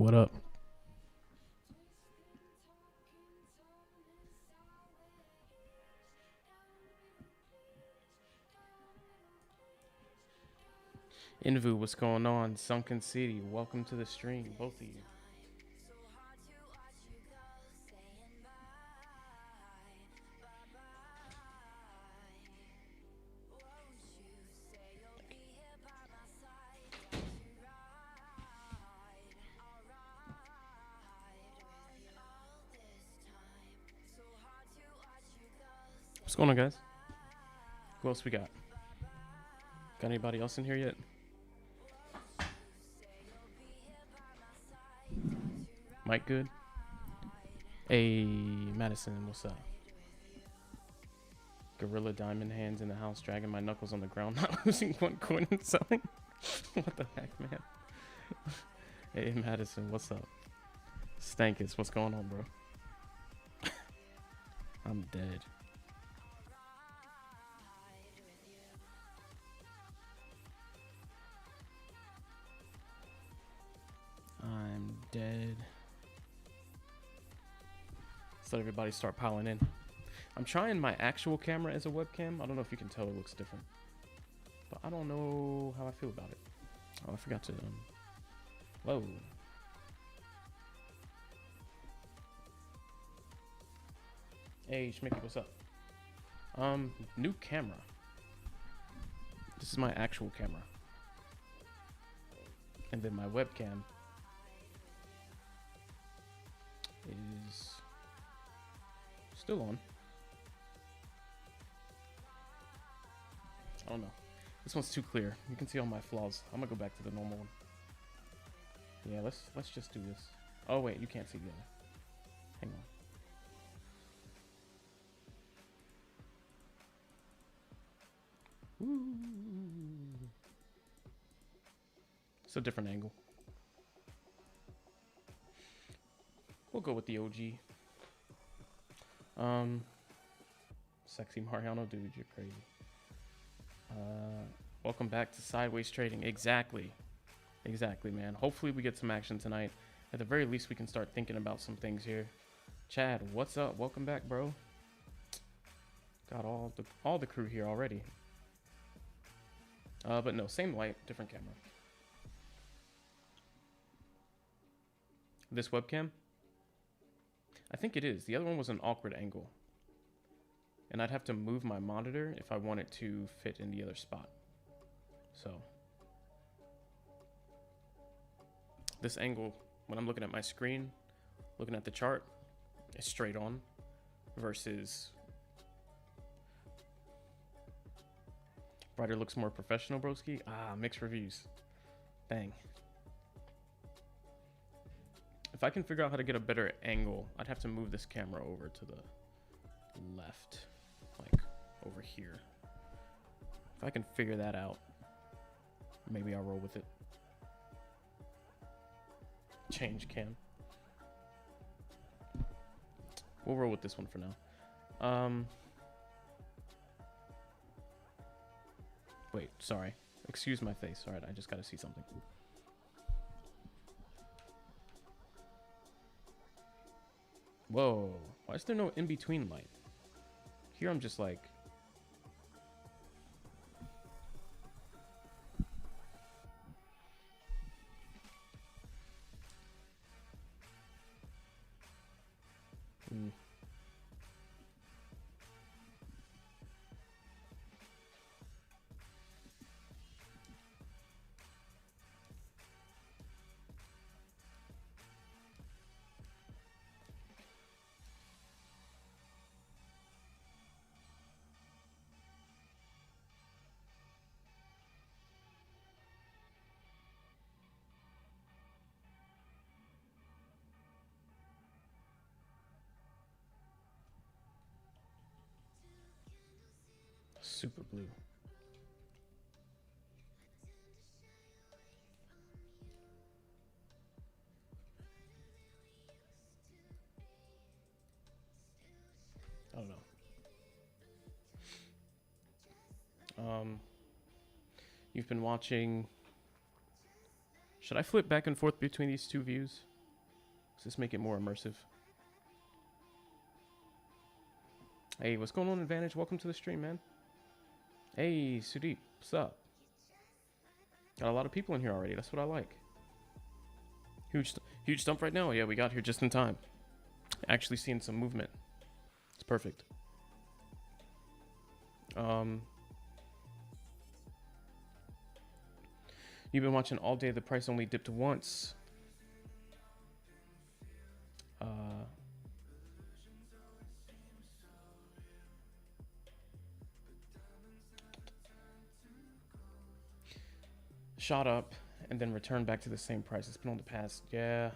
What up? Invu, what's going on? Sunken City, welcome to the stream, both of you. What's going on, guys? Who else we got? Got anybody else in here yet? Mike good? Hey, Madison, what's up? Gorilla Diamond Hands in the house, dragging my knuckles on the ground, not losing one coin and selling. What the heck, man? Hey, Madison, what's up? Stankus, what's going on, bro? I'm dead. I'm dead. Let's let everybody start piling in. I'm trying my actual camera as a webcam. I don't know if you can tell it looks different, but I don't know how I feel about it. Oh, I forgot to, whoa. Hey, Schmicky, what's up? New camera. This is my actual camera. And then my webcam is still on. I don't know. This one's too clear. You can see all my flaws. I'm gonna go back to the normal one. Yeah, let's just do this. Oh wait, you can't see the other. Hang on. Ooh. It's a different angle. We'll go with the OG. Sexy Mariano, dude, you're crazy. Welcome back to Sideways Trading. Exactly, man. Hopefully we get some action tonight. At the very least, we can start thinking about some things here. Chad, what's up? Welcome back, bro. Got all the crew here already. But no, same light, different camera. This webcam? I think it is. The other one was an awkward angle. And I'd have to move my monitor if I want it to fit in the other spot. So this angle, when I'm looking at my screen, looking at the chart, is straight on versus brighter looks more professional, broski. Mixed reviews. Dang. If I can figure out how to get a better angle, I'd have to move this camera over to the left, like over here. If I can figure that out, maybe I'll roll with it. Change cam. We'll roll with this one for now. Wait, sorry. Excuse my face. All right, I just got to see something. Whoa, why is there no in-between light? Here I'm just like... super blue. I don't know. You've been watching... Should I flip back and forth between these two views? Does this make it more immersive? Hey, what's going on, Advantage? Welcome to the stream, man. Hey, Sudeep, what's up? Got a lot of people in here already. That's what I like. Huge stump right now. Yeah, we got here just in time. Actually seeing some movement. It's perfect. You've been watching all day. The price only dipped once. Shot up and then returned back to the same price. It's been on the past. Yeah.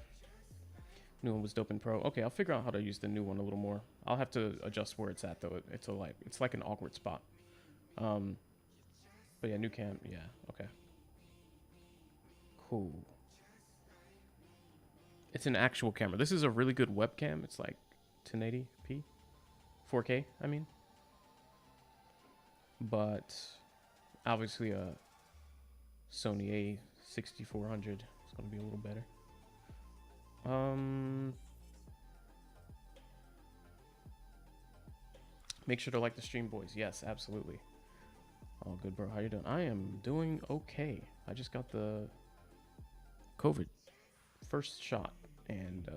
New one was dope in pro. Okay, I'll figure out how to use the new one a little more. I'll have to adjust where it's at though. It's like an awkward spot. But yeah, new cam. Yeah. Okay. Cool. It's an actual camera. This is a really good webcam. It's like 1080p, 4K. I mean, but obviously a Sony A6400 is gonna be a little better. Make sure to like the stream, boys. Yes, absolutely. All good, bro. How you doing? I am doing okay. I just got the COVID first shot and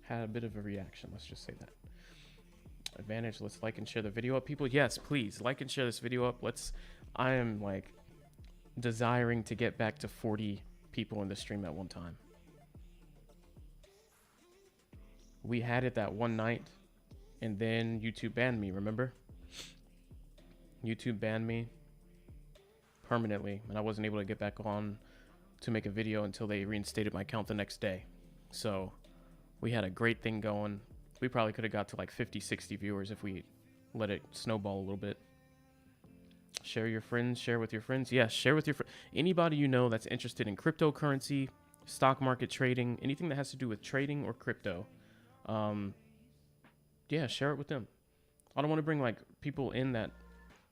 had a bit of a reaction. Let's just say that. Advantage. Let's like and share the video up, people. Yes, please like and share this video up. I am like desiring to get back to 40 people in the stream at one time. We had it that one night and then YouTube banned me, remember? YouTube banned me permanently and I wasn't able to get back on to make a video until they reinstated my account the next day. So we had a great thing going. We probably could have got to like 50, 60 viewers if we let it snowball a little bit. Share your friends, share with your friends. Yes, share with your friends. Anybody you know that's interested in cryptocurrency, stock market trading, anything that has to do with trading or crypto. Yeah, share it with them. I don't want to bring like people in that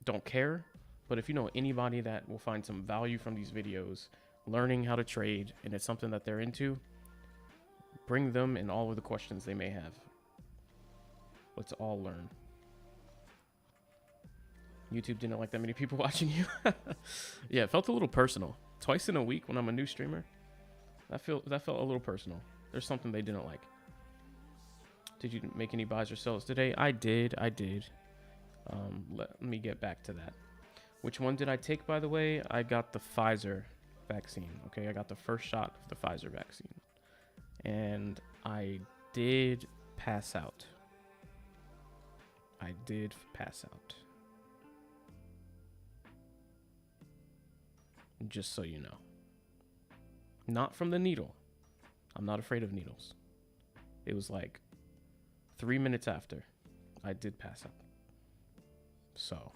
don't care, but if you know anybody that will find some value from these videos, learning how to trade, and it's something that they're into, bring them and all of the questions they may have. Let's all learn. YouTube didn't like that many people watching you. Yeah, it felt a little personal. Twice in a week when I'm a new streamer, that felt a little personal. There's something they didn't like. Did you make any buys or sells today? I did. Let me get back to that. Which one did I take, by the way? I got the Pfizer vaccine. Okay, I got the first shot of the Pfizer vaccine. And I did pass out. Just so you know. Not from the needle. I'm not afraid of needles. It was like 3 minutes after I did pass out. So.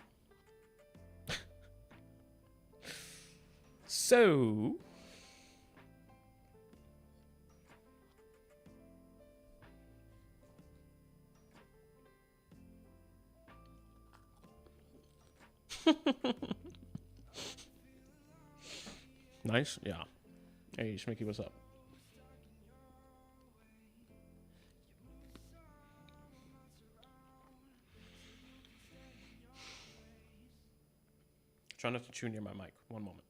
So. Nice, yeah. Hey, Schmicky, what's up? Try not to chew near my mic. One moment.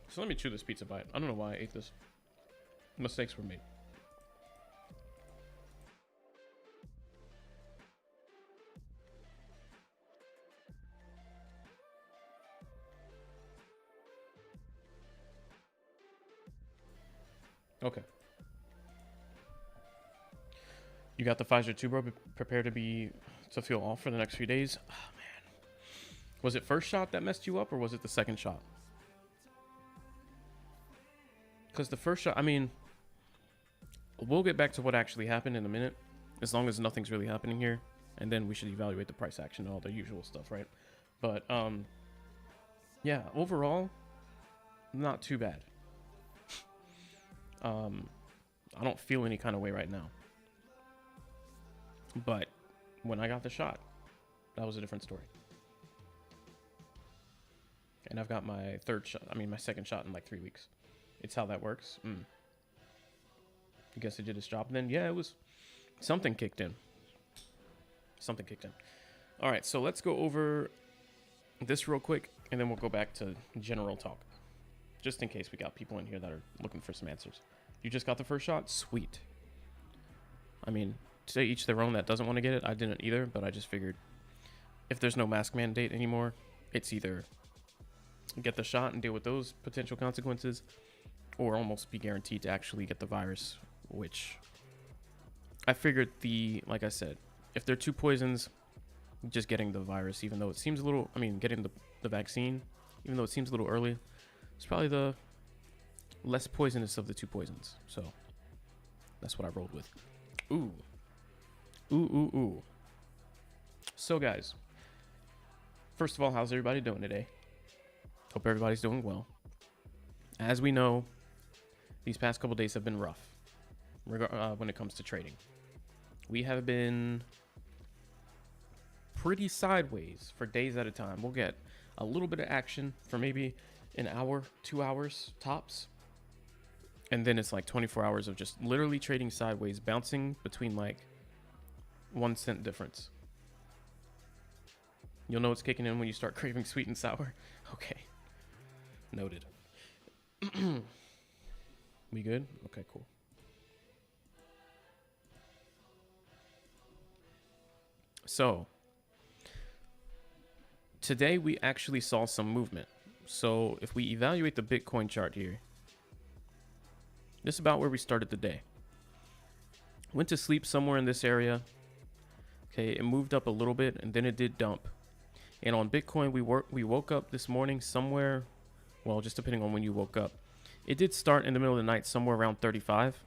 So let me chew this pizza bite. I don't know why I ate this. Mistakes were made. Okay. You got the Pfizer too, bro? Prepare to feel off for the next few days. Oh, man. Was it first shot that messed you up, or was it the second shot? Because the first shot, I mean, we'll get back to what actually happened in a minute, as long as nothing's really happening here, and then we should evaluate the price action and all the usual stuff, right? But yeah, overall, not too bad. I don't feel any kind of way right now. But when I got the shot, that was a different story. and I've got my my second shot in like 3 weeks. It's how that works. I guess it did its job. And then, yeah, it was something kicked in. Something kicked in. All right, so let's go over this real quick, and then we'll go back to general talk, just in case we got people in here that are looking for some answers. You just got the first shot? Sweet. I mean, to each their own that doesn't want to get it. I didn't either, but I just figured if there's no mask mandate anymore, it's either get the shot and deal with those potential consequences, or almost be guaranteed to actually get the virus, which I figured like I said, if they're two poisons, just getting the virus, even though it seems a little, getting the vaccine, even though it seems a little early, it's probably the less poisonous of the two poisons. So that's what I rolled with. Ooh. So guys, first of all, how's everybody doing today? Hope everybody's doing well. As we know, these past couple days have been rough when it comes to trading. We have been pretty sideways for days at a time. We'll get a little bit of action for maybe an hour, 2 hours tops. And then it's like 24 hours of just literally trading sideways, bouncing between like 1 cent difference. You'll know it's kicking in when you start craving sweet and sour. Okay. Noted. We good? Okay, cool. So, today we actually saw some movement. So, if we evaluate the Bitcoin chart here, this is about where we started the day. Went to sleep somewhere in this area. Okay, it moved up a little bit and then it did dump. And on Bitcoin, we woke up this morning somewhere, well, just depending on when you woke up. It did start in the middle of the night somewhere around 35.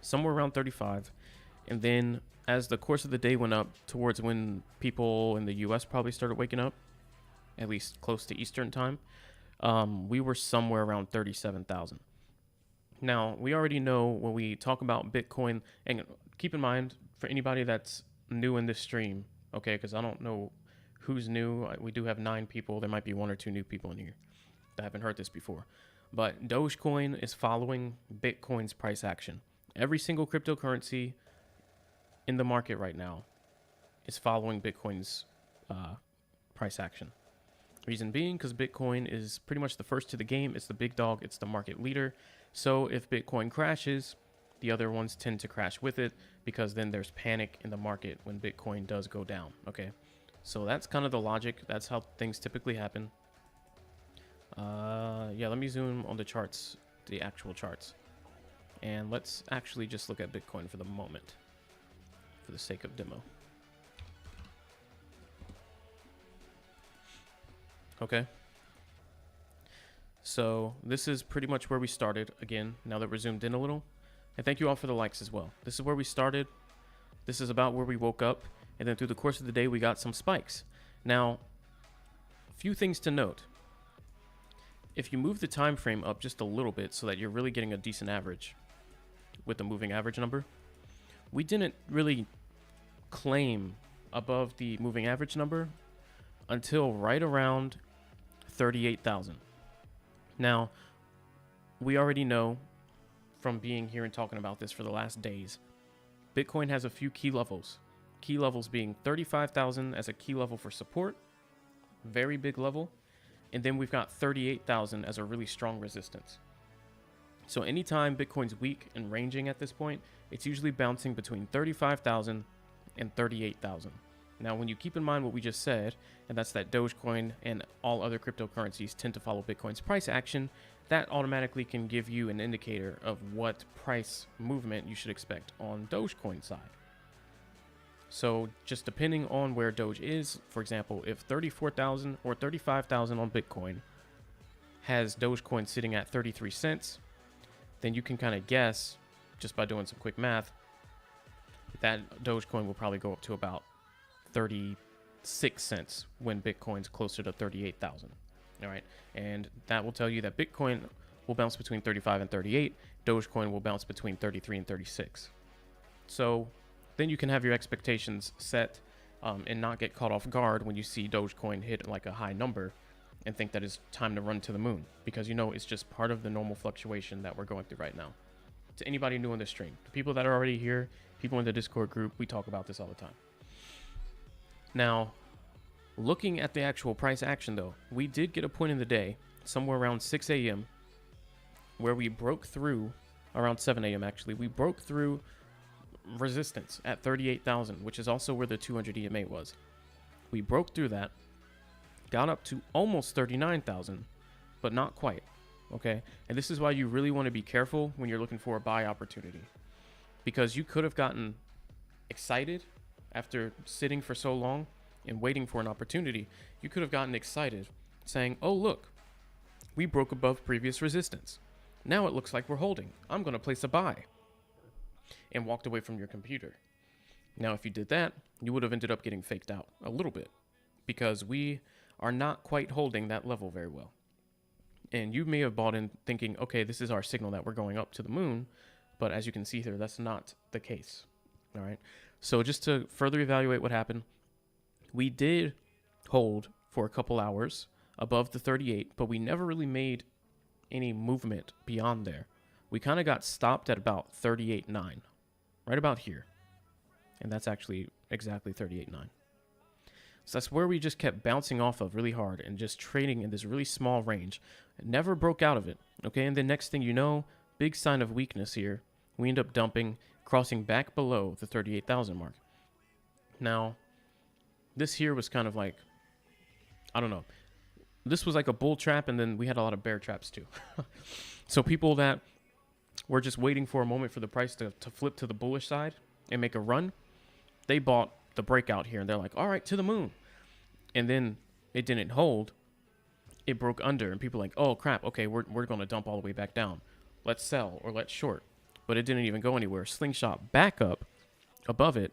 Somewhere around 35. And then as the course of the day went up towards when people in the US probably started waking up, at least close to Eastern time, we were somewhere around 37,000. Now, we already know when we talk about Bitcoin, and keep in mind, for anybody that's new in this stream, okay, because I don't know who's new. We do have 9 people. There might be 1 or 2 new people in here that haven't heard this before. But Dogecoin is following Bitcoin's price action. Every single cryptocurrency in the market right now is following Bitcoin's price action. Reason being, because Bitcoin is pretty much the first to the game. It's the big dog. It's the market leader. So if Bitcoin crashes, the other ones tend to crash with it, because then there's panic in the market when Bitcoin does go down. Okay, so that's kind of the logic. That's how things typically happen. Yeah, let me zoom on the charts, the actual charts, and let's actually just look at Bitcoin for the moment, for the sake of demo. Okay, so this is pretty much where we started again, now that we're zoomed in a little. And thank you all for the likes as well. This is where we started. This is about where we woke up. And then through the course of the day, we got some spikes. Now, a few things to note. If you move the time frame up just a little bit so that you're really getting a decent average with the moving average number, we didn't really claim above the moving average number until right around 38,000. Now, we already know from being here and talking about this for the last days, Bitcoin has a few key levels. Key levels being 35,000 as a key level for support, very big level, and then we've got 38,000 as a really strong resistance. So anytime Bitcoin's weak and ranging at this point, it's usually bouncing between 35,000 and 38,000. Now, when you keep in mind what we just said, and that's that Dogecoin and all other cryptocurrencies tend to follow Bitcoin's price action, that automatically can give you an indicator of what price movement you should expect on Dogecoin side. So just depending on where Doge is, for example, if 34,000 or 35,000 on Bitcoin has Dogecoin sitting at 33 cents, then you can kind of guess, just by doing some quick math, that Dogecoin will probably go up to about 36 cents when Bitcoin's closer to 38,000. All right. And that will tell you that Bitcoin will bounce between 35 and 38. Dogecoin will bounce between 33 and 36. So then you can have your expectations set and not get caught off guard when you see Dogecoin hit like a high number and think that it's time to run to the moon, because you know it's just part of the normal fluctuation that we're going through right now. To anybody new on this stream, the people that are already here, people in the Discord group, we talk about this all the time. Now, looking at the actual price action though, we did get a point in the day, somewhere around 6 a.m., where we broke through, around 7 a.m. actually, we broke through resistance at 38,000, which is also where the 200 EMA was. We broke through that, got up to almost 39,000, but not quite, okay? And this is why you really want to be careful when you're looking for a buy opportunity, because you could have gotten excited after sitting for so long and waiting for an opportunity. You could have gotten excited saying, oh, look, we broke above previous resistance. Now it looks like we're holding. I'm going to place a buy, and walked away from your computer. Now, if you did that, you would have ended up getting faked out a little bit, because we are not quite holding that level very well. And you may have bought in thinking, okay, this is our signal that we're going up to the moon. But as you can see here, that's not the case. All right. So just to further evaluate what happened, we did hold for a couple hours above the 38, but we never really made any movement beyond there. We kind of got stopped at about 38.9, right about here. And that's actually exactly 38.9. So that's where we just kept bouncing off of really hard and just trading in this really small range. It never broke out of it. Okay. And the next thing you know, big sign of weakness here. We end up dumping, crossing back below the 38,000 mark. Now, this here was kind of like, I don't know. This was like a bull trap, and then we had a lot of bear traps too. So people that were just waiting for a moment for the price to flip to the bullish side and make a run, they bought the breakout here, and they're like, all right, to the moon. And then it didn't hold. It broke under, and people are like, oh crap, okay, we're going to dump all the way back down. Let's sell or let's short. But it didn't even go anywhere. Slingshot back up above it,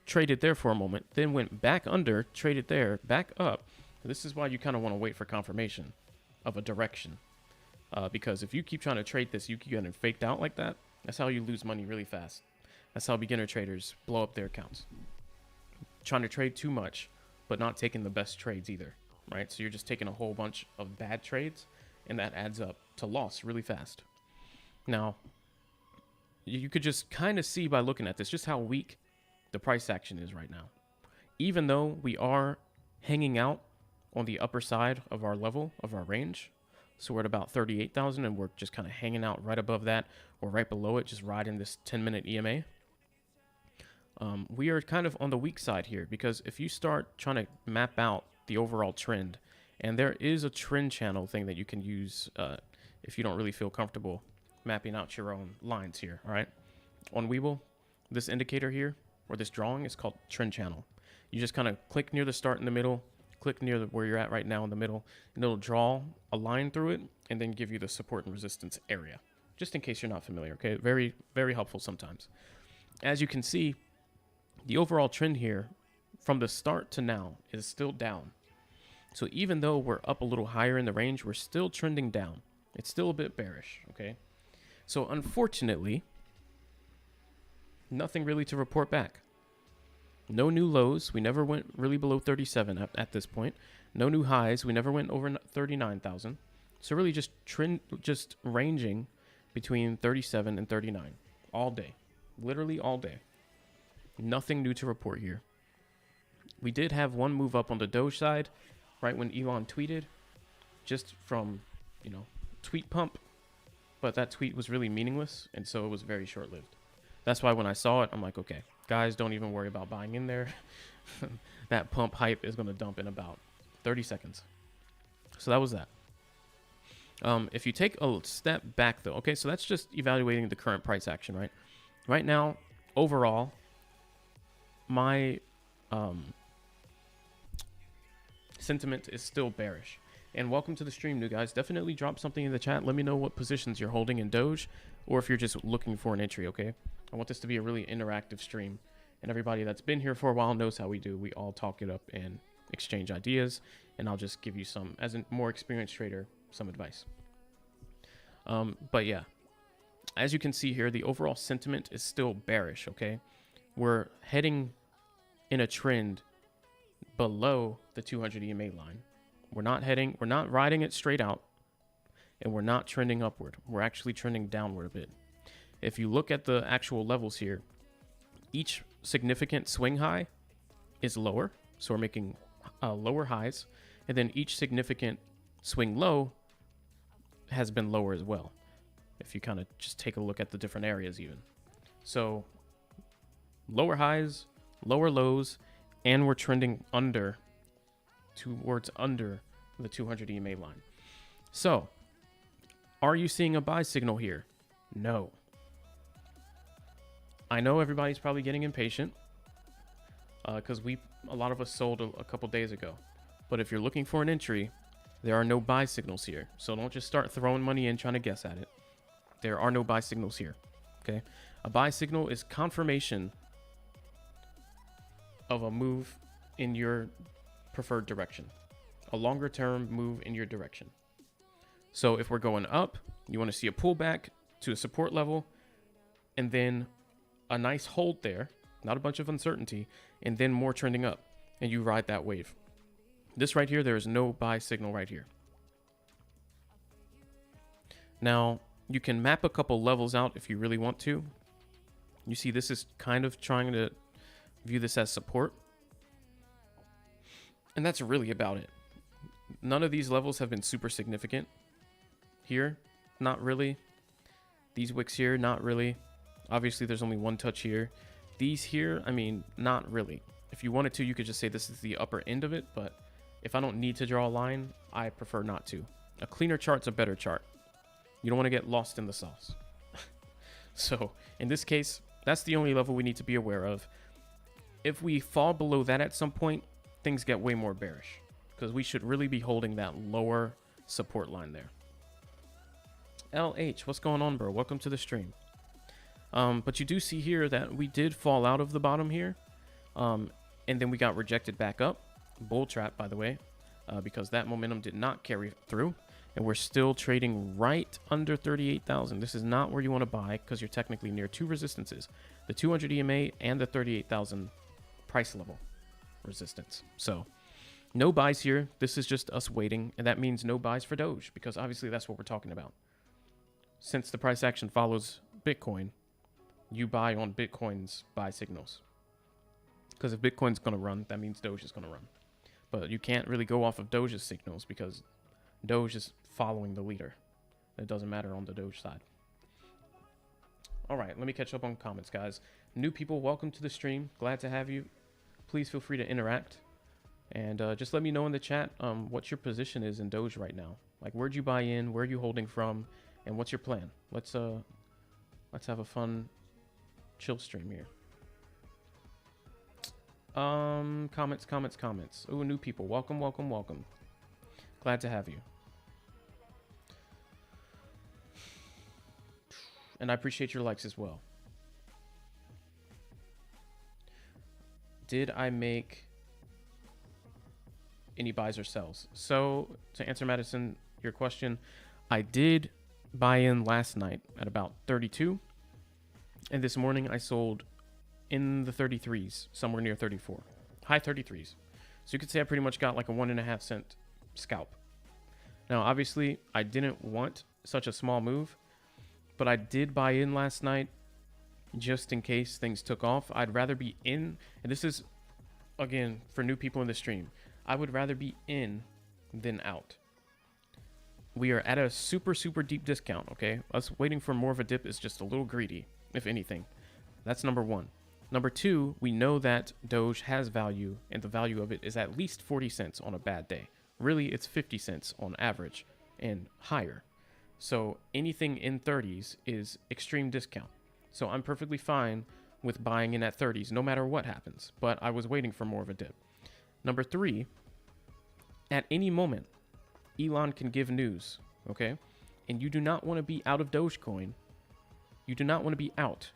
traded there for a moment, then went back under, traded there, back up. This is why you kind of want to wait for confirmation of a direction. Because if you keep trying to trade this, you keep getting faked out like that, that's how you lose money really fast. That's how beginner traders blow up their accounts. Trying to trade too much, but not taking the best trades either, right? So you're just taking a whole bunch of bad trades, and that adds up to loss really fast. Now, you could just kind of see by looking at this just how weak the price action is right now. Even though we are hanging out on the upper side of our level, of our range, so we're at about 38,000, and we're just kind of hanging out right above that or right below it, just riding this 10-minute EMA. We are kind of on the weak side here, because if you start trying to map out the overall trend, and there is a trend channel thing that you can use if you don't really feel comfortable mapping out your own lines here, all right? On Webull, this indicator here, or this drawing, is called trend channel. You just kind of click near the start in the middle, click near where you're at right now in the middle, and it'll draw a line through it and then give you the support and resistance area, just in case you're not familiar, okay? Very, very helpful sometimes. As you can see, the overall trend here from the start to now is still down. So even though we're up a little higher in the range, we're still trending down. It's still a bit bearish, okay? So unfortunately, nothing really to report back. No new lows. We never went really below 37 at this point. No new highs. We never went over 39,000. So really just ranging between 37 and 39 all day. Literally all day. Nothing new to report here. We did have one move up on the Doge side right when Elon tweeted, just from, tweet pump. But that tweet was really meaningless, and so it was very short-lived. That's why when I saw it, I'm like, okay, guys, don't even worry about buying in there. That pump hype is going to dump in about 30 seconds. So that was that. If you take a step back, though, okay, so that's just evaluating the current price action, right? Right now, overall, my sentiment is still bearish. And welcome to the stream, new guys. Definitely drop something in the chat. Let me know what positions you're holding in Doge, or if you're just looking for an entry, okay? I want this to be a really interactive stream, and everybody that's been here for a while knows how we do. We all talk it up and exchange ideas, and I'll just give you some, as a more experienced trader, some advice. But yeah, as you can see here, the overall sentiment is still bearish, okay? We're heading in a trend below the 200 EMA line. We're not riding it straight out, and we're not trending upward. We're actually trending downward a bit. If you look at the actual levels here, each significant swing high is lower. So we're making lower highs. And then each significant swing low has been lower as well. If you kind of just take a look at the different areas even. So lower highs, lower lows, and we're trending towards under the 200 EMA line. So are you seeing a buy signal here? No. I know everybody's probably getting impatient because a lot of us sold a couple days ago. But if you're looking for an entry, there are no buy signals here. So don't just start throwing money in trying to guess at it. There are no buy signals here. Okay. A buy signal is confirmation of a move in your preferred direction, a longer term move in your direction. So if we're going up, you want to see a pullback to a support level and then a nice hold there, not a bunch of uncertainty, and then more trending up, and you ride that wave. This right here, there is no buy signal right here. Now, you can map a couple levels out if you really want to. You see, this is kind of trying to view this as support. And that's really about it. None of these levels have been super significant. Here, not really. These wicks here, not really. Obviously, there's only one touch here. These here, I mean, not really. If you wanted to, you could just say this is the upper end of it, but if I don't need to draw a line, I prefer not to. A cleaner chart's a better chart. You don't want to get lost in the sauce. So, in this case, that's the only level we need to be aware of. If we fall below that at some point, things get way more bearish because we should really be holding that lower support line there. LH, what's going on, bro? Welcome to the stream. But you do see here that we did fall out of the bottom here. And then we got rejected back up. Bull trap, by the way, because that momentum did not carry through. And we're still trading right under 38,000. This is not where you want to buy because you're technically near two resistances. The 200 EMA and the 38,000 price level resistance. So no buys here. This is just us waiting. And that means no buys for Doge because obviously that's what we're talking about. Since the price action follows Bitcoin, you buy on Bitcoin's buy signals. Because if Bitcoin's going to run, that means Doge is going to run. But you can't really go off of Doge's signals because Doge is following the leader. It doesn't matter on the Doge side. All right, let me catch up on comments, guys. New people, welcome to the stream. Glad to have you. Please feel free to interact. And just let me know in the chat what your position is in Doge right now. Like, where'd you buy in? Where are you holding from? And what's your plan? Let's have a fun, chill stream here. Comments. Ooh, new people. Welcome. Glad to have you. And I appreciate your likes as well. Did I make any buys or sells? So to answer Madison, your question, I did buy in last night at about 32. And this morning I sold in the 33s, somewhere near 34. High 33s. So you could say I pretty much got like a 1.5 cent scalp. Now, obviously, I didn't want such a small move, but I did buy in last night just in case things took off. I'd rather be in, and this is, again, for new people in the stream, I would rather be in than out. We are at a super, super deep discount, okay? Us waiting for more of a dip is just a little greedy, if anything. That's number one. Number two, we know that Doge has value, and the value of it is at least 40 cents on a bad day. Really, it's 50 cents on average and higher. So anything in 30s is extreme discount. So I'm perfectly fine with buying in at 30s no matter what happens, but I was waiting for more of a dip. Number three, at any moment, Elon can give news, okay? And you do not want to be out of Dogecoin. You do not want to be out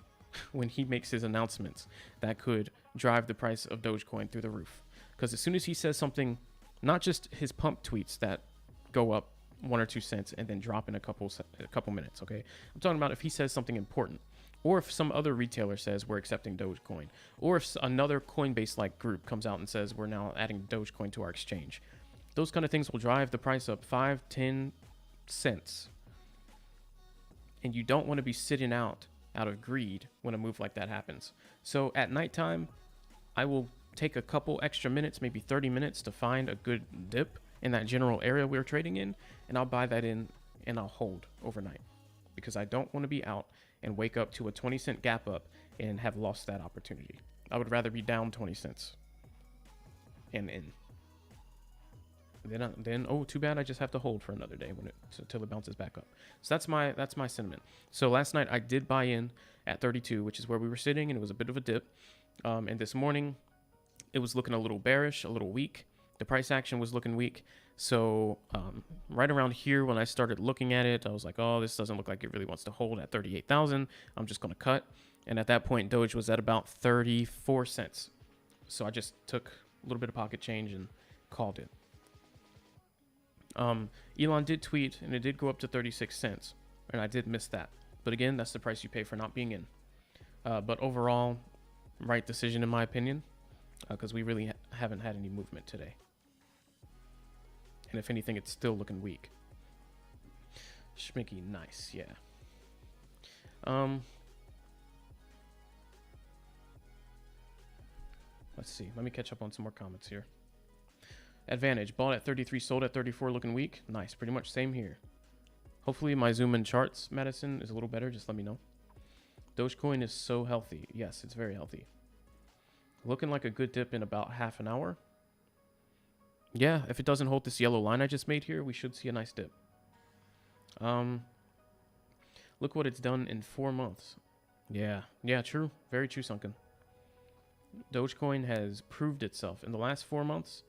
when he makes his announcements that could drive the price of Dogecoin through the roof. Because as soon as he says something, not just his pump tweets that go up 1 or 2 cents and then drop in a couple minutes, okay? I'm talking about if he says something important, or if some other retailer says we're accepting Dogecoin, or if another Coinbase-like group comes out and says we're now adding Dogecoin to our exchange. Those kind of things will drive the price up 5, 10 cents. And you don't want to be sitting out of greed when a move like that happens. So at nighttime, I will take a couple extra minutes, maybe 30 minutes, to find a good dip in that general area we're trading in, and I'll buy that in and I'll hold overnight, because I don't want to be out and wake up to a 20-cent gap up and have lost that opportunity. I would rather be down 20 cents and in. Then oh, too bad, I just have to hold for another day until it bounces back up. So that's my sentiment. So last night I did buy in at 32, which is where we were sitting, and it was a bit of a dip. And this morning it was looking a little bearish, a little weak. The price action was looking weak. So right around here, when I started looking at it, I was like, oh, this doesn't look like it really wants to hold at 38,000. I'm just going to cut. And at that point, Doge was at about 34 cents. So I just took a little bit of pocket change and called it. Elon did tweet, and it did go up to 36 cents, and I did miss that. But again, that's the price you pay for not being in. But overall, right decision in my opinion, because we really haven't had any movement today. And if anything, it's still looking weak. Schmicky, nice, yeah. Let's see. Let me catch up on some more comments here. Advantage, bought at 33, sold at 34, looking weak. Nice, pretty much same here. Hopefully my zoom in charts, Madison, is a little better. Just let me know. Dogecoin is so healthy. Yes, it's very healthy. Looking like a good dip in about half an hour. Yeah, if it doesn't hold this yellow line I just made here, we should see a nice dip. Look what it's done in 4 months. Yeah, true. Very true, Sunken. Dogecoin has proved itself in the last 4 months.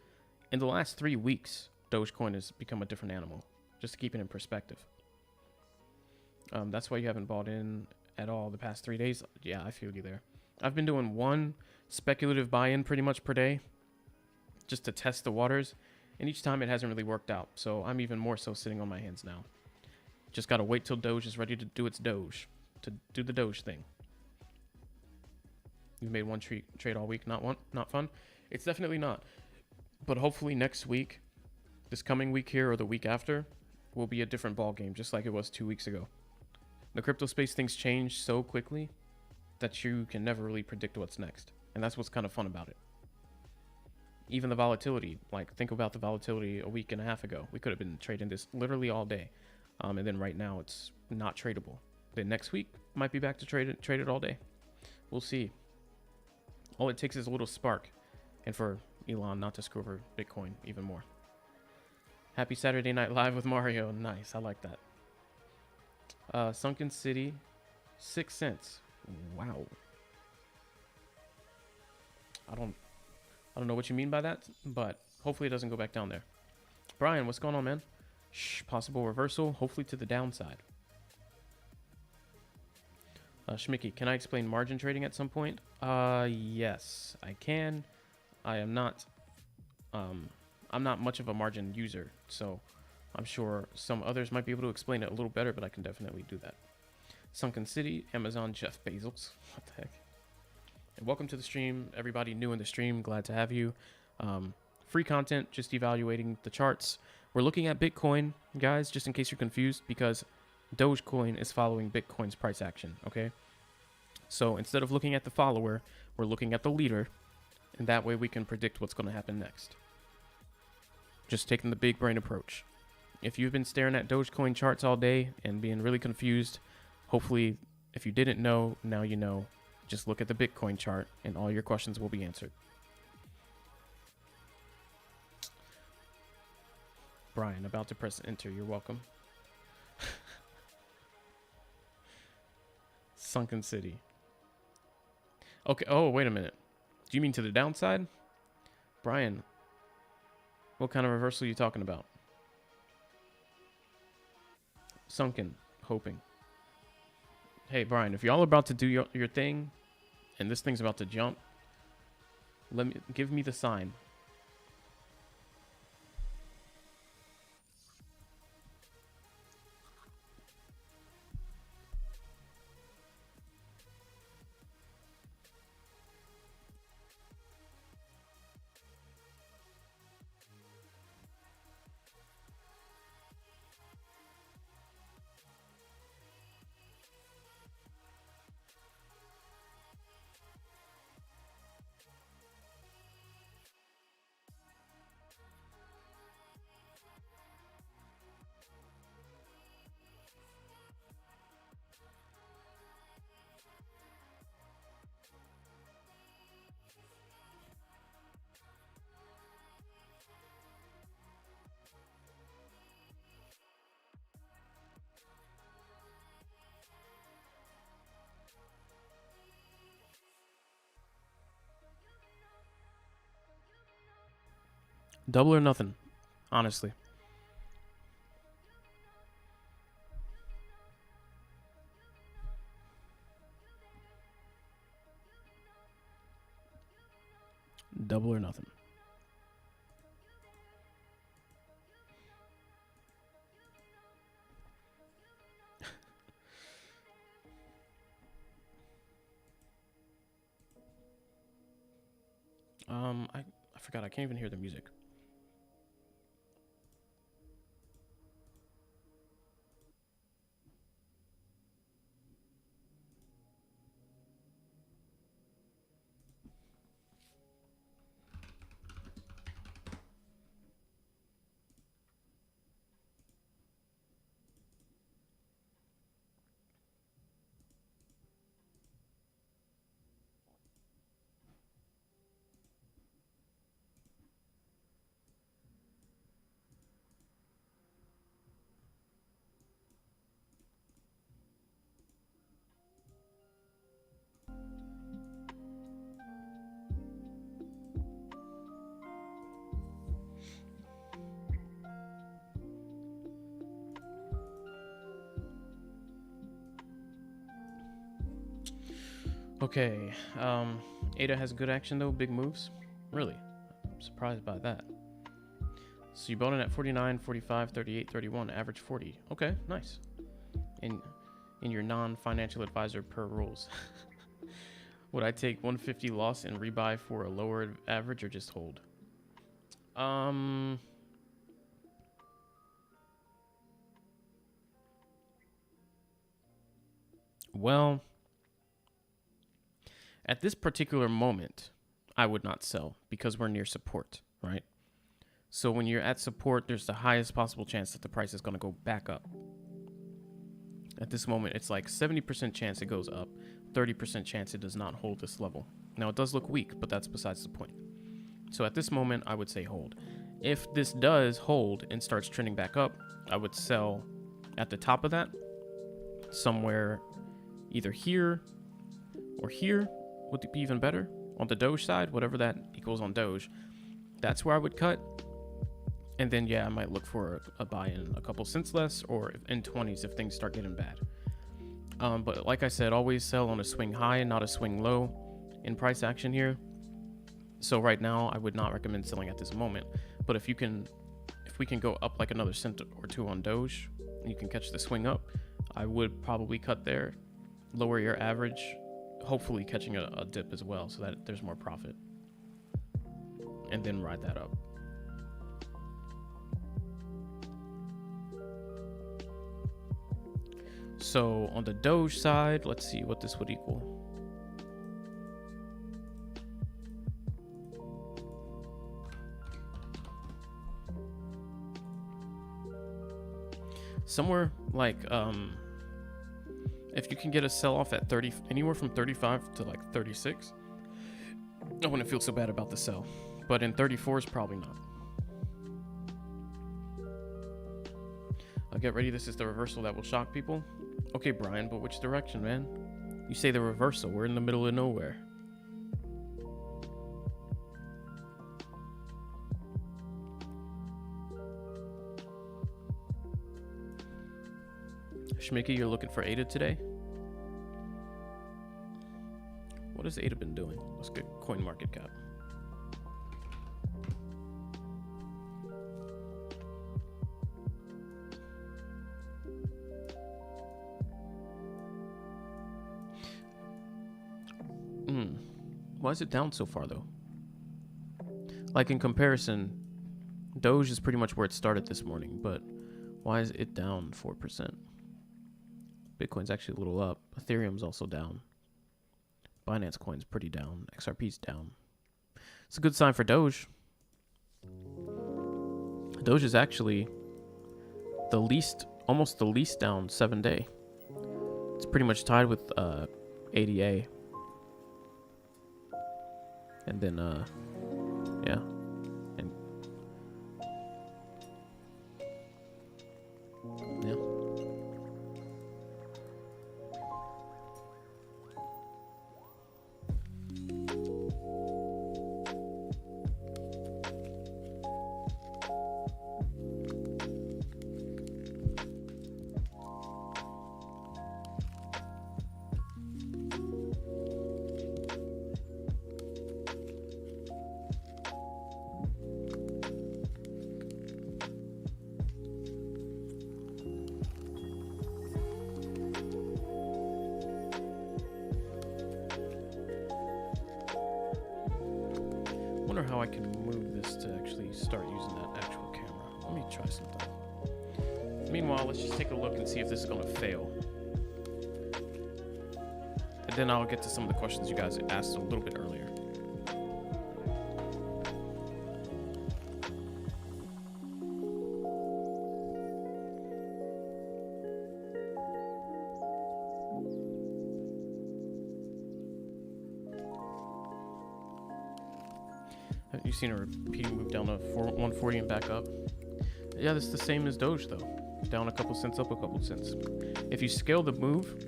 In the last 3 weeks, Dogecoin has become a different animal, just to keep it in perspective. That's why you haven't bought in at all the past 3 days. Yeah, I feel you there. I've been doing one speculative buy-in pretty much per day, just to test the waters, and each time it hasn't really worked out. So I'm even more so sitting on my hands now. Just got to wait till Doge is ready to do its Doge, to do the Doge thing. You've made one trade all week, not fun? It's definitely not. But hopefully next week, this coming week here or the week after, will be a different ball game, just like it was 2 weeks ago. The crypto space, things change so quickly that you can never really predict what's next. And that's what's kind of fun about it. Even the volatility, like think about the volatility a week and a half ago. We could have been trading this literally all day. And then right now it's not tradable. Then next week might be back to trade it all day. We'll see. All it takes is a little spark. And for Elon not to screw over Bitcoin even more. Happy Saturday Night Live with Mario. Nice, I like that. Sunken City, 6 cents. Wow. I don't know what you mean by that, but hopefully it doesn't go back down there. Brian, what's going on, man? Possible reversal, hopefully to the downside. Schmicky, can I explain margin trading at some point? Yes, I can. I'm not much of a margin user, so I'm sure some others might be able to explain it a little better, but I can definitely do that. Sunken City, Amazon, Jeff Bezos. What the heck? And welcome to the stream, everybody new in the stream. Glad to have you. Free content, just evaluating the charts. We're looking at Bitcoin, guys, just in case you're confused, because Dogecoin is following Bitcoin's price action, okay? So instead of looking at the follower, we're looking at the leader. And that way we can predict what's going to happen next. Just taking the big brain approach. If you've been staring at Dogecoin charts all day and being really confused, hopefully if you didn't know, now you know. Just look at the Bitcoin chart and all your questions will be answered. Brian, about to press enter. You're welcome. Sunken City. Okay. Oh, wait a minute. Do you mean to the downside? Brian, what kind of reversal are you talking about? Sunken, hoping. Hey, Brian, if y'all are about to do your thing and this thing's about to jump, give me the sign. Double or nothing, honestly. Double or nothing. I forgot. I can't even hear the music. Okay. Ada has good action though, big moves. Really? I'm surprised by that. So you bought in at 49, 45, 38, 31, average 40. Okay, nice. In your non-financial advisor per rules. Would I take 150 loss and rebuy for a lower average or just hold? Well, at this particular moment, I would not sell because we're near support, right? So when you're at support, there's the highest possible chance that the price is going to go back up. At this moment, it's like 70% chance it goes up, 30% chance it does not hold this level. Now, it does look weak, but that's besides the point. So at this moment, I would say hold. If this does hold and starts trending back up, I would sell at the top of that, somewhere either here or here would be even better. On the Doge side, whatever that equals on Doge, that's where I would cut. And then, yeah, I might look for a buy in a couple cents less or in 20s if things start getting bad. But like I said, always sell on a swing high, not a swing low in price action here. So right now, I would not recommend selling at this moment. But if we can go up like another cent or two on Doge, and you can catch the swing up, I would probably cut there, lower your average, hopefully catching a dip as well so that there's more profit. And then ride that up. So on the Doge side, let's see what this would equal. Somewhere like, if you can get a sell off at 30, anywhere from 35 to like 36, I wouldn't feel so bad about the sell. But in 34 is probably not. Get ready, this is the reversal that will shock people. Okay, Brian, but which direction, man? You say the reversal, we're in the middle of nowhere. Schmicky, you're looking for Ada today? What has Ada been doing? Let's get coin market cap. Why is it down so far though? Like in comparison, Doge is pretty much where it started this morning, but why is it down 4%? Bitcoin's actually a little up. Ethereum's also down. Binance Coin's pretty down. XRP's down. It's a good sign for Doge. Doge is actually the least, almost the least down 7-day. It's pretty much tied with ADA. And then, yeah. And yeah. I can move this to actually start using that actual camera. Let me try something. Meanwhile, let's just take a look and see if this is going to fail. And then I'll get to some of the questions you guys asked a little bit earlier. Have you seen a repeating move down to 140 and back up? Yeah, that's the same as Doge though. Down a couple cents, up a couple cents. If you scale the move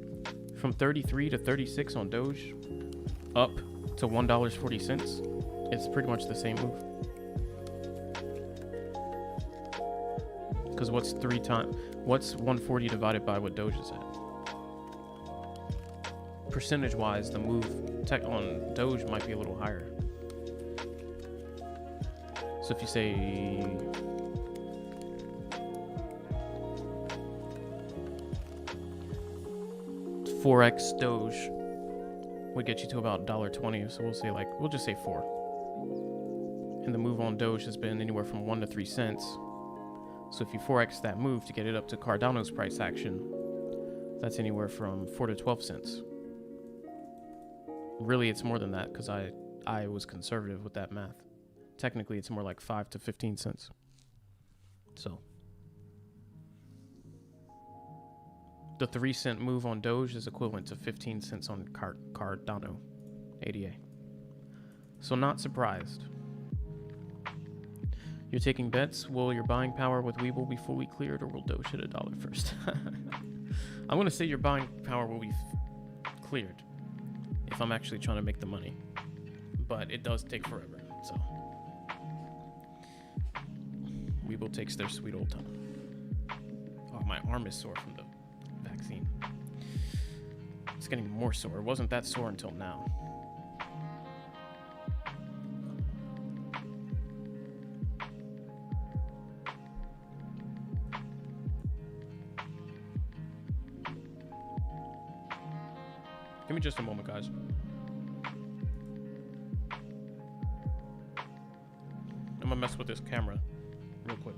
from 33 to 36 on Doge, up to $1.40, it's pretty much the same move. Because what's 140 divided by what Doge is at? Percentage-wise, the move on Doge might be a little higher. So if you say 4x Doge would get you to about $1.20, so we'll just say 4. And the move on Doge has been anywhere from 1 to 3 cents. So if you 4x that move to get it up to Cardano's price action, that's anywhere from 4 to 12 cents. Really, it's more than that because I was conservative with that math. Technically, it's more like 5 to 15 cents. So the 3-cent move on Doge is equivalent to 15 cents on Cardano ADA. So not surprised. You're taking bets. Will your buying power with Webull be fully cleared, or will Doge hit $1 first? I'm going to say your buying power will be cleared if I'm actually trying to make the money. But it does take forever, so Webull takes their sweet old time. Oh, my arm is sore from the vaccine. It's getting more sore. It wasn't that sore until now. Give me just a moment, guys. I'm gonna mess with this camera real quick.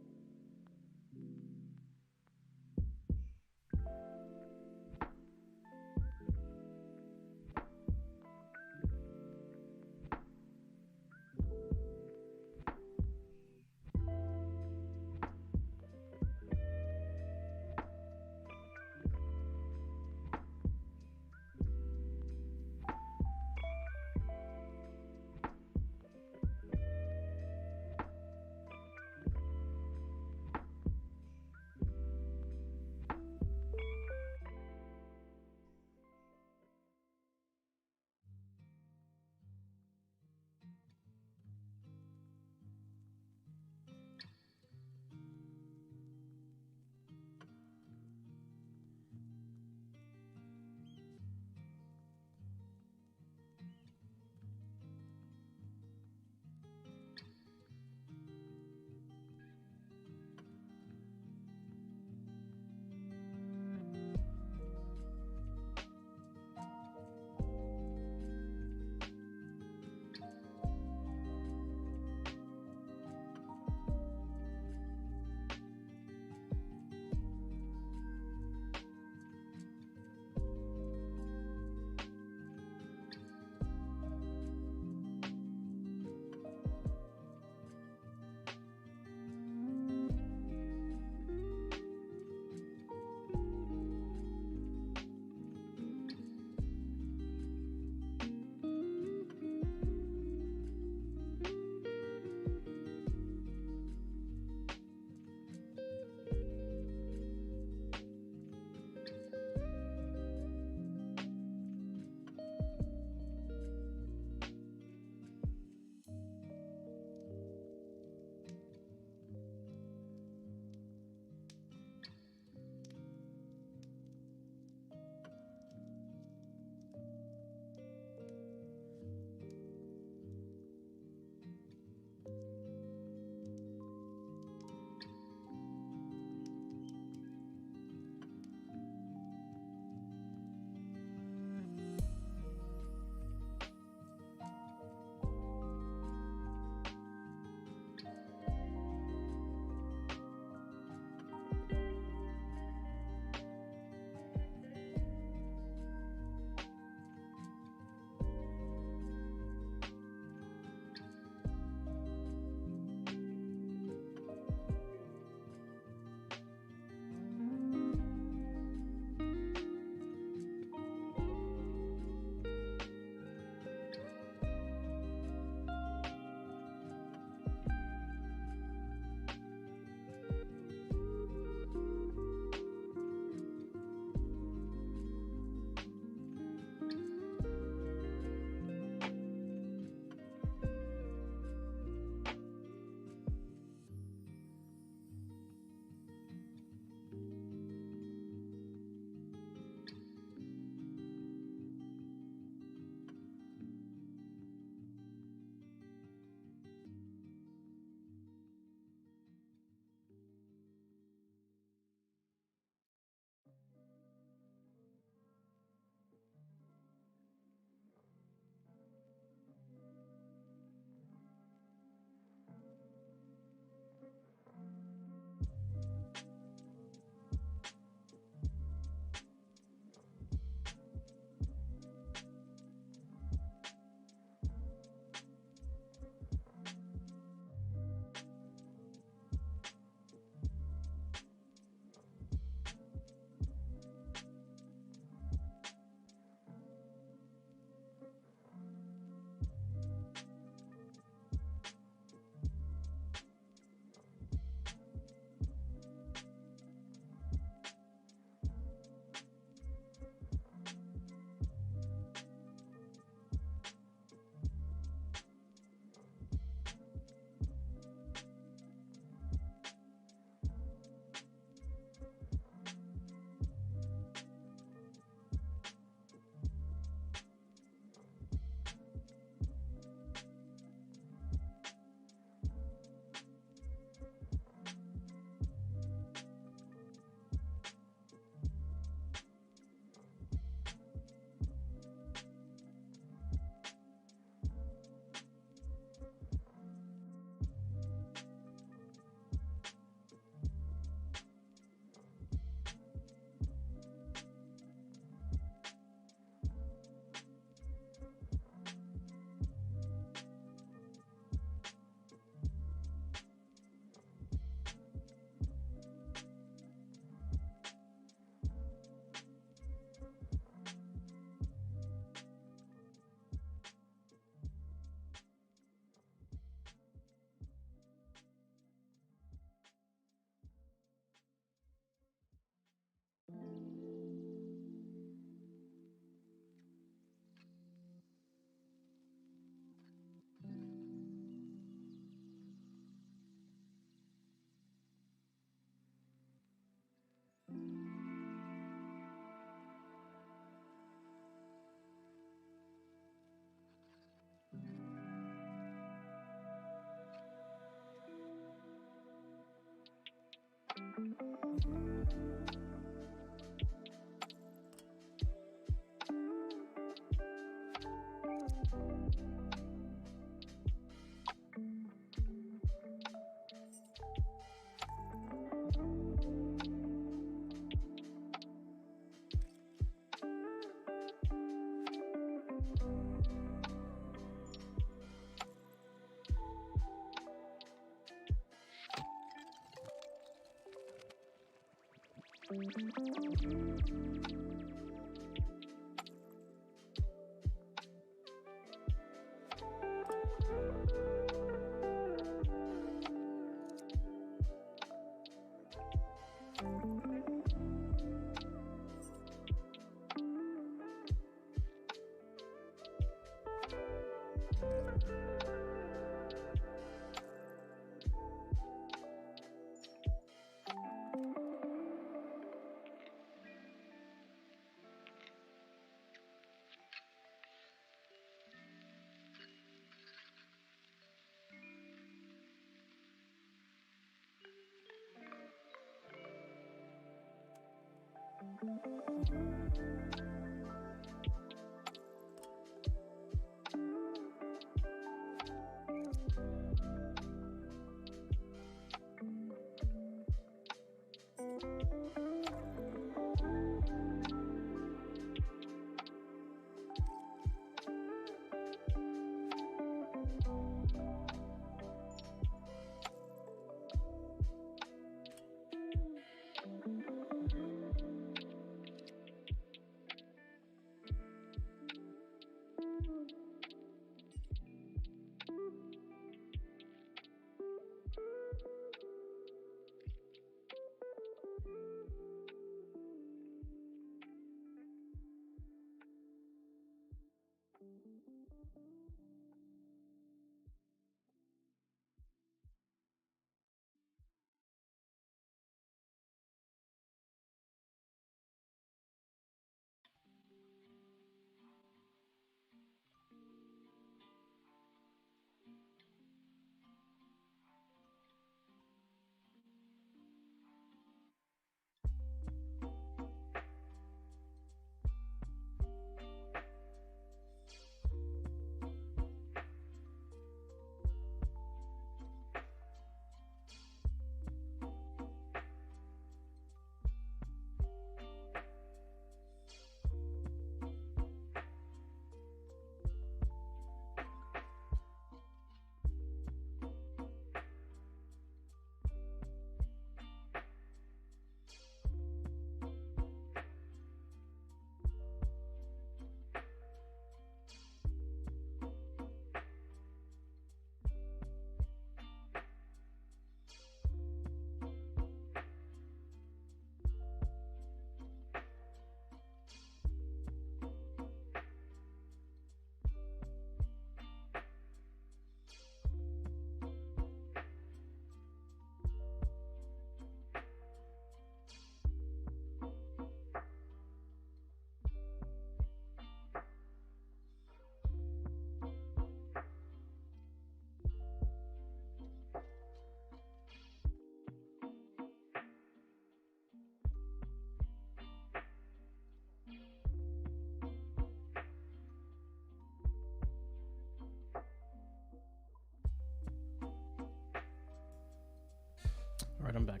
All right, I'm back.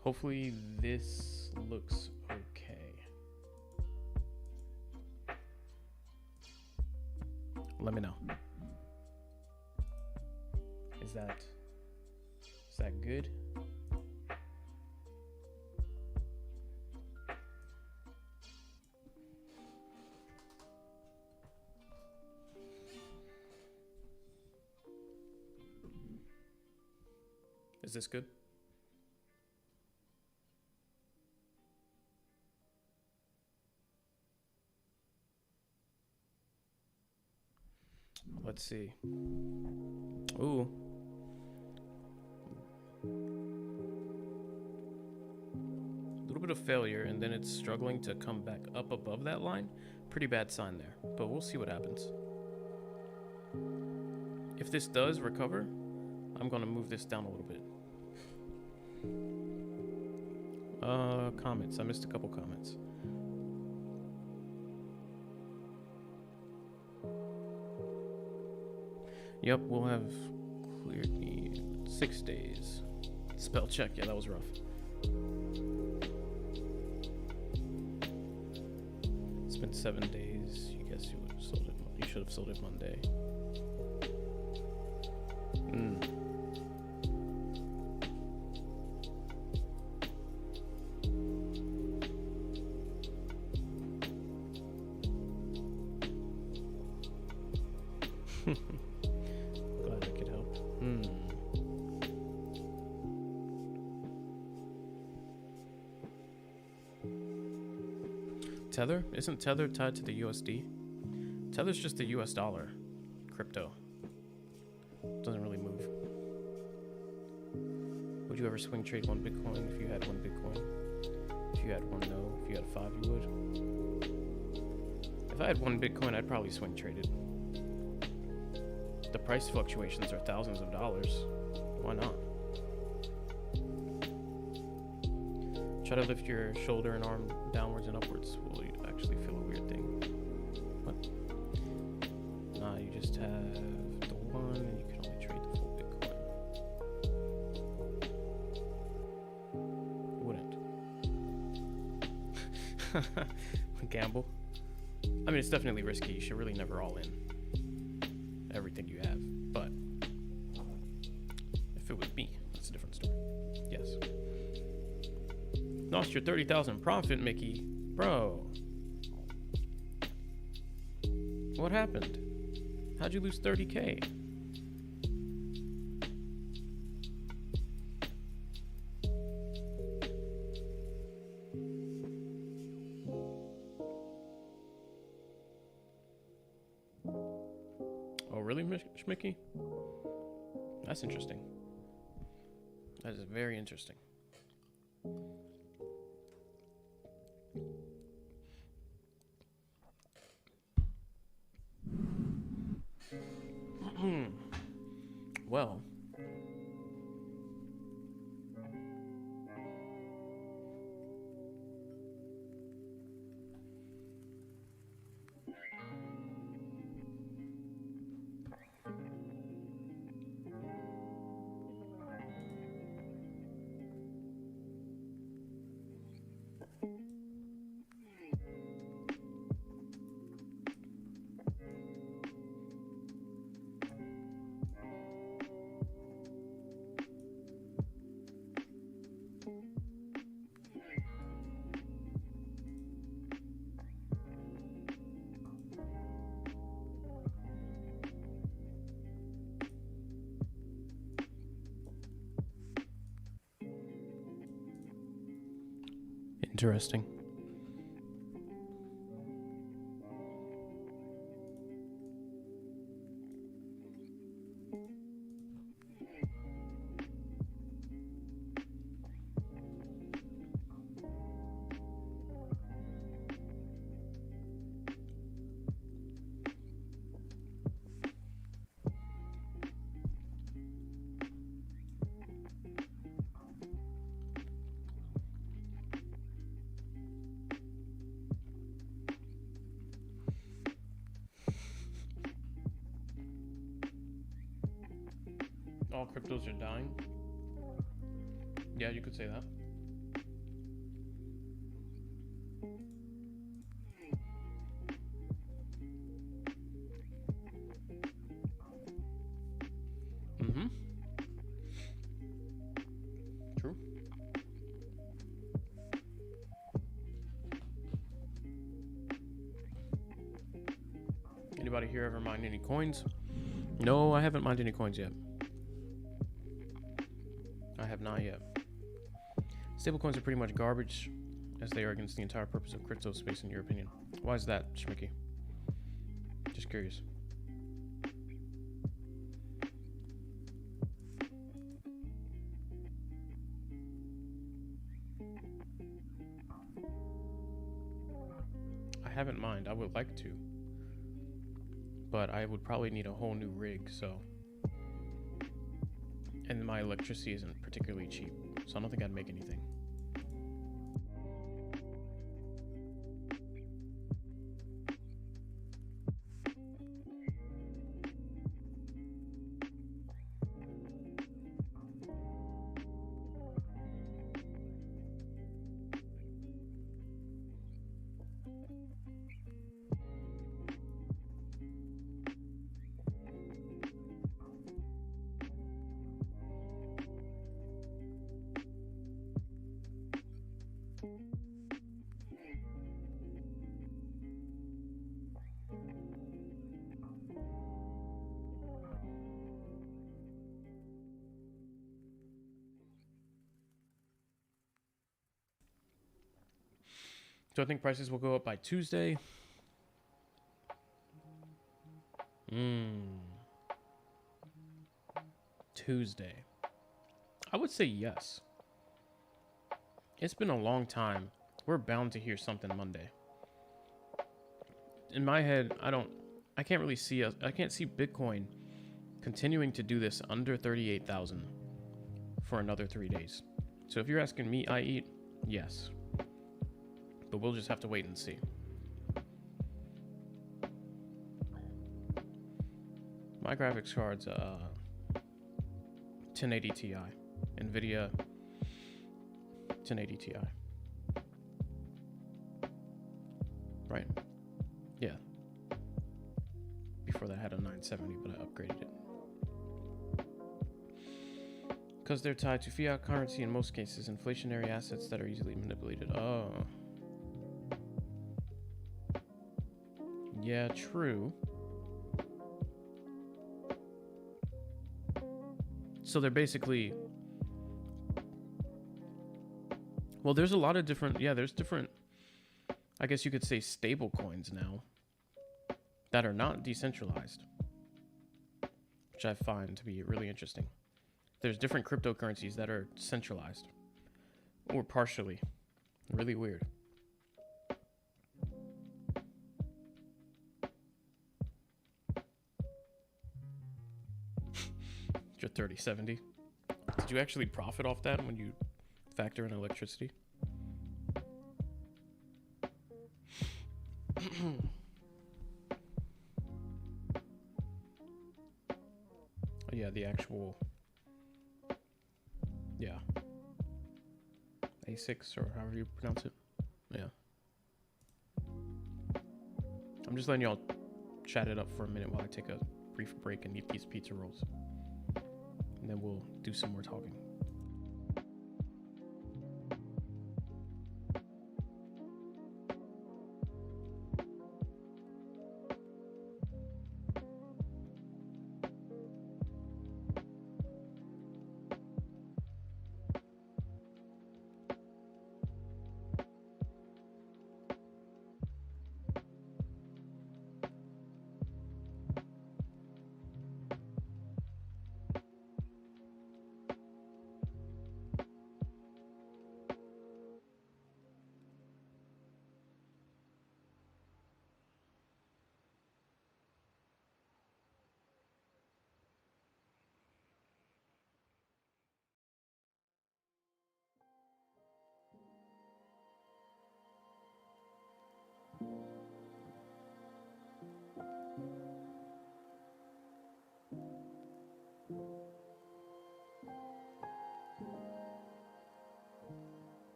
Hopefully this looks okay. Let me know. Is that good? Is this good? Let's see. Ooh. A little bit of failure, and then it's struggling to come back up above that line. Pretty bad sign there, but we'll see what happens. If this does recover, I'm gonna move this down a little bit. Comments. I missed a couple comments. Yep, we'll have cleared me 6 days. Spell check. Yeah, that was rough. It's been 7 days. You guess you would have sold it. You should have sold it Monday. Glad I could help. Tether? Isn't Tether tied to the USD? Tether's just the US dollar. Crypto. Doesn't really move. Would you ever swing trade 1 Bitcoin if you had 1 Bitcoin? If you had 1, no. If you had 5, you would. If I had 1 Bitcoin, I'd probably swing trade it. The price fluctuations are thousands of dollars. Why not? Try to lift your shoulder and arm downwards and upwards. Will you actually feel a weird thing? What? Nah, you just have the 1 and you can only trade the full Bitcoin. Wouldn't. Gamble. I mean, it's definitely risky. You should really never all in everything you have, but if it was me, that's a different story. Yes. Lost your 30,000 profit, Mickey. Bro. What happened? How'd you lose 30K? Oh, really, Mickey? That's interesting. That is very interesting. Well, interesting. All cryptos are dying? Yeah, you could say that. True. Anybody here ever mined any coins? No, I haven't mined any coins yet. I have not yet. Stablecoins are pretty much garbage, as they are against the entire purpose of crypto space, in your opinion. Why is that, Schmicky? Just curious. I haven't mined. I would like to, but I would probably need a whole new rig, so. And my electricity isn't particularly cheap, so I don't think I'd make anything. Do I think prices will go up by Tuesday? Tuesday. I would say yes. It's been a long time. We're bound to hear something Monday. In my head, I can't really see I can't see Bitcoin continuing to do this under 38,000 for another 3 days. So if you're asking me, I eat, yes. But we'll just have to wait and see. My graphics card's 1080 Ti. NVIDIA 1080 Ti. Right. Yeah. Before that I had a 970, but I upgraded it. Because they're tied to fiat currency in most cases, inflationary assets that are easily manipulated. Oh. Yeah, true. So they're basically... Well, there's a lot of different... Yeah, there's different... I guess you could say stable coins now that are not decentralized, which I find to be really interesting. There's different cryptocurrencies that are centralized or partially. Really weird. Your 3070. Did you actually profit off that when you factor in electricity? Yeah, the actual, yeah, A6 or however you pronounce it. Yeah. I'm just letting y'all chat it up for a minute while I take a brief break and eat these pizza rolls. And then we'll do some more talking.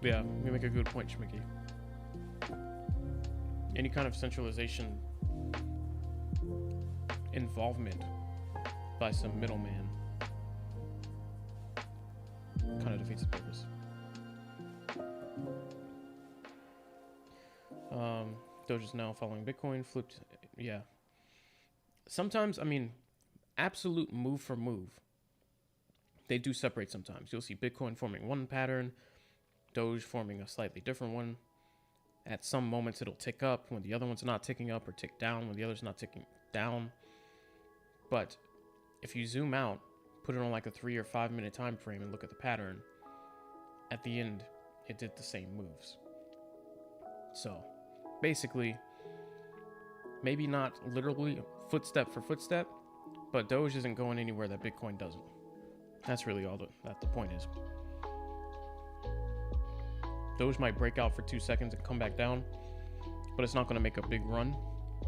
Yeah, you make a good point, Schmicky. Any kind of centralization involvement by some middleman kind of defeats the purpose. Doge is now following Bitcoin, flipped. Yeah. Sometimes, I mean, absolute move for move, they do separate sometimes. You'll see Bitcoin forming one pattern, Doge forming a slightly different one. At some moments, it'll tick up when the other one's not ticking up, or tick down when the other's not ticking down. But if you zoom out, put it on like a 3 or 5 minute time frame and look at the pattern, at the end, it did the same moves. So basically, maybe not literally footstep for footstep, but Doge isn't going anywhere that Bitcoin doesn't. That's really all that the point is. Doge might break out for 2 seconds and come back down, but it's not going to make a big run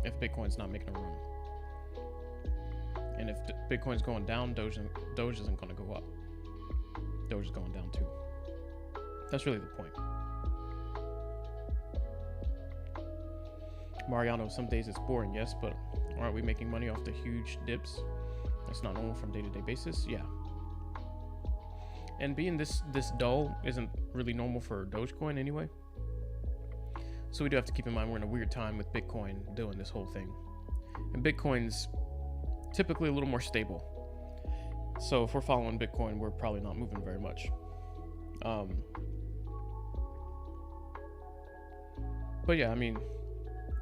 if Bitcoin's not making a run. And if Bitcoin's going down, Doge isn't going to go up. Doge is going down too. That's really the point. Mariano, some days it's boring, yes, but aren't we making money off the huge dips? That's not normal from day-to-day basis. Yeah. And being this dull isn't really normal for Dogecoin anyway. So we do have to keep in mind we're in a weird time with Bitcoin doing this whole thing. And Bitcoin's typically a little more stable. So if we're following Bitcoin, we're probably not moving very much. But yeah, I mean,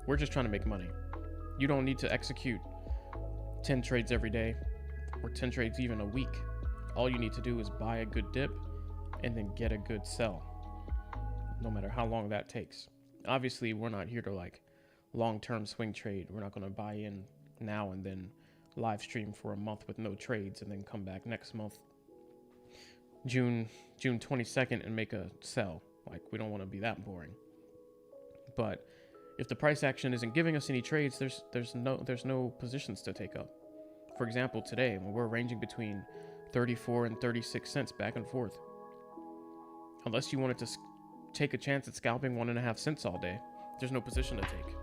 we're just trying to make money. You don't need to execute 10 trades every day or 10 trades even a week. All you need to do is buy a good dip and then get a good sell, no matter how long that takes. Obviously, we're not here to like long-term swing trade. We're not going to buy in now and then live stream for a month with no trades and then come back next month, June 22nd, and make a sell. Like, we don't want to be that boring. But if the price action isn't giving us any trades, there's no positions to take up. For example, today, when we're ranging between 34 and 36 cents back and forth, unless you wanted to take a chance at scalping 1.5 cents all day, there's no position to take.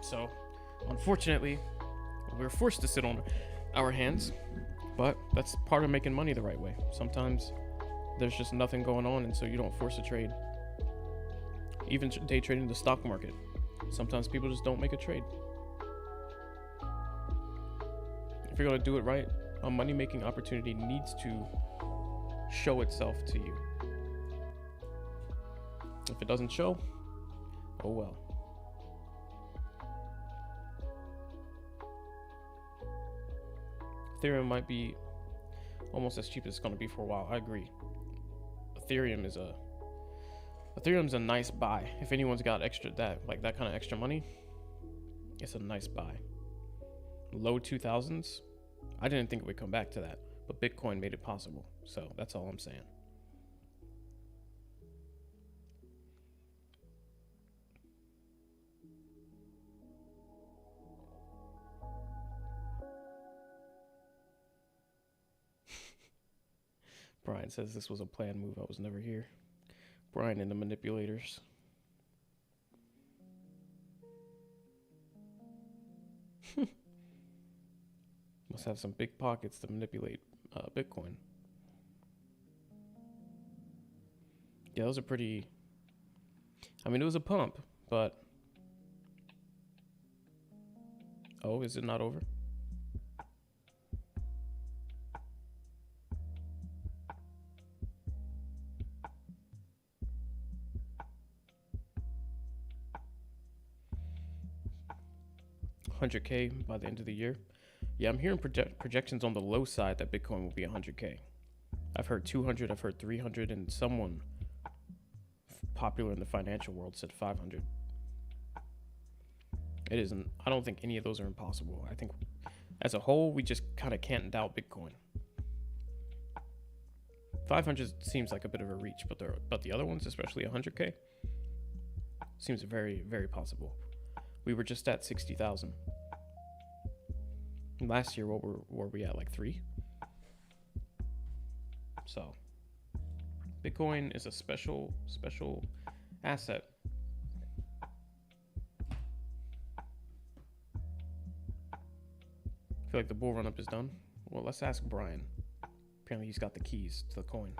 So unfortunately, we're forced to sit on our hands, but that's part of making money the right way. Sometimes there's just nothing going on, and so you don't force a trade. Even day trading the stock market, sometimes people just don't make a trade. If you're going to do it right, a money-making opportunity needs to show itself to you. If it doesn't show, oh well. Ethereum might be almost as cheap as it's going to be for a while. I agree. Ethereum's a nice buy. If anyone's got that kind of extra money, it's a nice buy. Low 2000s, I didn't think it would come back to that, but Bitcoin made it possible. So that's all I'm saying. Brian says this was a planned move. I was never here. Brian and the manipulators. Must have some big pockets to manipulate Bitcoin. Yeah, those are pretty... I mean, it was a pump, but... Oh, is it not over? $100K by the end of the year. Yeah, I'm hearing projections on the low side that Bitcoin will be 100K. I've heard 200, I've heard 300, and someone popular in the financial world said 500. It isn't. I don't think any of those are impossible. I think as a whole, we just kind of can't doubt Bitcoin. 500 seems like a bit of a reach, but the other ones, especially 100K, seems very, very possible. We were just at 60,000. Last year, what were we at, like 3? So, Bitcoin is a special asset. I feel like the bull run up is done. Well, let's ask Brian. Apparently he's got the keys to the coin.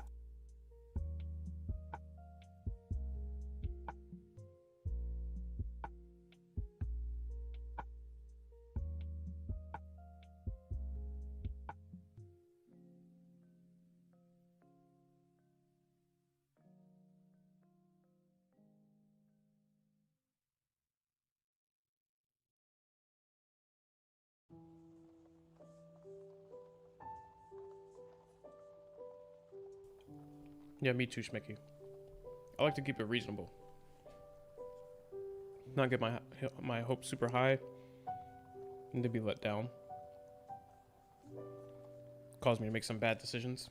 Yeah, me too, Schmicky. I like to keep it reasonable. Not get my hopes super high and to be let down. Cause me to make some bad decisions.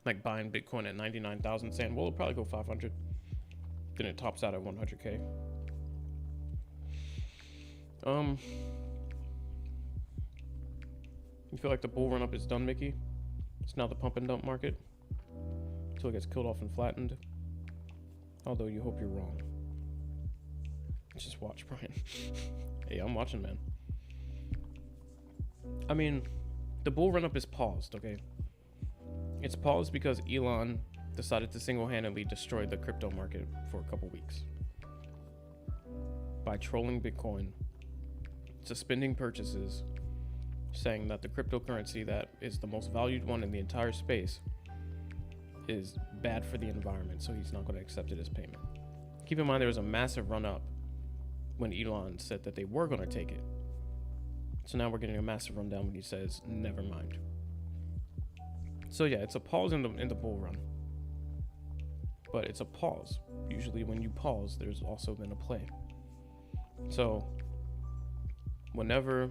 Like buying Bitcoin at 99,000 saying, well, it'll probably go 500. Then it tops out at 100K. You feel like the bull run up is done, Mickey? It's now the pump and dump market until it gets killed off and flattened. Although you hope you're wrong. Just watch, Brian. Hey, I'm watching, man. I mean, the bull run up is paused, okay? It's paused because Elon decided to single-handedly destroy the crypto market for a couple weeks by trolling Bitcoin, suspending purchases, saying that the cryptocurrency that is the most valued one in the entire space is bad for the environment, so he's not going to accept it as payment. Keep in mind there was a massive run up when Elon said that they were going to take it. So now we're getting a massive rundown when he says, never mind. So yeah, it's a pause in the bull run. But it's a pause. Usually when you pause, there's also then a play. So whenever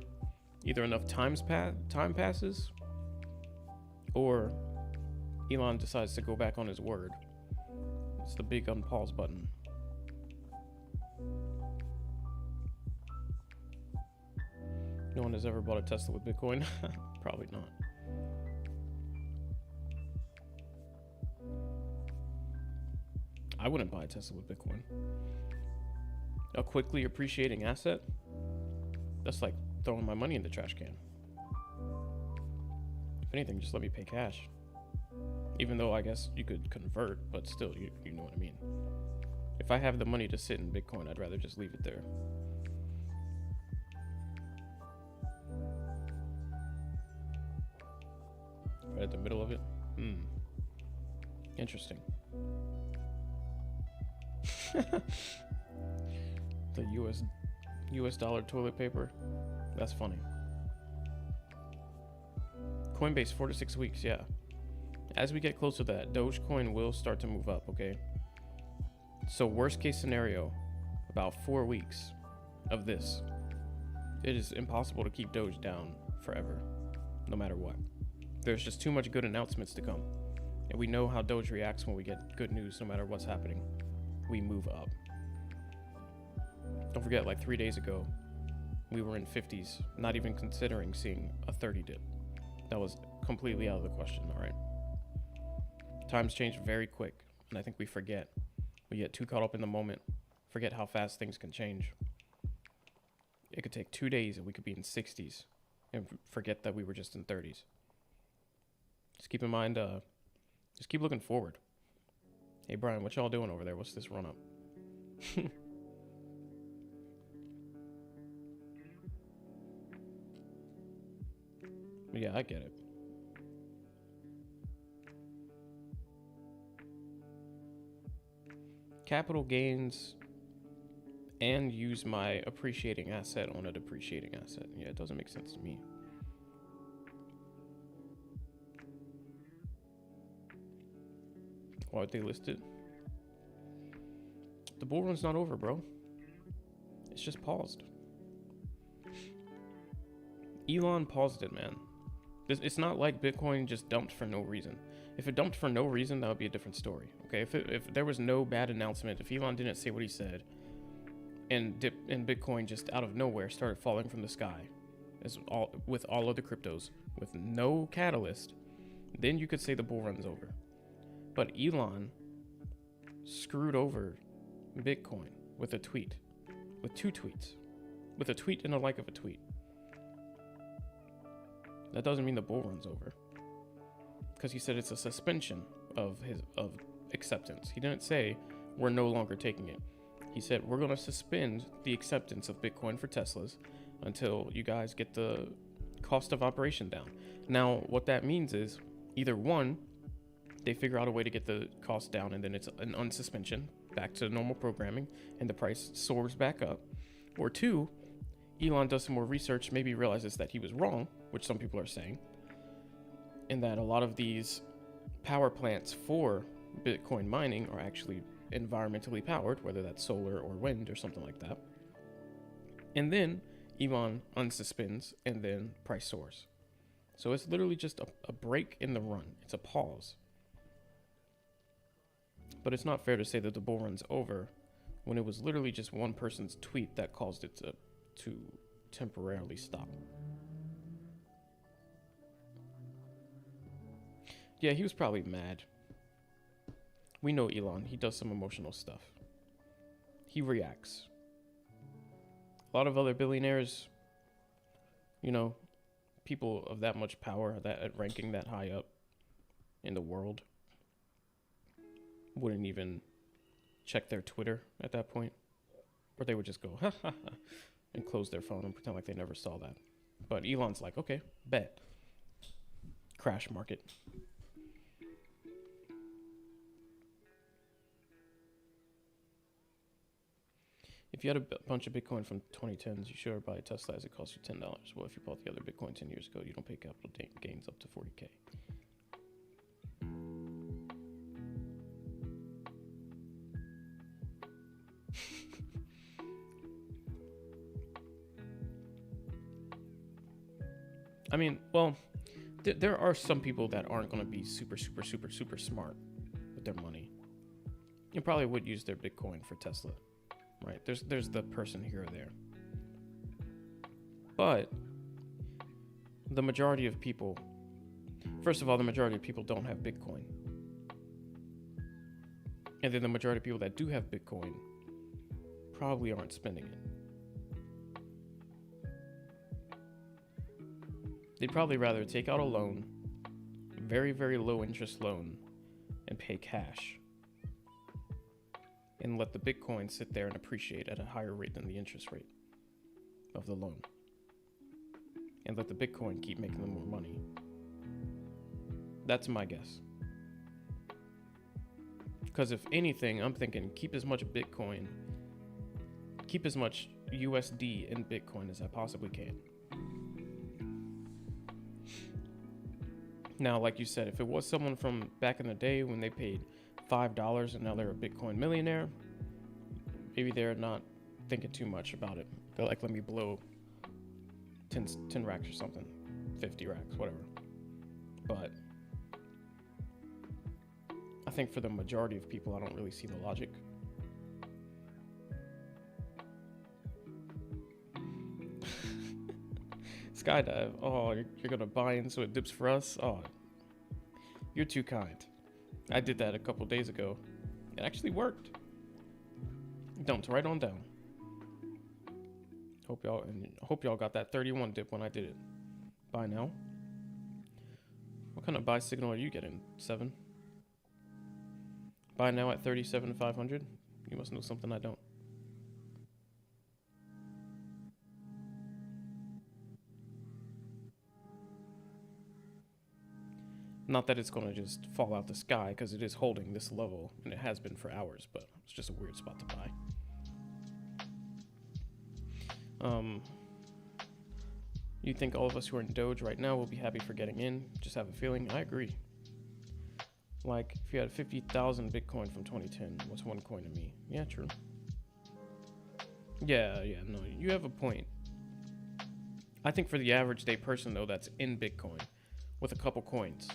either enough time passes or Elon decides to go back on his word, it's the big unpause button. No one has ever bought a Tesla with Bitcoin? Probably not. I wouldn't buy a Tesla with Bitcoin. A quickly appreciating asset? That's like throwing my money in the trash can. If anything, just let me pay cash. Even though I guess you could convert, but still, you know what I mean. If I have the money to sit in Bitcoin, I'd rather just leave it there. Right at the middle of it? Interesting. The US dollar toilet paper. That's funny. Coinbase 4 to 6 weeks, yeah. As we get closer to that, Dogecoin will start to move up, okay? So worst case scenario, about 4 weeks of this. It is impossible to keep Doge down forever, no matter what. There's just too much good announcements to come. And we know how Doge reacts when we get good news, no matter what's happening. We move up. Don't forget, like 3 days ago, we were in 50s, not even considering seeing a 30 dip. That was completely out of the question, all right? Times change very quick, and I think we forget. We get too caught up in the moment, forget how fast things can change. It could take 2 days and we could be in 60s, and forget that we were just in 30s. Just keep in mind, just keep looking forward. Hey, Brian, what y'all doing over there? What's this run up? Yeah, I get it. Capital gains and use my appreciating asset on a depreciating asset. Yeah, it doesn't make sense to me. Why would they list it? The bull run's not over, bro. It's just paused. Elon paused it, man. It's not like Bitcoin just dumped for no reason. If it dumped for no reason, that would be a different story. Okay, if there was no bad announcement, if Elon didn't say what he said, and Bitcoin just out of nowhere started falling from the sky, with all other cryptos, with no catalyst, then you could say the bull run's over. But Elon screwed over Bitcoin with a tweet, with 2 tweets, with a tweet and a like of a tweet. That doesn't mean the bull run's over, because he said it's a suspension of acceptance. He didn't say we're no longer taking it. He said we're going to suspend the acceptance of Bitcoin for Teslas until you guys get the cost of operation down. Now, what that means is either one, they figure out a way to get the cost down and then it's an unsuspension back to normal programming and the price soars back up. Or 2, Elon does some more research, maybe realizes that he was wrong, which some people are saying, and that a lot of these power plants for Bitcoin mining are actually environmentally powered, whether that's solar or wind or something like that. And then Elon unsuspends and then price soars. So it's literally just a break in the run. It's a pause. But it's not fair to say that the bull run's over when it was literally just one person's tweet that caused it to temporarily stop. Yeah, he was probably mad. We know Elon. He does some emotional stuff. He reacts. A lot of other billionaires, you know, people of that much power, that ranking that high up in the world, wouldn't even check their Twitter at that point. Or they would just go, ha ha ha, and close their phone and pretend like they never saw that. But Elon's like, okay, bet. Crash market. If you had a bunch of Bitcoin from 2010s, you should buy a Tesla as it cost you $10. Well, if you bought the other Bitcoin 10 years ago, you don't pay capital gains up to 40K. I mean, well, there are some people that aren't going to be super smart with their money. You probably would use their Bitcoin for Tesla, right? There's the person here or there. But the majority of people, first of all, the majority of people don't have Bitcoin. And then the majority of people that do have Bitcoin probably aren't spending it. They'd probably rather take out a loan, very, very low interest loan, and pay cash. And let the Bitcoin sit there and appreciate at a higher rate than the interest rate of the loan. And let the Bitcoin keep making them more money. That's my guess. Because if anything, I'm thinking keep as much Bitcoin, keep as much USD in Bitcoin as I possibly can. Now, like you said, if it was someone from back in the day when they paid $5 and now they're a Bitcoin millionaire, maybe they're not thinking too much about it. They're like, let me blow 10 racks or something, 50 racks, whatever. But I think for the majority of people, I don't really see the logic. Skydive. Oh, you're gonna buy in so it dips for us? Oh, you're too kind. I did that a couple days ago. It actually worked. Dumped right on down. Hope y'all got that 31 dip when I did it. Buy now. What kind of buy signal are you getting? 7? Buy now at 37,500? You must know something I don't. Not that it's going to just fall out the sky, because it is holding this level, and it has been for hours, but it's just a weird spot to buy. You think all of us who are in Doge right now will be happy for getting in? Just have a feeling? I agree. Like, if you had 50,000 Bitcoin from 2010, what's one coin to me? Yeah, true. Yeah, no, you have a point. I think for the average day person, though, that's in Bitcoin with a couple coins,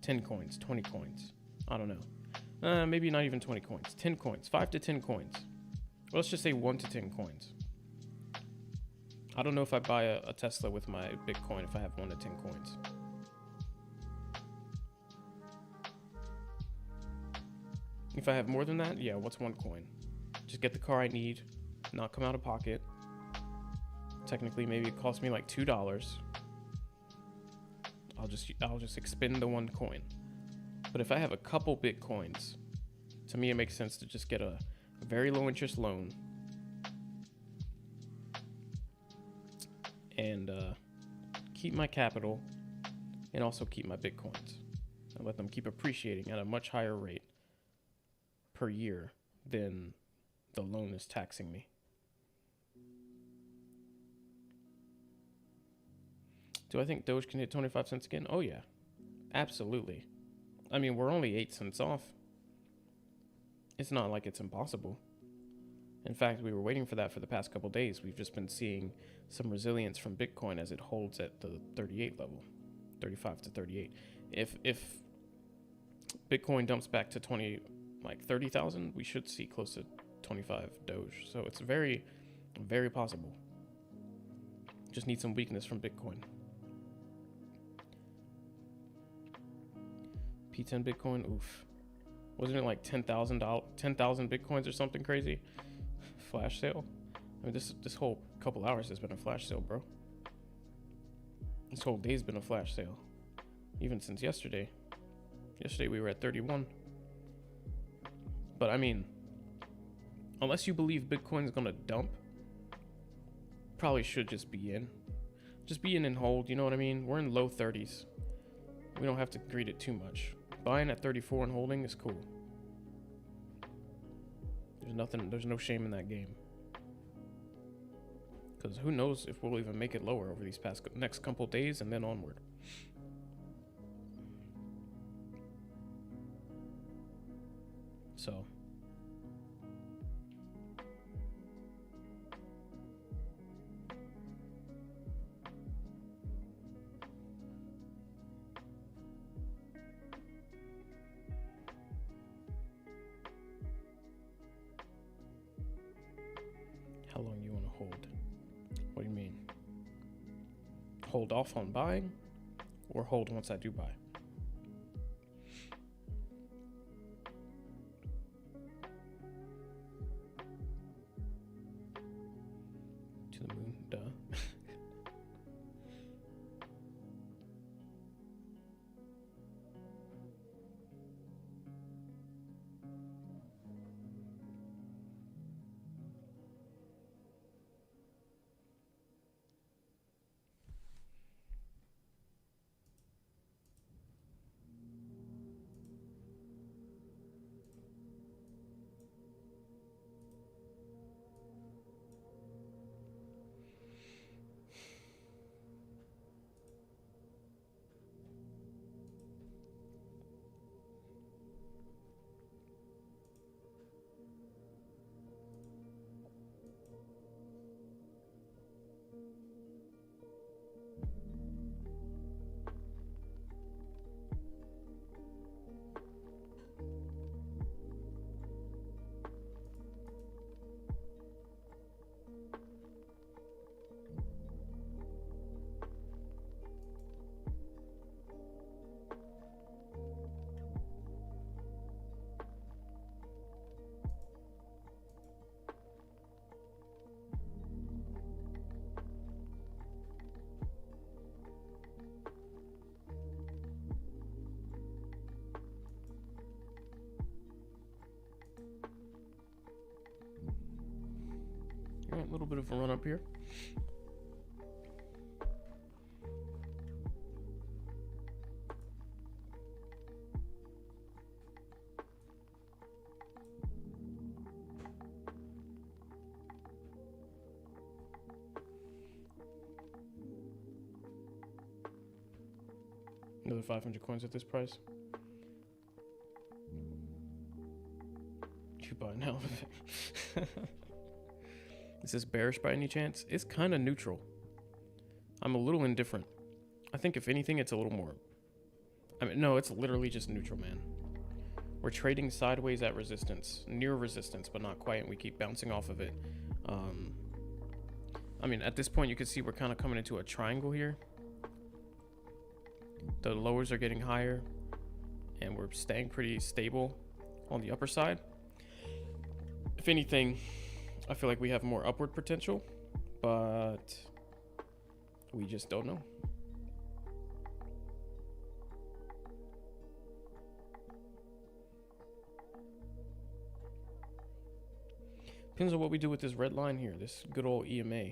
10 coins, 20 coins, I don't know. Maybe not even 20 coins, 10 coins, 5 to 10 coins. Well, let's just say 1 to 10 coins. I don't know if I buy a Tesla with my Bitcoin if I have 1 to 10 coins. If I have more than that, yeah, what's one coin? just get the car I need, not come out of pocket. Technically, maybe it cost me like $2. I'll just expend the 1 coin. But if I have a couple Bitcoins, to me it makes sense to just get a very low interest loan and keep my capital and also keep my Bitcoins and let them keep appreciating at a much higher rate per year than the loan is taxing me. Do I think Doge can hit 25 cents again? Oh yeah, absolutely. I mean, we're only 8 cents off. It's not like it's impossible. In fact, we were waiting for that for the past couple days. We've just been seeing some resilience from Bitcoin as it holds at the 38 level, 35 to 38. If Bitcoin dumps back to 30,000, we should see close to 25 Doge. So it's very, very possible. Just need some weakness from Bitcoin. P10 Bitcoin, oof. Wasn't it like 10,000 Bitcoins or something crazy? Flash sale. I mean, this whole couple hours has been a flash sale, bro. This whole day's been a flash sale. Even since yesterday. Yesterday we were at 31. But I mean, unless you believe Bitcoin's gonna dump, probably should just be in. Just be in and hold, you know what I mean? We're in low 30s. We don't have to greed it too much. Buying at 34 and holding is cool. There's no shame in that game. Because who knows if we'll even make it lower over these next couple days and then onward. So. How long you want to hold? What do you mean? Hold off on buying or hold once I do buy? To the moon, duh. All right, a little bit of a run up here. Another 500 coins at this price. You buy now. Is this bearish by any chance? It's kind of neutral. I'm a little indifferent. I think if anything, it's a little more. I mean, no, it's literally just neutral, man. We're trading sideways at resistance, near resistance, but not quite, and we keep bouncing off of it. I mean, at this point, you can see we're kind of coming into a triangle here. The lowers are getting higher, and we're staying pretty stable on the upper side. if anything, I feel like we have more upward potential, but we just don't know. Depends on what we do with this red line here, this good old EMA.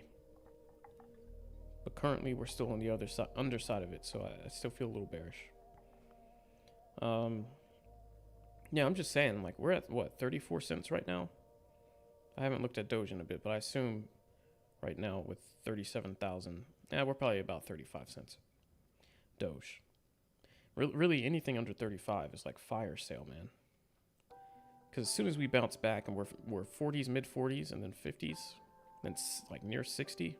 But currently, we're still on the other side, underside of it, so I still feel a little bearish. Yeah, I'm just saying, like, we're at, what, 34 cents right now? I haven't looked at Doge in a bit, but I assume right now with 37,000, we're probably about 35 cents. Doge. Really, anything under 35 is like fire sale, man. Because as soon as we bounce back and we're 40s, mid 40s, and then 50s, then like near 60,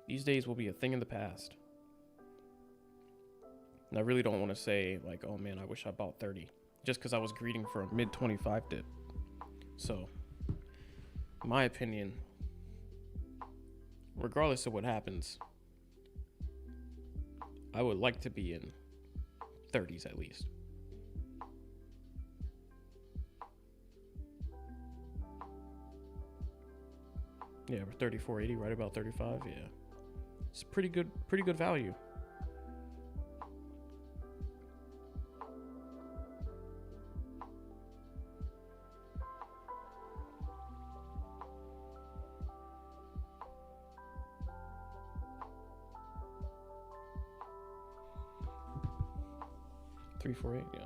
these days will be a thing in the past. And I really don't want to say like, oh man, I wish I bought 30, just because I was greeting for a mid 25 dip. So, my opinion, regardless of what happens, I would like to be in 30s at least. Yeah, we're 34.80, right about 35. Yeah, it's pretty good value. $348, yeah.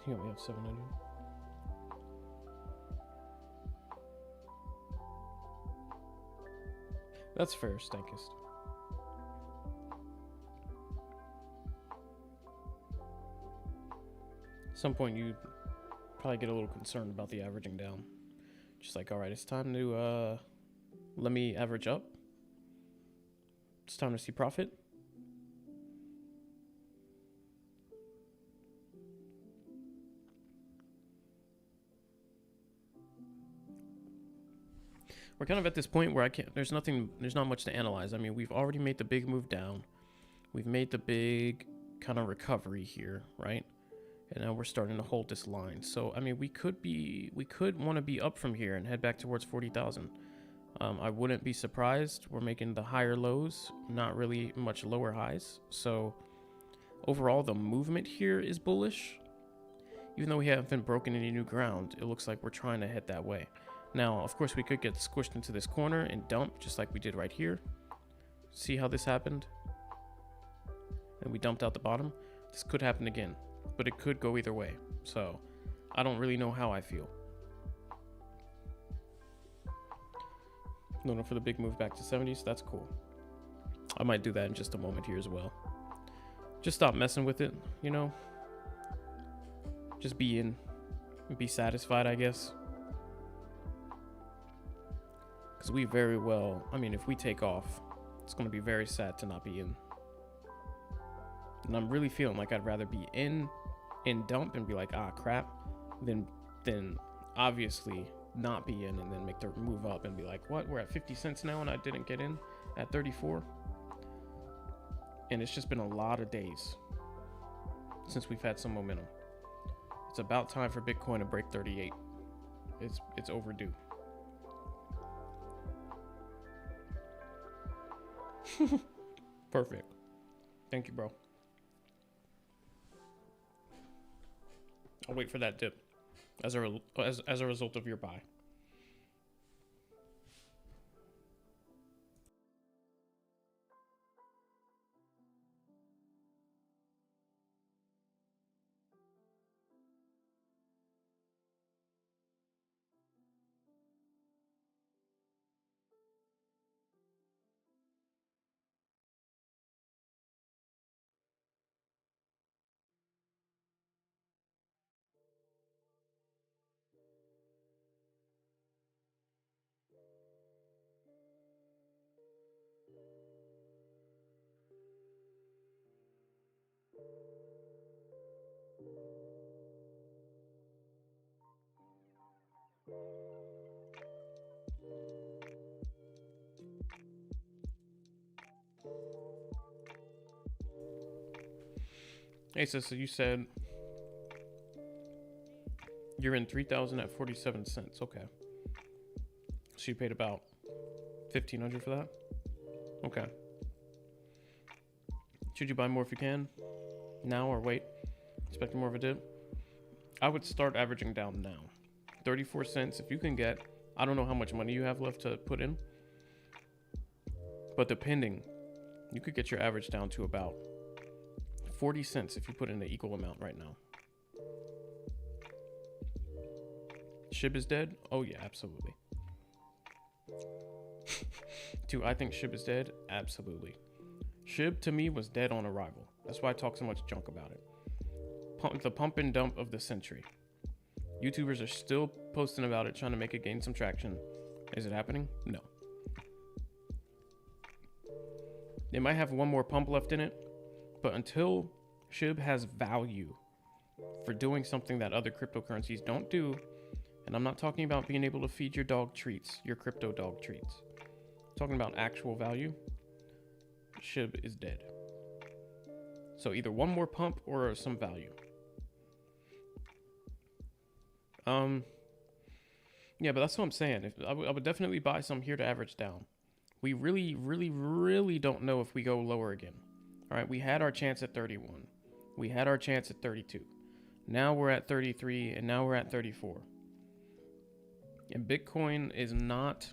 Okay, we have 700. That's fair, Stankist. At some point, you probably get a little concerned about the averaging down. Just like, all right, it's time to let me average up. It's time to see profit. We're kind of at this point where there's not much to analyze. I mean, we've already made the big move down. We've made the big kind of recovery here, right? And now we're starting to hold this line. So, I mean, we could want to be up from here and head back towards 40,000. I wouldn't be surprised. We're making the higher lows, not really much lower highs. So overall, the movement here is bullish. Even though we haven't broken any new ground, it looks like we're trying to head that way. Now, of course, we could get squished into this corner and dump just like we did right here. See how this happened? And we dumped out the bottom. This could happen again, but it could go either way. So I don't really know how I feel. No, for the big move back to 70s, that's cool. I might do that in just a moment here as well. Just stop messing with it, you know? Just be in and be satisfied, I guess. Because we very well, I mean, if we take off, it's going to be very sad to not be in. And I'm really feeling like I'd rather be in dump and be like, ah, crap, than obviously not be in and then make the move up and be like, what, we're at 50 cents now and I didn't get in at 34. And it's just been a lot of days since we've had some momentum. It's about time for Bitcoin to break 38. It's overdue. Perfect. Thank you, bro. I'll wait for that dip as a result of your buy. Hey, so you said You're in 3,000 at 47 cents. Okay. So you paid about 1,500 for that? Okay. Should you buy more if you can? Now or wait? Expecting more of a dip? I would start averaging down now. 34 cents if you can get, I don't know how much money you have left to put in, but depending, you could get your average down to about 40 cents if you put in the equal amount right now. SHIB is dead? Oh yeah, absolutely. Do I think SHIB is dead? Absolutely. SHIB to me was dead on arrival. That's why I talk so much junk about it. The pump and dump of the century. YouTubers are still posting about it, trying to make it gain some traction. Is it happening? No. It might have one more pump left in it, but until SHIB has value for doing something that other cryptocurrencies don't do, and I'm not talking about being able to feed your dog treats, your crypto dog treats. I'm talking about actual value. SHIB is dead. So either one more pump or some value. Yeah, but that's what I'm saying. I would definitely buy some here to average down. We really, really, really don't know if we go lower again. All right, we had our chance at 31. We had our chance at 32. Now we're at 33, and now we're at 34. And Bitcoin is not,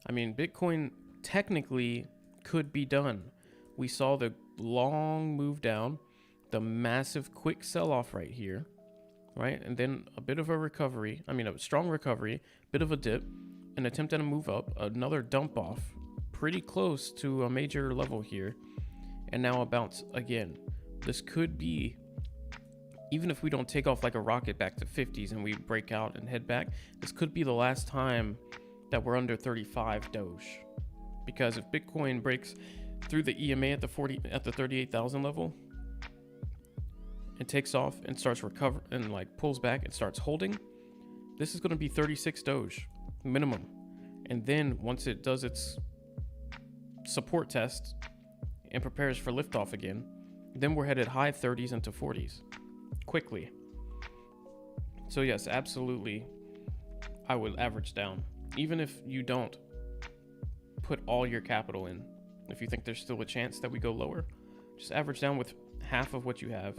I mean, Bitcoin technically could be done. We saw the long move down, the massive quick sell-off right here, right? And then a bit of a recovery, I mean, a strong recovery, bit of a dip, an attempt at a move up, another dump off, pretty close to a major level here, and now a bounce again. This could be, even if we don't take off like a rocket back to 50s and we break out and head back, this could be the last time that we're under 35 Doge. Because if Bitcoin breaks through the EMA at the 38,000 level, it takes off and starts recover and like pulls back and starts holding, this is going to be 36 Doge minimum. And then once it does its support test and prepares for liftoff again, then we're headed high 30s into 40s quickly. So yes, absolutely, I would average down. Even if you don't put all your capital in, if you think there's still a chance that we go lower, just average down with half of what you have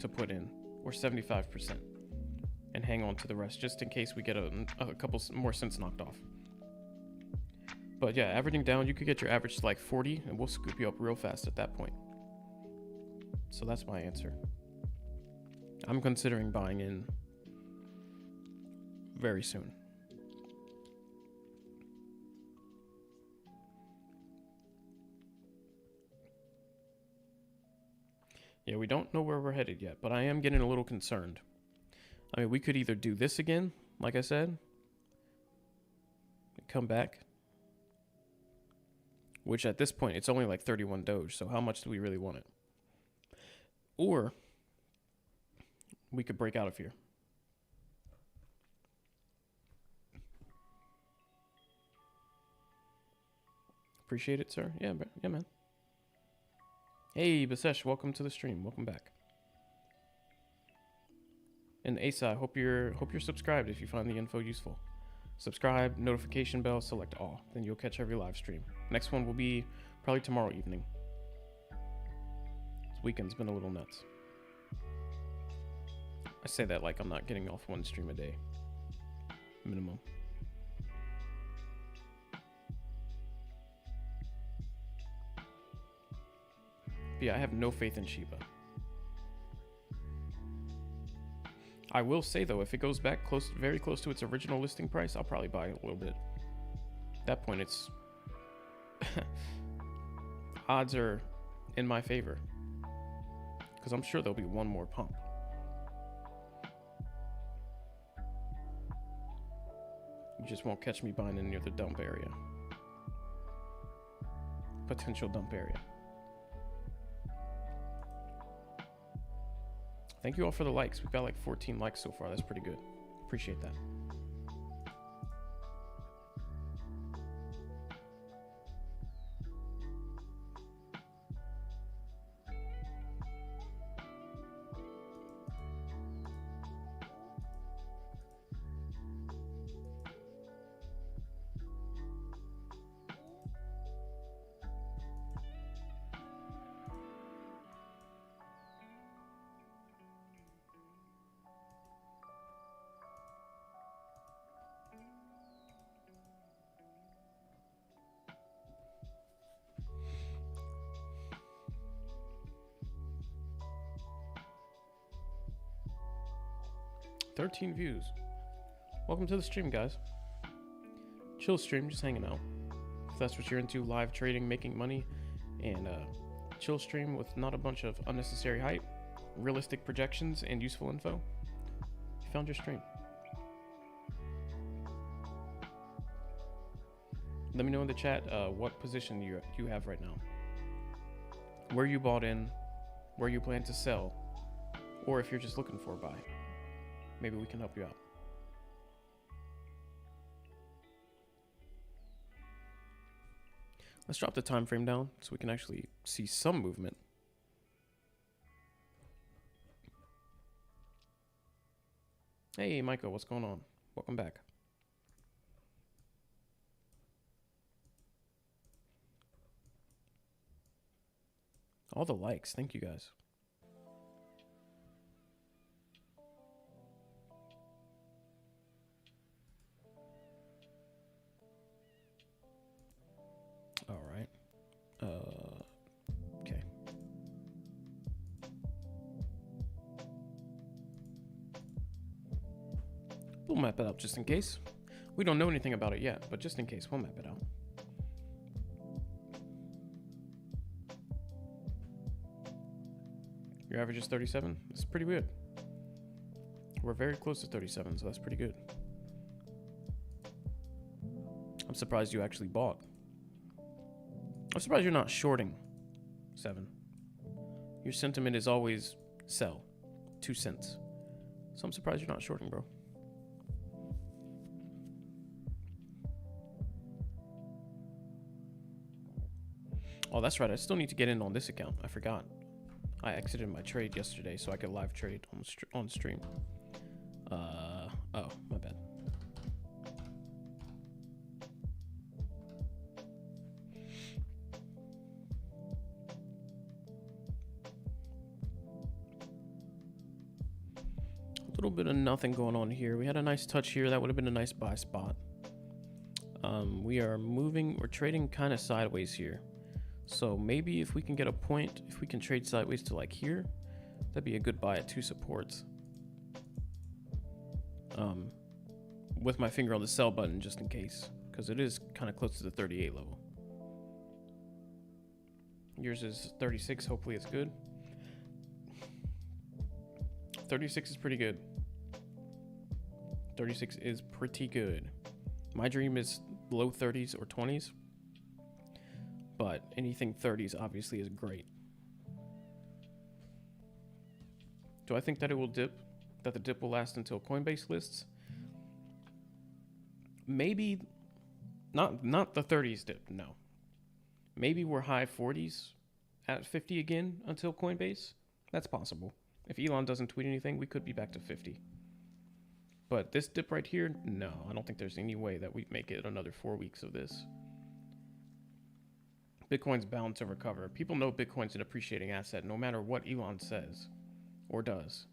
to put in, or 75%, and hang on to the rest just in case we get a couple more cents knocked off. But yeah, averaging down, you could get your average to like 40 and we'll scoop you up real fast at that point. So that's my answer. I'm considering buying in very soon. Yeah, we don't know where we're headed yet, but I am getting a little concerned. I mean, we could either do this again, like I said, come back, which at this point, it's only like 31 Doge, so how much do we really want it? Or we could break out of here. Appreciate it, sir. Yeah, man. Hey, Basesh, welcome to the stream. Welcome back. And Asa, hope you're subscribed if you find the info useful. Subscribe, notification bell, select all. Then you'll catch every live stream. Next one will be probably tomorrow evening. This weekend's been a little nuts. I say that like I'm not getting off one stream a day. Minimum. But yeah, I have no faith in Shiba. I will say though, if it goes back very close to its original listing price, I'll probably buy a little bit. At that point, it's odds are in my favor, because I'm sure there'll be one more pump. You just won't catch me buying in near the dump area. Potential dump area. Thank you all for the likes. We've got like 14 likes so far. That's pretty good. Appreciate that. 13 views. Welcome to the stream, guys. Chill stream, just hanging out. If that's what you're into, live trading, making money, and chill stream with not a bunch of unnecessary hype, realistic projections, and useful info, you found your stream. Let me know in the chat what position you have right now, where you bought in, where you plan to sell, or if you're just looking for a buy. Maybe we can help you out. Let's drop the time frame down so we can actually see some movement. Hey, Micah, what's going on? Welcome back. All the likes. Thank you, guys. All right. Okay. We'll map it out just in case. We don't know anything about it yet, but just in case, we'll map it out. Your average is 37. That's pretty good. We're very close to 37, so that's pretty good. I'm surprised you actually bought. I'm surprised you're not shorting 7. Your sentiment is always sell 2 cents. So I'm surprised you're not shorting, bro. Oh, that's right. I still need to get in on this account. I forgot. I exited my trade yesterday so I could live trade on stream. Oh, my bad. A little bit of nothing going on here. We had a nice touch here. That would have been a nice buy spot. We're trading kind of sideways here. So maybe if we can get a point, if we can trade sideways to like here, that'd be a good buy at 2 supports. With my finger on the sell button just in case, because it is kind of close to the 38 level. Yours is 36, hopefully it's good. 36 is pretty good. 36 is pretty good. My dream is low 30s or 20s. But anything 30s obviously is great. Do I think that it will dip? That the dip will last until Coinbase lists? Maybe not the 30s dip, no. Maybe we're high 40s at 50 again until Coinbase. That's possible. If Elon doesn't tweet anything, we could be back to 50. But this dip right here, no. I don't think there's any way that we make it another 4 weeks of this. Bitcoin's bound to recover. People know Bitcoin's an appreciating asset no matter what Elon says or does.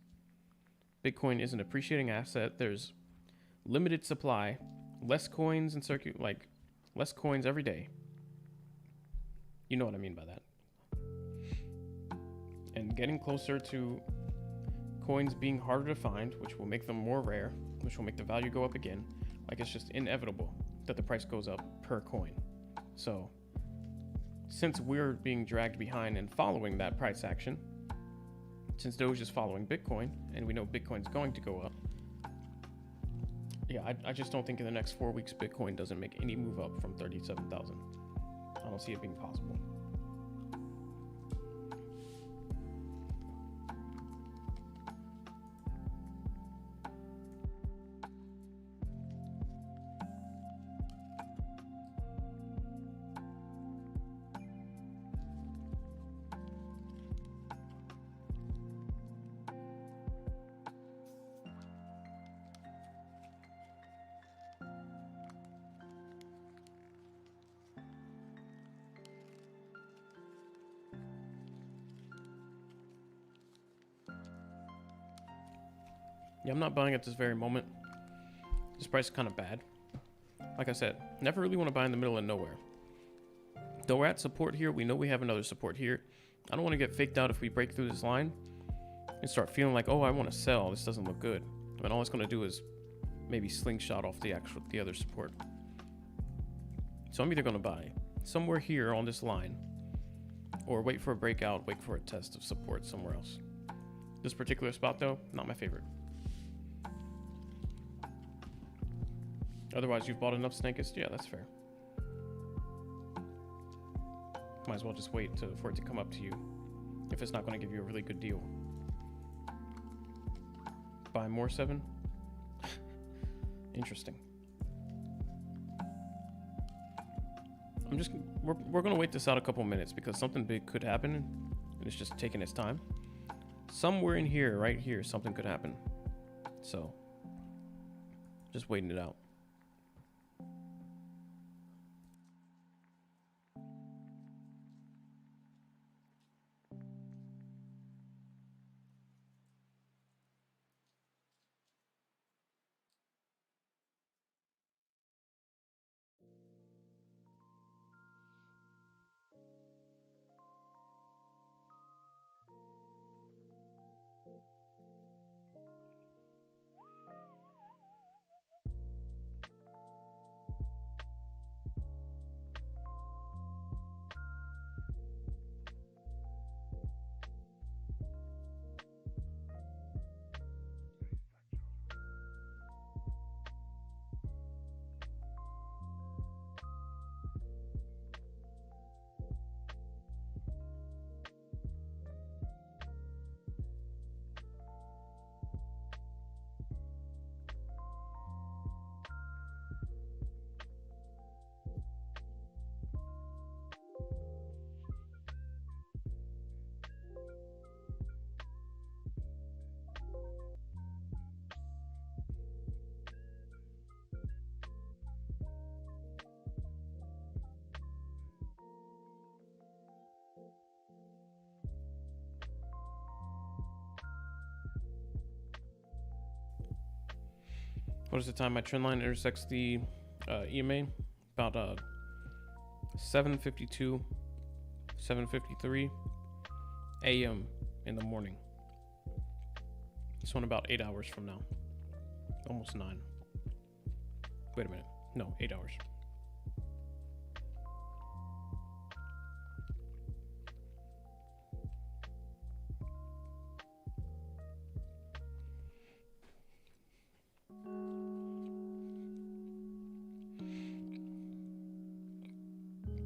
Bitcoin is an appreciating asset. There's limited supply, less coins in circuit, like less coins every day. You know what I mean by that. And getting closer to coins being harder to find, which will make them more rare, which will make the value go up again. Like it's just inevitable that the price goes up per coin. So since we're being dragged behind and following that price action, since Doge is following Bitcoin, and we know Bitcoin's going to go up, yeah, I just don't think in the next 4 weeks Bitcoin doesn't make any move up from 37,000. I don't see it being possible. Yeah, I'm not buying at this very moment. This price is kind of bad. Like I said, never really want to buy in the middle of nowhere. Though we're at support here, we know we have another support here. I don't want to get faked out if we break through this line and start feeling like, oh, I want to sell. This doesn't look good. And all it's going to do is maybe slingshot off the other support. So I'm either going to buy somewhere here on this line, or wait for a breakout, wait for a test of support somewhere else. This particular spot though, not my favorite. Otherwise, you've bought enough Snankist. Yeah, that's fair. Might as well just wait for it to come up to you if it's not going to give you a really good deal. Buy more 7? Interesting. We're going to wait this out a couple minutes because something big could happen and it's just taking its time. Somewhere in here, right here, something could happen. So, just waiting it out. What is the time my trend line intersects the EMA? About 7:52, 7:53 a.m. in the morning. This one about 8 hours from now. Almost 9. Wait a minute. No, 8 hours.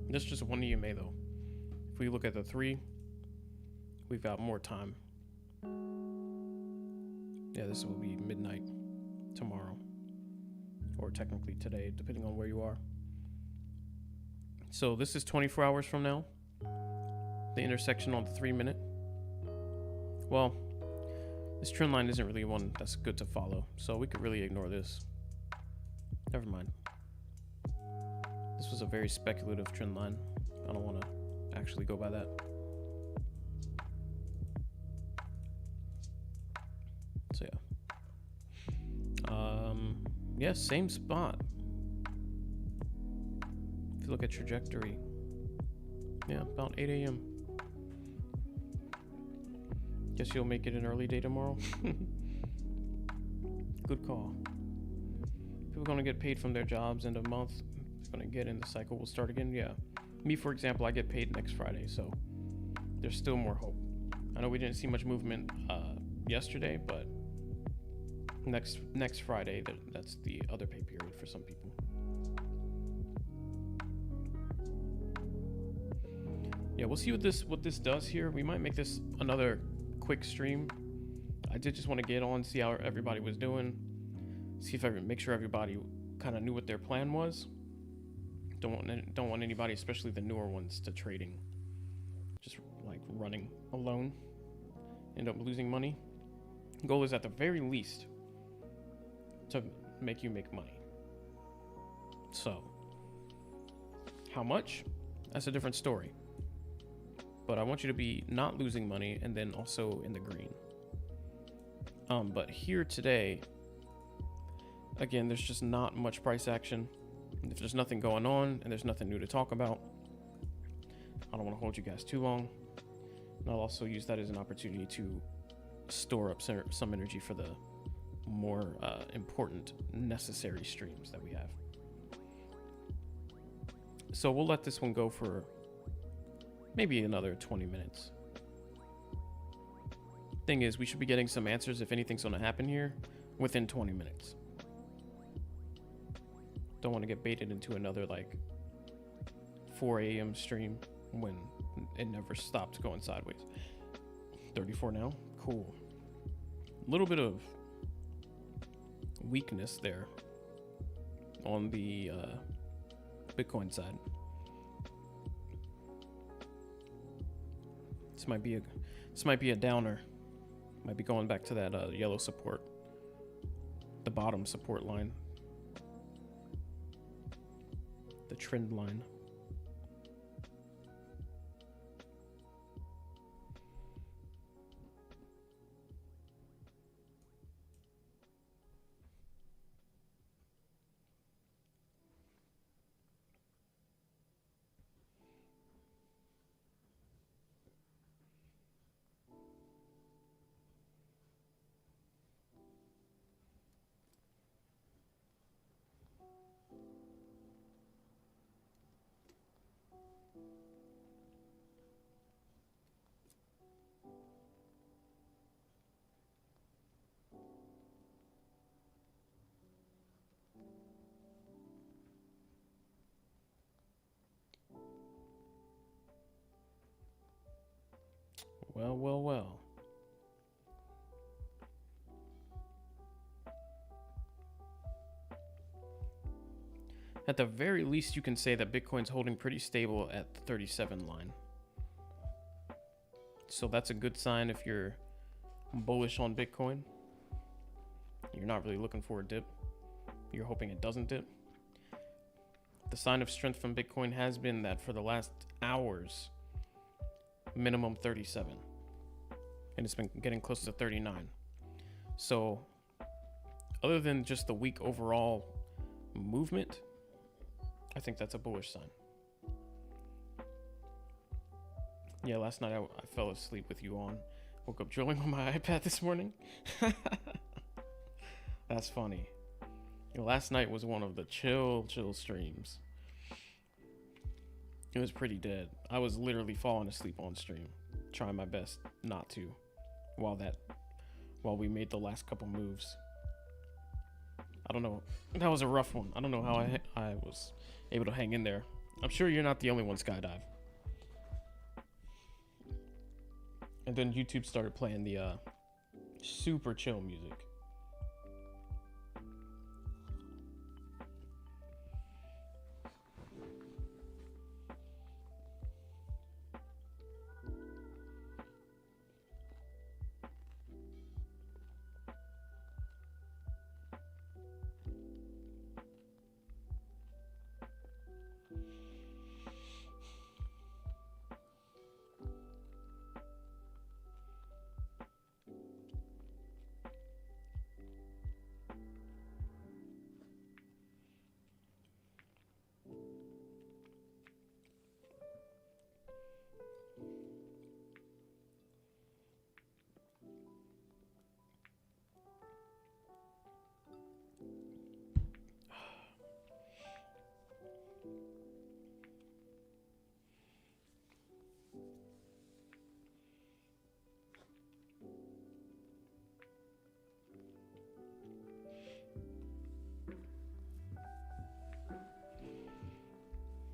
That's just one EMA though. If we look at the 3, we've got more time. Yeah, this will be midnight tomorrow, or technically today, depending on where you are. So this is 24 hours from now. The intersection on the 3-minute. Well, this trend line isn't really one that's good to follow, so we could really ignore this. Never mind. This was a very speculative trend line. I don't want to actually go by that. So yeah. Yeah, same spot. If you look at trajectory, yeah, about 8 a.m. Guess you'll make it an early day tomorrow. Good call. People are gonna get paid from their jobs end of month. Gonna get in, the cycle will start again. Yeah, me for example, I get paid next Friday, so there's still more hope. I know we didn't see much movement yesterday, but next Friday, that's the other pay period for some people. Yeah, we'll see what this does here. We might make this another quick stream. I did just want to get on, see how everybody was doing, see if I make sure everybody kind of knew what their plan was. Don't want anybody, especially the newer ones, to trading just like running alone, end up losing money. Goal is at the very least to make you make money. So how much? That's a different story. But I want you to be not losing money and then also in the green. But here today, again, there's just not much price action. If there's nothing going on and there's nothing new to talk about, I don't want to hold you guys too long. And I'll also use that as an opportunity to store up some energy for the more important, necessary streams that we have. So we'll let this one go for maybe another 20 minutes. Thing is, we should be getting some answers if anything's going to happen here within 20 minutes. Don't want to get baited into another like 4 a.m. stream when it never stopped going sideways. 34 now. Cool. A little bit of weakness there on the Bitcoin side. This might be a downer. Might be going back to that yellow support, the bottom support line, the trend line. Well, well, well. At the very least, you can say that Bitcoin's holding pretty stable at the 37 line. So that's a good sign if you're bullish on Bitcoin. You're not really looking for a dip. You're hoping it doesn't dip. The sign of strength from Bitcoin has been that for the last hours, minimum 37. And it's been getting close to 39. So other than just the weak overall movement, I think that's a bullish sign. Yeah, last night I fell asleep with you on. Woke up drilling on my iPad this morning. That's funny. You know, last night was one of the chill streams. It was pretty dead. I was literally falling asleep on stream, trying my best not to, while we made the last couple moves. I don't know. That was a rough one. I don't know how I was able to hang in there. I'm sure you're not the only one skydive. And then YouTube started playing the super chill music.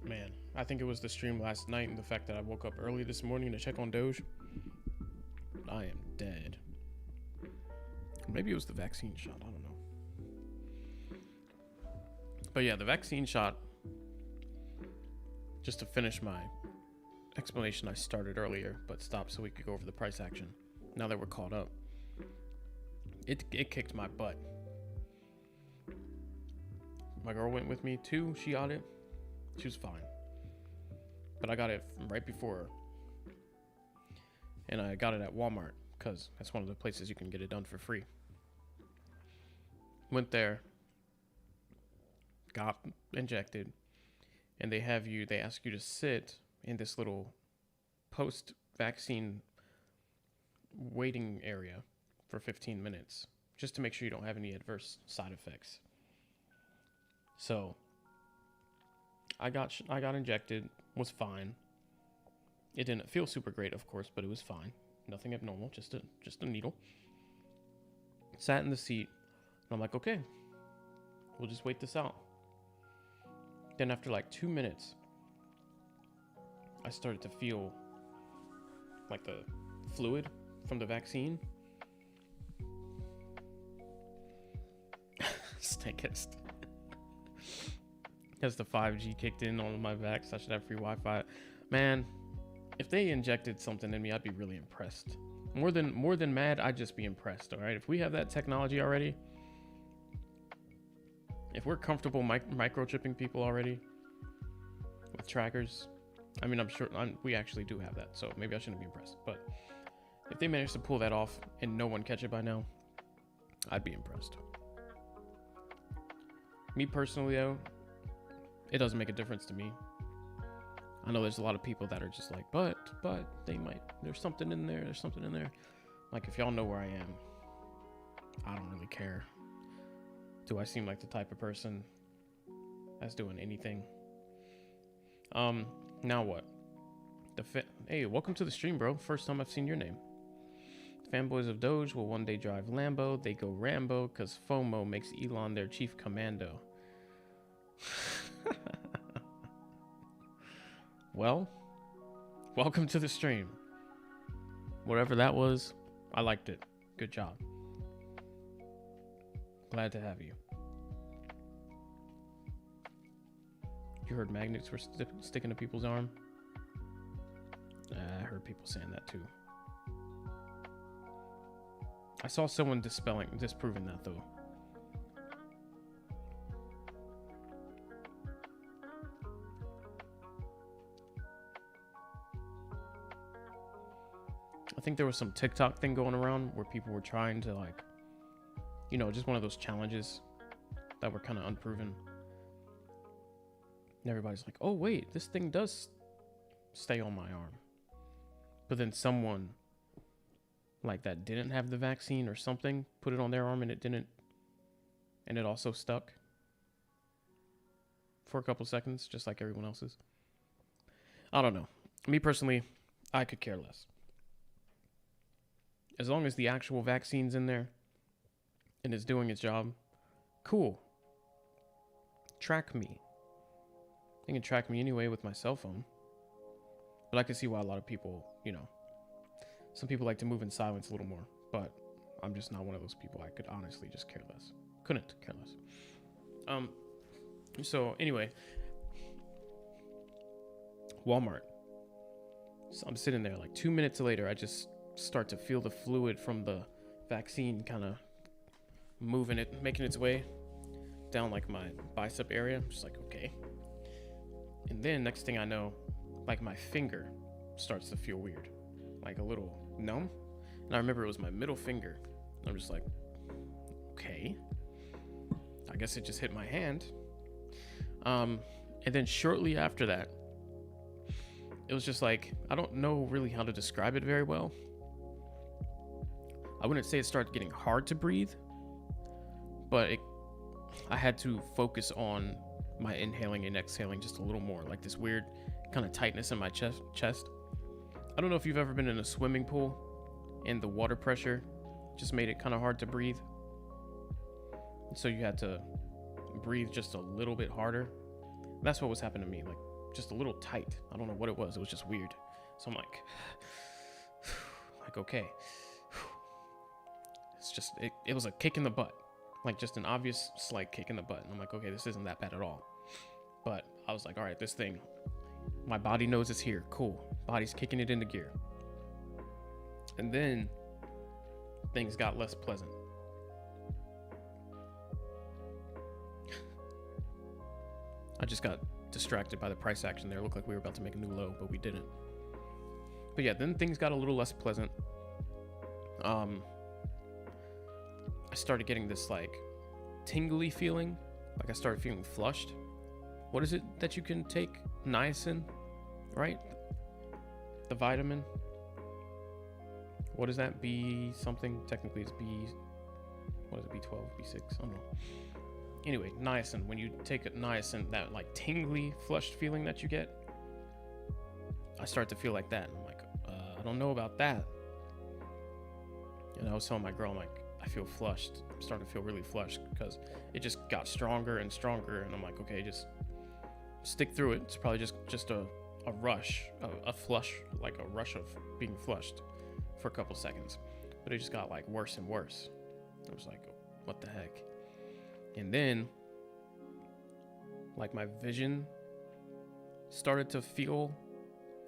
Man, I think it was the stream last night and the fact that I woke up early this morning to check on Doge. I am dead. Maybe it was the vaccine shot. I don't know. But yeah, the vaccine shot, just to finish my explanation I started earlier, but stopped so we could go over the price action. Now that we're caught up, it kicked my butt. My girl went with me too. She got it. She was fine. But I got it right before her. And I got it at Walmart because that's one of the places you can get it done for free. Went there, got injected, and they ask you to sit in this little post-vaccine waiting area for 15 minutes. just to make sure you don't have any adverse side effects. So I got injected, was fine. It didn't feel super great, of course, but it was fine. Nothing abnormal, just a needle. Sat in the seat, and I'm like, okay, we'll just wait this out. Then after like 2 minutes, I started to feel like the fluid from the vaccine. Snakeist. As the 5G kicked in on my vax, I should have free Wi-Fi. Man, if they injected something in me, I'd be really impressed. More than mad, I'd just be impressed. All right, if we have that technology already, if we're comfortable microchipping people already with trackers, I mean, I'm sure we actually do have that, so maybe I shouldn't be impressed. But if they managed to pull that off and no one catch it by now, I'd be impressed. Me personally, though, it doesn't make a difference to me. I know there's a lot of people that are just like, but they might, there's something in there. Like, if y'all know where I am, I don't really care. Do I seem like the type of person that's doing anything? Now what? Hey, welcome to the stream, bro. First time I've seen your name. Fanboys of Doge will one day drive Lambo. They go Rambo because FOMO makes Elon their chief commando. Well, welcome to the stream. Whatever that was, I liked it. Good job. Glad to have you. You heard magnets were sticking to people's arm? I heard people saying that too. I saw someone disproving that though. I think there was some TikTok thing going around where people were trying to, like, you know, just one of those challenges that were kind of unproven. And everybody's like, oh wait, this thing does stay on my arm. But then someone like that didn't have the vaccine or something put it on their arm and it didn't, and it also stuck for a couple seconds, just like everyone else's. I don't know. Me personally, I could care less. As long as the actual vaccine's in there and it's doing its job, cool. Track me. They can track me anyway with my cell phone. But I can see why a lot of people, you know, some people like to move in silence a little more. But I'm just not one of those people. I could honestly just care less. Couldn't care less. So anyway, Walmart. So I'm sitting there like 2 minutes later. I just start to feel the fluid from the vaccine kind of moving it, making its way down like my bicep area. I'm just like, okay. And then next thing I know, like my finger starts to feel weird, like a little numb. And I remember it was my middle finger. I'm just like, okay, I guess it just hit my hand. And then shortly after that, it was just like, I don't know really how to describe it very well. I wouldn't say it started getting hard to breathe, but I had to focus on my inhaling and exhaling just a little more, like this weird kind of tightness in my chest. I don't know if you've ever been in a swimming pool and the water pressure just made it kind of hard to breathe. So you had to breathe just a little bit harder. That's what was happening to me, like just a little tight. I don't know what it was. It was just weird. So I'm like okay. It's just, it was a kick in the butt, like just an obvious slight kick in the butt. And I'm like, okay, this isn't that bad at all. But I was like, all right, this thing, my body knows it's here. Cool. Body's kicking it into gear. And then things got less pleasant. I just got distracted by the price action there. It looked like we were about to make a new low, but we didn't. But yeah, then things got a little less pleasant. I started getting this like tingly feeling, like I started feeling flushed. What is it that you can take? Niacin, right? The vitamin. What is that? B something? Technically it's B what is it, B12, B6? I don't know. Anyway, niacin. When you take a niacin, that like tingly, flushed feeling that you get, I start to feel like that. And I'm like, I don't know about that. And I was telling my girl, I'm like, I feel flushed. I'm starting to feel really flushed because it just got stronger and stronger. And I'm like, okay, just stick through it. It's probably just a rush, a flush, like a rush of being flushed for a couple seconds. But it just got like worse and worse. I was like, what the heck? And then like my vision started to feel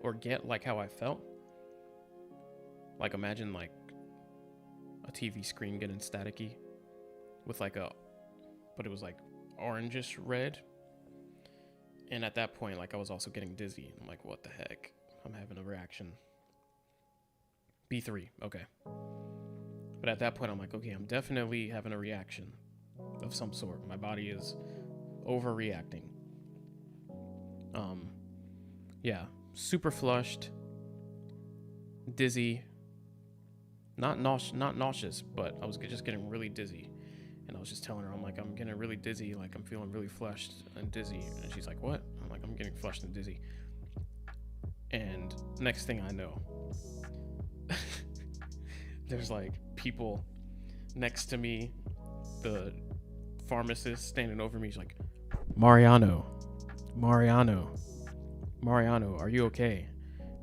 or get like how I felt. Like imagine like a TV screen getting staticky with like but it was like orangish red. And at that point, like I was also getting dizzy. I'm like, what the heck? I'm having a reaction. B3, okay. But at that point, I'm like, okay, I'm definitely having a reaction of some sort. My body is overreacting. Yeah, super flushed, dizzy, not nauseous, but I was just getting really dizzy. And I was just telling her, I'm like, I'm getting really dizzy, like I'm feeling really flushed and dizzy. And she's like, what? I'm like, I'm getting flushed and dizzy. And next thing I know, there's like people next to me, the pharmacist standing over me. He's like, Mariano, are you okay?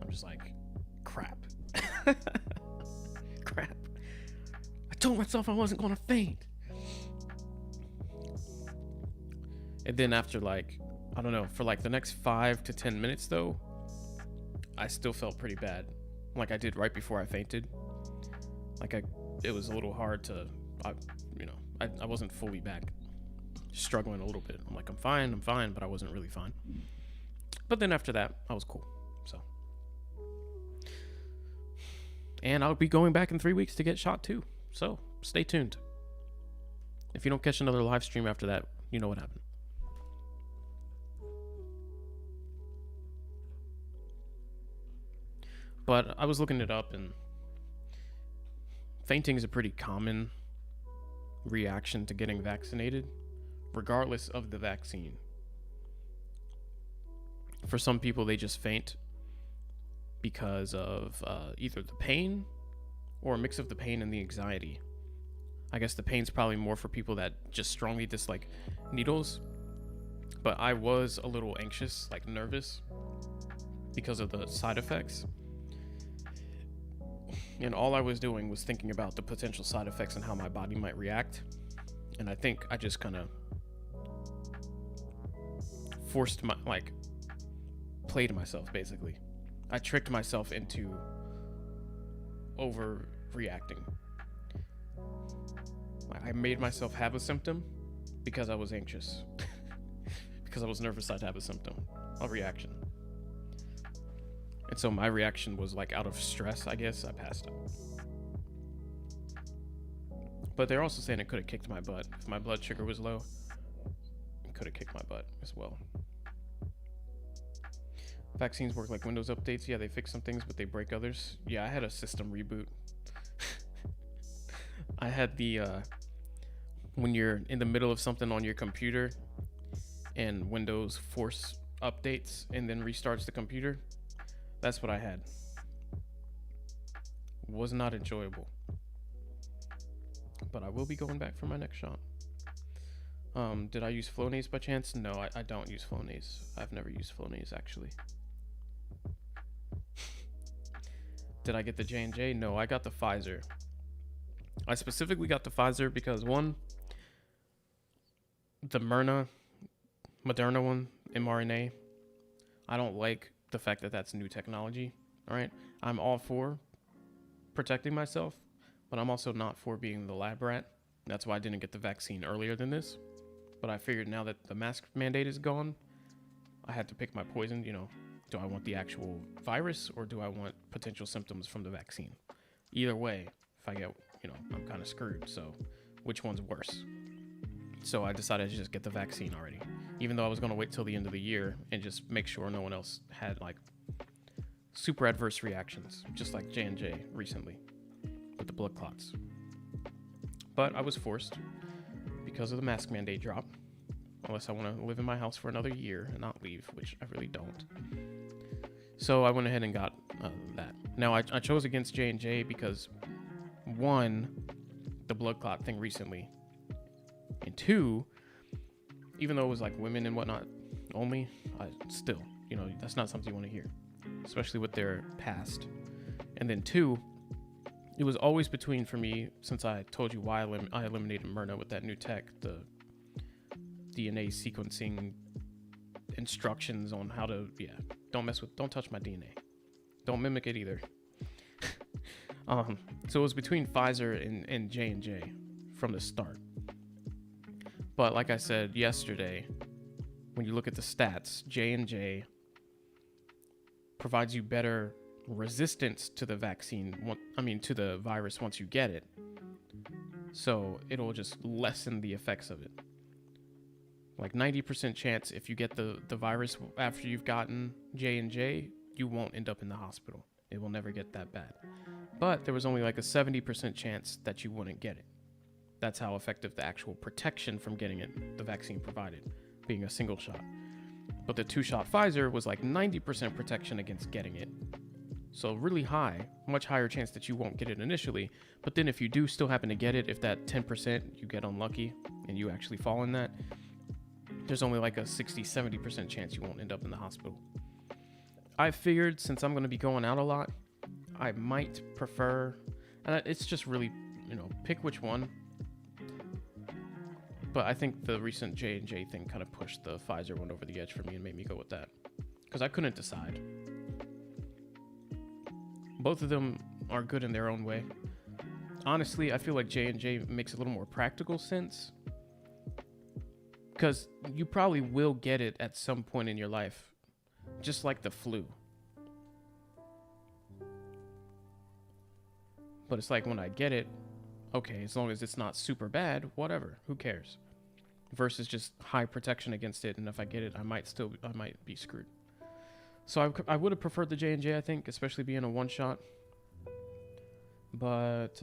I'm just like, crap. Crap. I told myself I wasn't gonna faint. And then after like, I don't know, for like the next 5 to 10 minutes though, I still felt pretty bad. Like I did right before I fainted. Like it was a little hard to, I wasn't fully back, struggling a little bit. I'm like, I'm fine, but I wasn't really fine. But then after that, I was cool. So, and I'll be going back in 3 weeks to get shot too. So stay tuned. If you don't catch another live stream after that, you know what happened. But I was looking it up, and fainting is a pretty common reaction to getting vaccinated, regardless of the vaccine. For some people, they just faint because of either the pain or a mix of the pain and the anxiety. I guess the pain's probably more for people that just strongly dislike needles, but I was a little anxious, like nervous, because of the side effects. And all I was doing was thinking about the potential side effects and how my body might react. And I think I just kind of played myself, basically. I tricked myself into overreacting. I made myself have a symptom because I was anxious. Because I was nervous I'd have a symptom, a reaction. And so my reaction was like out of stress, I guess. I passed out. But they're also saying it could have kicked my butt. If my blood sugar was low, it could have kicked my butt as well. Vaccines work like Windows updates. Yeah, they fix some things, but they break others. Yeah, I had a system reboot. I had the, when you're in the middle of something on your computer and Windows force updates and then restarts the computer. That's what I had. Was not enjoyable. But I will be going back for my next shot. Did I use Flonase by chance? No, I don't use Flonase. I've never used Flonase, actually. Did I get the J&J? No, I got the Pfizer. I specifically got the Pfizer because, one, the Moderna one, mRNA, I don't like the fact that that's new technology. All right, I'm all for protecting myself, but I'm also not for being the lab rat. That's why I didn't get the vaccine earlier than this. But I figured now that the mask mandate is gone, I had to pick my poison. You know, do I want the actual virus or do I want potential symptoms from the vaccine? Either way, if I get, I'm kind of screwed. So which one's worse? So I decided to just get the vaccine already, even though I was going to wait till the end of the year and just make sure no one else had like super adverse reactions, just like J&J recently with the blood clots. but I was forced because of the mask mandate drop. Unless I want to live in my house for another year and not leave, which I really don't. So I went ahead and got that. Now I chose against J&J because, one, the blood clot thing recently, and two, even though it was like women and whatnot only, still, you know, that's not something you want to hear, especially with their past. And then two, it was always between, for me, since I told you why I eliminated Myrna with that new tech, the DNA sequencing instructions on how to, don't touch my DNA. Don't mimic it either. So it was between Pfizer and J&J from the start. But like I said yesterday, when you look at the stats, J&J provides you better resistance to the vaccine, to the virus once you get it. So it'll just lessen the effects of it. Like 90% chance if you get the virus after you've gotten J&J, you won't end up in the hospital. It will never get that bad. But there was only like a 70% chance that you wouldn't get it. That's how effective the actual protection from getting it, the vaccine provided, being a single shot. But the 2-shot Pfizer was like 90% protection against getting it. So really high, much higher chance that you won't get it initially. But then if you do still happen to get it, if that 10% you get unlucky and you actually fall in that, there's only like a 60-70% chance you won't end up in the hospital. I figured since I'm going to be going out a lot, I might prefer, and it's just really, pick which one. But I think the recent J&J thing kind of pushed the Pfizer one over the edge for me and made me go with that. Because I couldn't decide. Both of them are good in their own way. Honestly, I feel like J&J makes a little more practical sense. Because you probably will get it at some point in your life. Just like the flu. But it's like when I get it, okay, as long as it's not super bad, whatever, who cares? Versus just high protection against it, and if I get it, I might be screwed. So I would have preferred the J&J, I think, especially being a one-shot. But,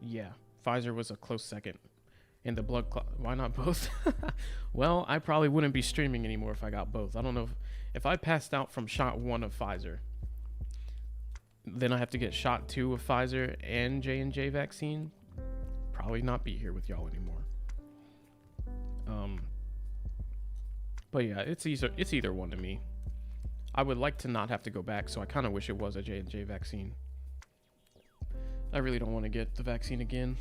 yeah, Pfizer was a close second. And the blood clot, why not both? Well, I probably wouldn't be streaming anymore if I got both. I don't know if I passed out from shot 1 of Pfizer, then I have to get shot 2 of Pfizer and J&J vaccine. Probably not be here with y'all anymore. But yeah, it's either one to me. I would like to not have to go back, so I kind of wish it was a J&J vaccine. I really don't want to get the vaccine again,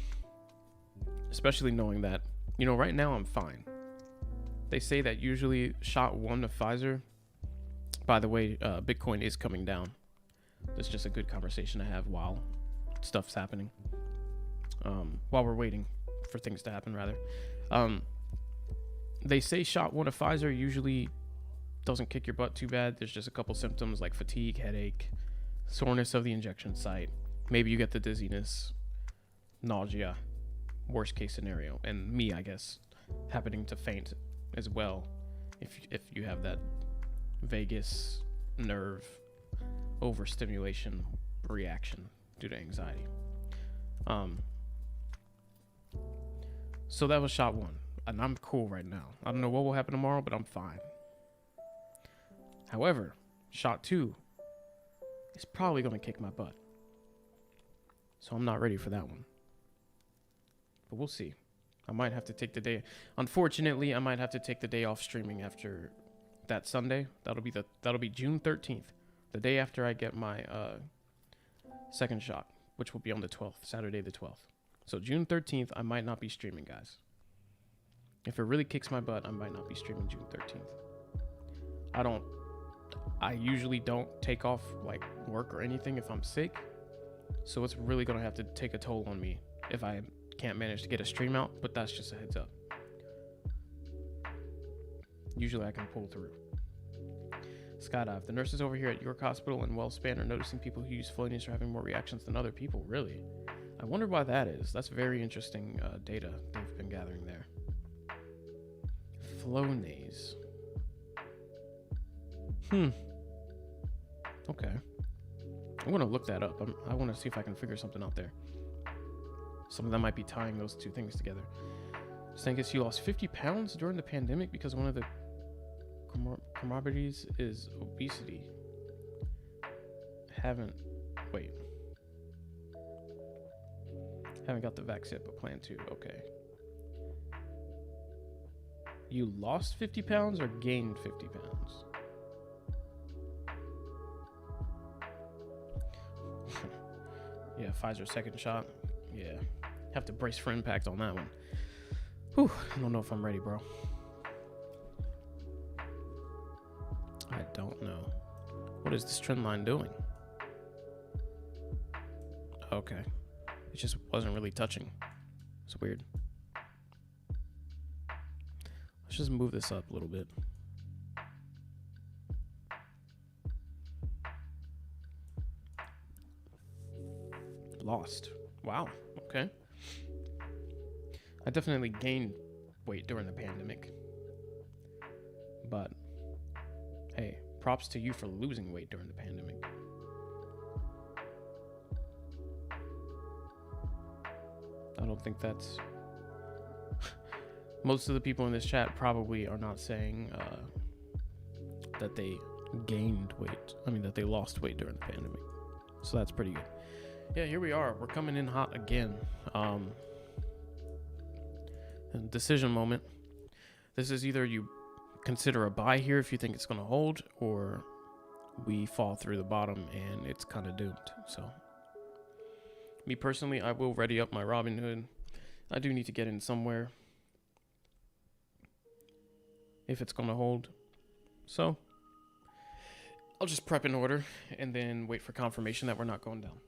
especially knowing that, right now I'm fine. They say that usually shot 1 of Pfizer, by the way, Bitcoin is coming down. That's just a good conversation to have while stuff's happening. While we're waiting for things to happen, rather. They say shot 1 of Pfizer usually doesn't kick your butt too bad. There's just a couple symptoms like fatigue, headache, soreness of the injection site. Maybe you get the dizziness, nausea, worst case scenario. And me, I guess, happening to faint as well if you have that vagus nerve overstimulation reaction due to anxiety. So that was shot 1, and I'm cool right now. I don't know what will happen tomorrow, but I'm fine. However, shot 2 is probably going to kick my butt. So I'm not ready for that one. But we'll see. I might have to take the day. Unfortunately, I might have to take the day off streaming after that Sunday. That'll be June 13th. The day after I get my second shot, which will be on the 12th, Saturday the 12th. So June 13th, I might not be streaming, guys. If it really kicks my butt, I might not be streaming June 13th. I usually don't take off like work or anything if I'm sick. So it's really going to have to take a toll on me if I can't manage to get a stream out, but that's just a heads up. Usually I can pull through. Skydive. The nurses over here at York Hospital and WellSpan are noticing people who use Flonase are having more reactions than other people. Really? I wonder why that is. That's very interesting data they've been gathering there. Flonase. Okay. I'm going to look that up. I want to see if I can figure something out there. some of them might be tying those two things together. Stankus, you lost 50 pounds during the pandemic because one of the comorbidities is obesity. Haven't got the vax yet, but plan to. Okay. You lost 50 pounds or gained 50 pounds? Yeah, Pfizer second shot. Yeah. Have to brace for impact on that one. Whew. I don't know if I'm ready, bro. I don't know. What is this trend line doing? Okay. It just wasn't really touching. It's weird. Let's just move this up a little bit. Lost. Wow. Okay. I definitely gained weight during the pandemic. But, hey, props to you for losing weight during the pandemic. I don't think that's... Most of the people in this chat probably are not saying that they gained weight. I mean, that they lost weight during the pandemic. So that's pretty good. Yeah, here we are. We're coming in hot again. Decision moment. This is either you consider a buy here if you think it's going to hold, or we fall through the bottom and it's kind of doomed. So, me personally, I will ready up my Robinhood. I do need to get in somewhere if it's going to hold. So, I'll just prep in order and then wait for confirmation that we're not going down.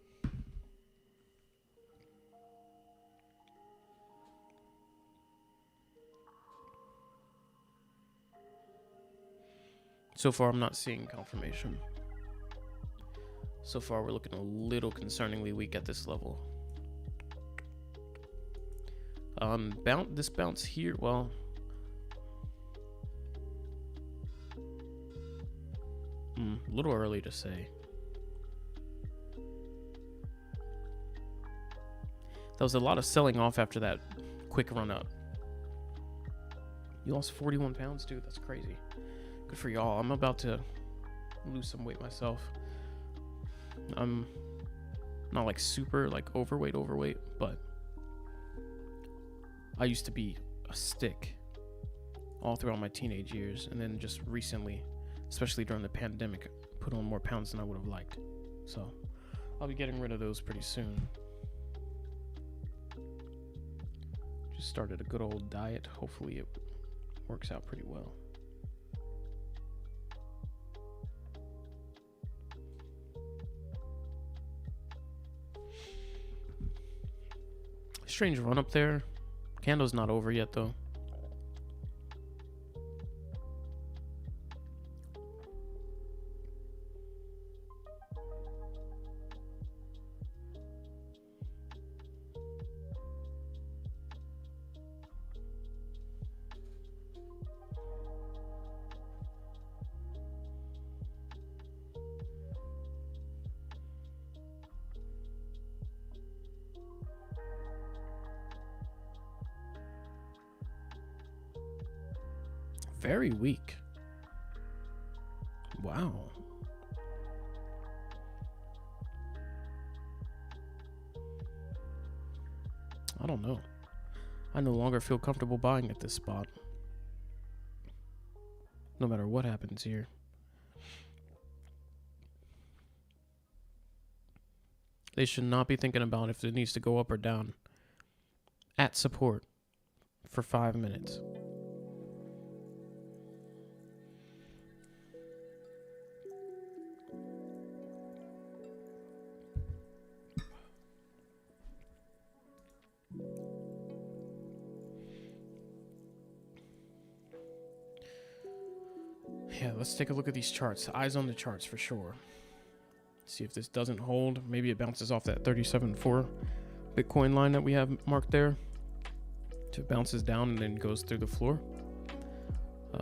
So far, I'm not seeing confirmation. So far, we're looking a little concerningly weak at this level. This bounce here, well, a little early to say. There was a lot of selling off after that quick run up. You lost 41 pounds, dude. That's crazy. Good for y'all. I'm about to lose some weight myself. I'm not like super like overweight, but I used to be a stick all throughout my teenage years, and then just recently, especially during the pandemic, put on more pounds than I would have liked. So I'll be getting rid of those pretty soon. Just started a good old diet. Hopefully it works out pretty well. Strange run up there. Candle's not over yet though. Very weak. Wow. I don't know. I no longer feel comfortable buying at this spot. No matter what happens here. They should not be thinking about if it needs to go up or down. At support for 5 minutes. Yeah, let's take a look at these charts. Eyes on the charts for sure. See if this doesn't hold. Maybe it bounces off that 37.4 Bitcoin line that we have marked there. If it bounces down and then goes through the floor,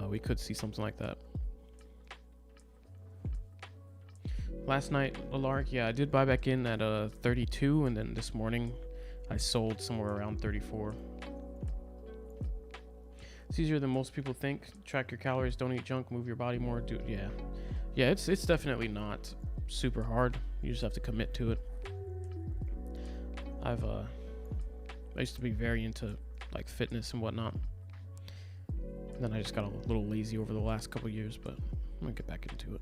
we could see something like that. Last night, Alaric, yeah, I did buy back in at 32, and then this morning I sold somewhere around 34. It's easier than most people think. Track your calories, don't eat junk, move your body more. Yeah, it's definitely not super hard. You just have to commit to it. I used to be very into like fitness and whatnot. And then I just got a little lazy over the last couple years, but I'm gonna get back into it.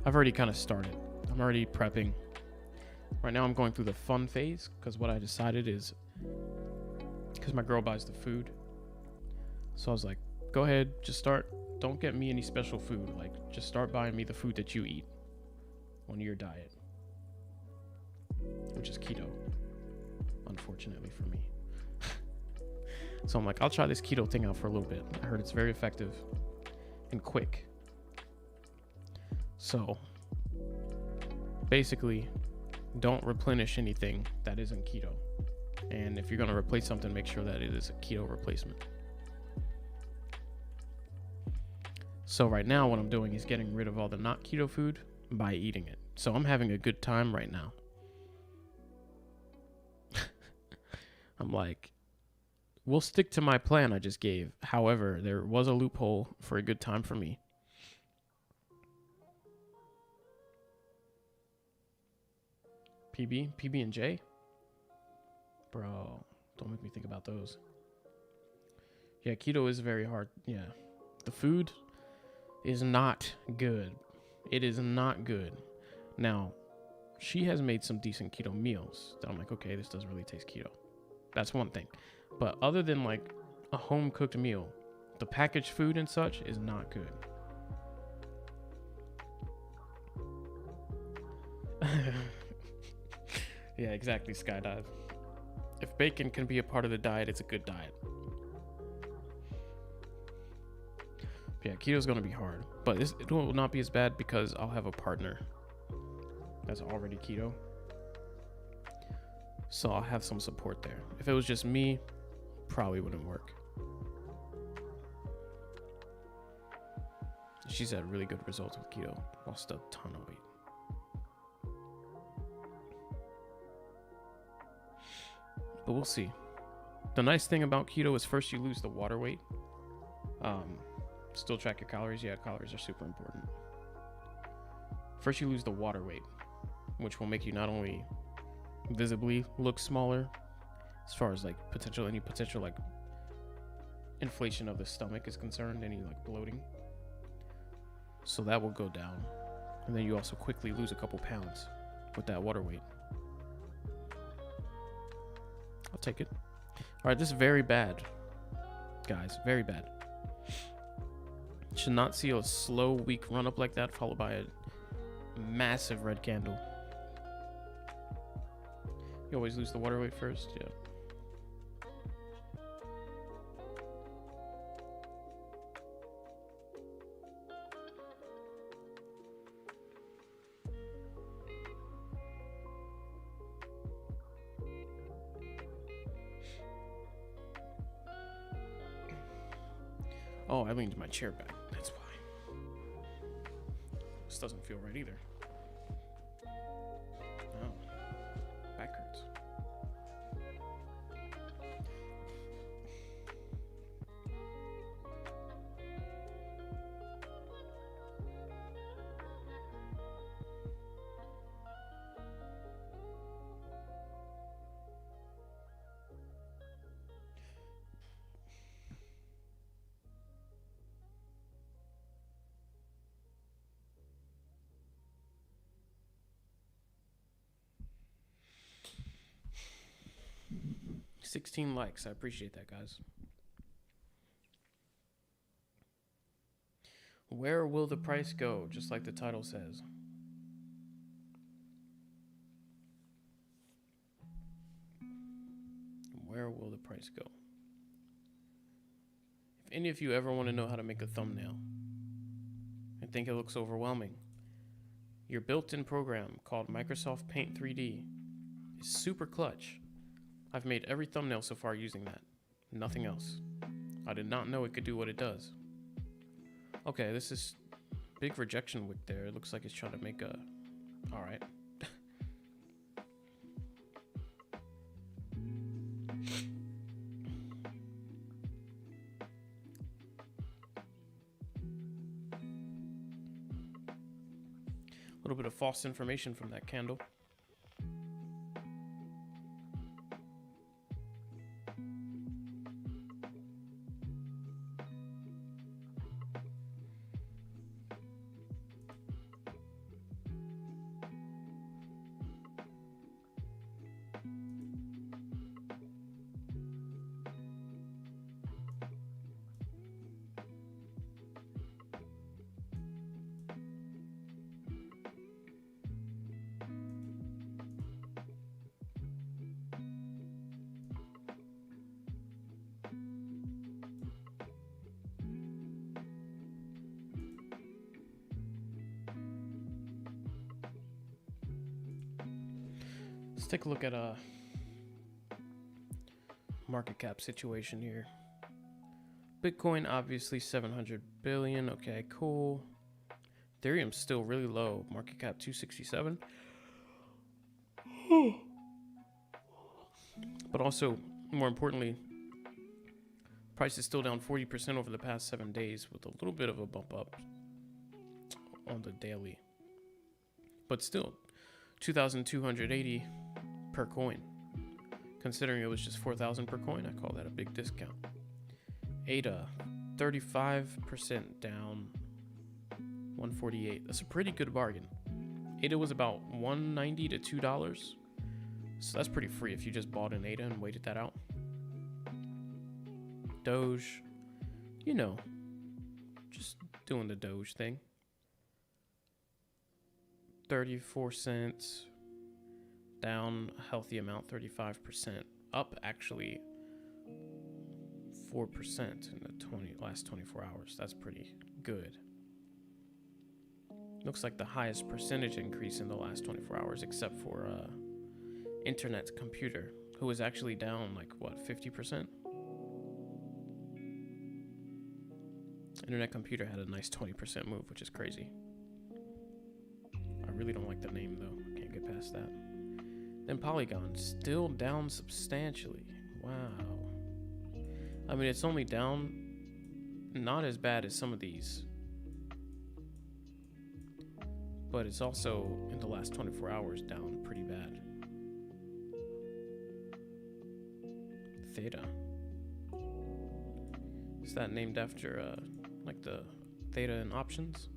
I've already kind of started. I'm already prepping. Right now I'm going through the fun phase, because what I decided is, because my girl buys the food, so I was like, go ahead, just start. Don't get me any special food. Like, just start buying me the food that you eat on your diet, which is keto, unfortunately for me. So I'm like, I'll try this keto thing out for a little bit. I heard it's very effective and quick. So basically, don't replenish anything that isn't keto. And if you're going to replace something, make sure that it is a keto replacement. So right now what I'm doing is getting rid of all the not keto food by eating it. So I'm having a good time right now. I'm like, we'll stick to my plan I just gave. However, there was a loophole for a good time for me. PB and J? Bro, don't make me think about those. Yeah, keto is very hard. Yeah. The food is not good. It is not good. Now, she has made some decent keto meals that I'm like, okay, this doesn't really taste keto. That's one thing. But other than like a home cooked meal, the packaged food and such is not good. Yeah, exactly, Skydive. If bacon can be a part of the diet, it's a good diet. Yeah, keto's gonna be hard, but it will not be as bad because I'll have a partner that's already keto. So I'll have some support there. If it was just me, probably wouldn't work. She's had really good results with keto. Lost a ton of weight. But we'll see. The nice thing about keto is first you lose the water weight. Still track your calories. Yeah, calories are super important. First you lose the water weight, which will make you not only visibly look smaller, as far as like any potential like inflation of the stomach is concerned, any like bloating. So that will go down. And then you also quickly lose a couple pounds with that water weight. I'll take it. All right, this is very bad, guys. Very bad. Should not see a slow, weak run up like that, followed by a massive red candle. You always lose the water weight first, yeah. Oh, I leaned my chair back. That's why. This doesn't feel right either. Oh, back hurts. $16 likes. I appreciate that, guys. Where will the price go? Just like the title says. Where will the price go? If any of you ever want to know how to make a thumbnail and think it looks overwhelming, your built-in program called Microsoft Paint 3D is super clutch. I've made every thumbnail so far using that. Nothing else. I did not know it could do what it does. Okay, this is big rejection wick there. It looks like it's trying to make a... Alright. little bit of false information from that candle. Let's take a look at a market cap situation here. Bitcoin, obviously 700 billion. Okay, cool. Ethereum's still really low. Market cap 267. But also, more importantly, price is still down 40% over the past 7 days with a little bit of a bump up on the daily. But still, 2,280 per coin. Considering it was just 4,000 per coin, I call that a big discount. ADA, 35% down, 148. That's a pretty good bargain. ADA was about $1.90 to $2. So that's pretty free if you just bought an ADA and waited that out. Doge, you know, just doing the Doge thing. 34 cents, down a healthy amount, 35%. Up actually 4% in the last 24 hours. That's pretty good. Looks like the highest percentage increase in the last 24 hours, except for Internet Computer, who was actually down like what, 50%? Internet Computer had a nice 20% move, which is crazy. I really don't like the name though. I can't get past that. Then Polygon, still down substantially. Wow. I mean, it's only down, not as bad as some of these, but it's also, in the last 24 hours, down pretty bad. Theta. Is that named after, like the theta in options?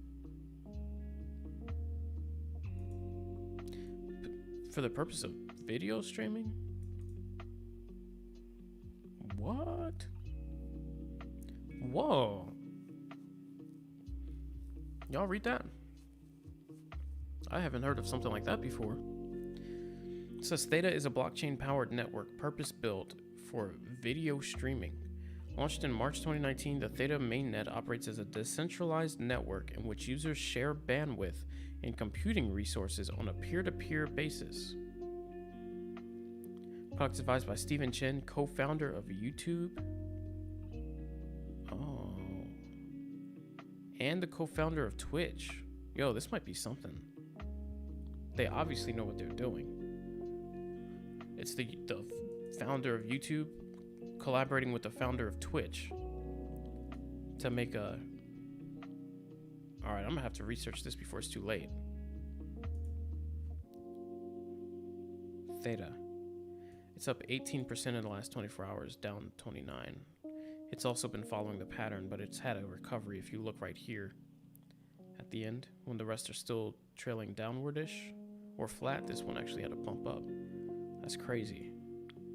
For the purpose of video streaming? What? Whoa. Y'all read that? I haven't heard of something like that before. It says Theta is a blockchain-powered network purpose-built for video streaming. Launched in March 2019, the Theta mainnet operates as a decentralized network in which users share bandwidth and computing resources on a peer-to-peer basis. Products advised by Stephen Chen, co-founder of YouTube. Oh. And the co-founder of Twitch. Yo, this might be something. They obviously know what they're doing. It's the founder of YouTube collaborating with the founder of Twitch to make a... Alright, I'm gonna have to research this before it's too late. Theta. It's up 18% in the last 24 hours, down 29. It's also been following the pattern, but it's had a recovery if you look right here at the end. When the rest are still trailing downward-ish or flat, this one actually had a bump up. That's crazy.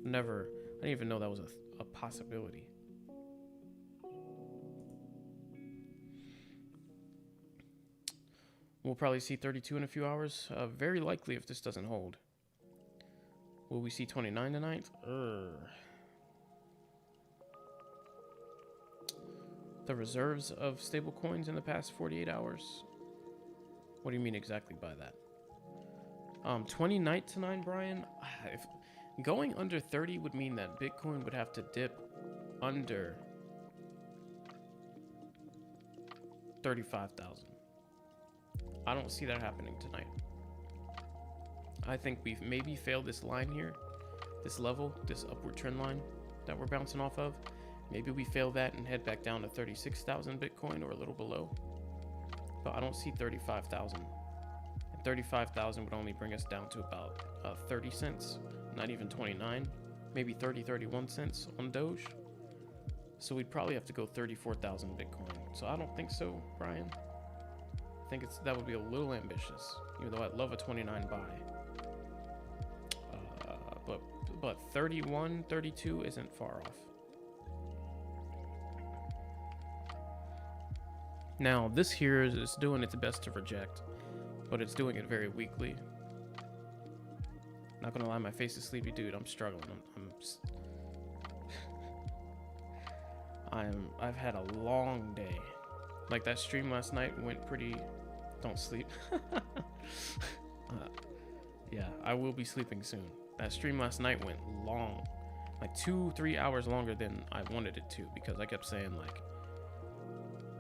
I didn't even know that was a possibility. We'll probably see 32 in a few hours. Very likely if this doesn't hold. Will we see 29 tonight? The reserves of stable coins in the past 48 hours? What do you mean exactly by that? 20 night to 9, Brian? If going under 30 would mean that Bitcoin would have to dip under 35,000. I don't see that happening tonight. I think we've maybe failed this line here, this level, this upward trend line that we're bouncing off of. Maybe we fail that and head back down to 36,000 Bitcoin or a little below. But I don't see 35,000 in 35,000 would only bring us down to about 30 cents, not even 29, maybe 30, 31 cents on Doge. So we'd probably have to go 34,000 Bitcoin. So I don't think so, Brian. I think that would be a little ambitious, even though I'd love a 29 buy. But 31, 32 isn't far off. Now, this here is doing its best to reject, but it's doing it very weakly. Not gonna lie, my face is sleepy, dude. I'm struggling. I've had a long day. Like that stream last night went pretty. Don't sleep. Yeah, I will be sleeping soon. That stream last night went long, like 2-3 hours longer than I wanted it to, because I kept saying like,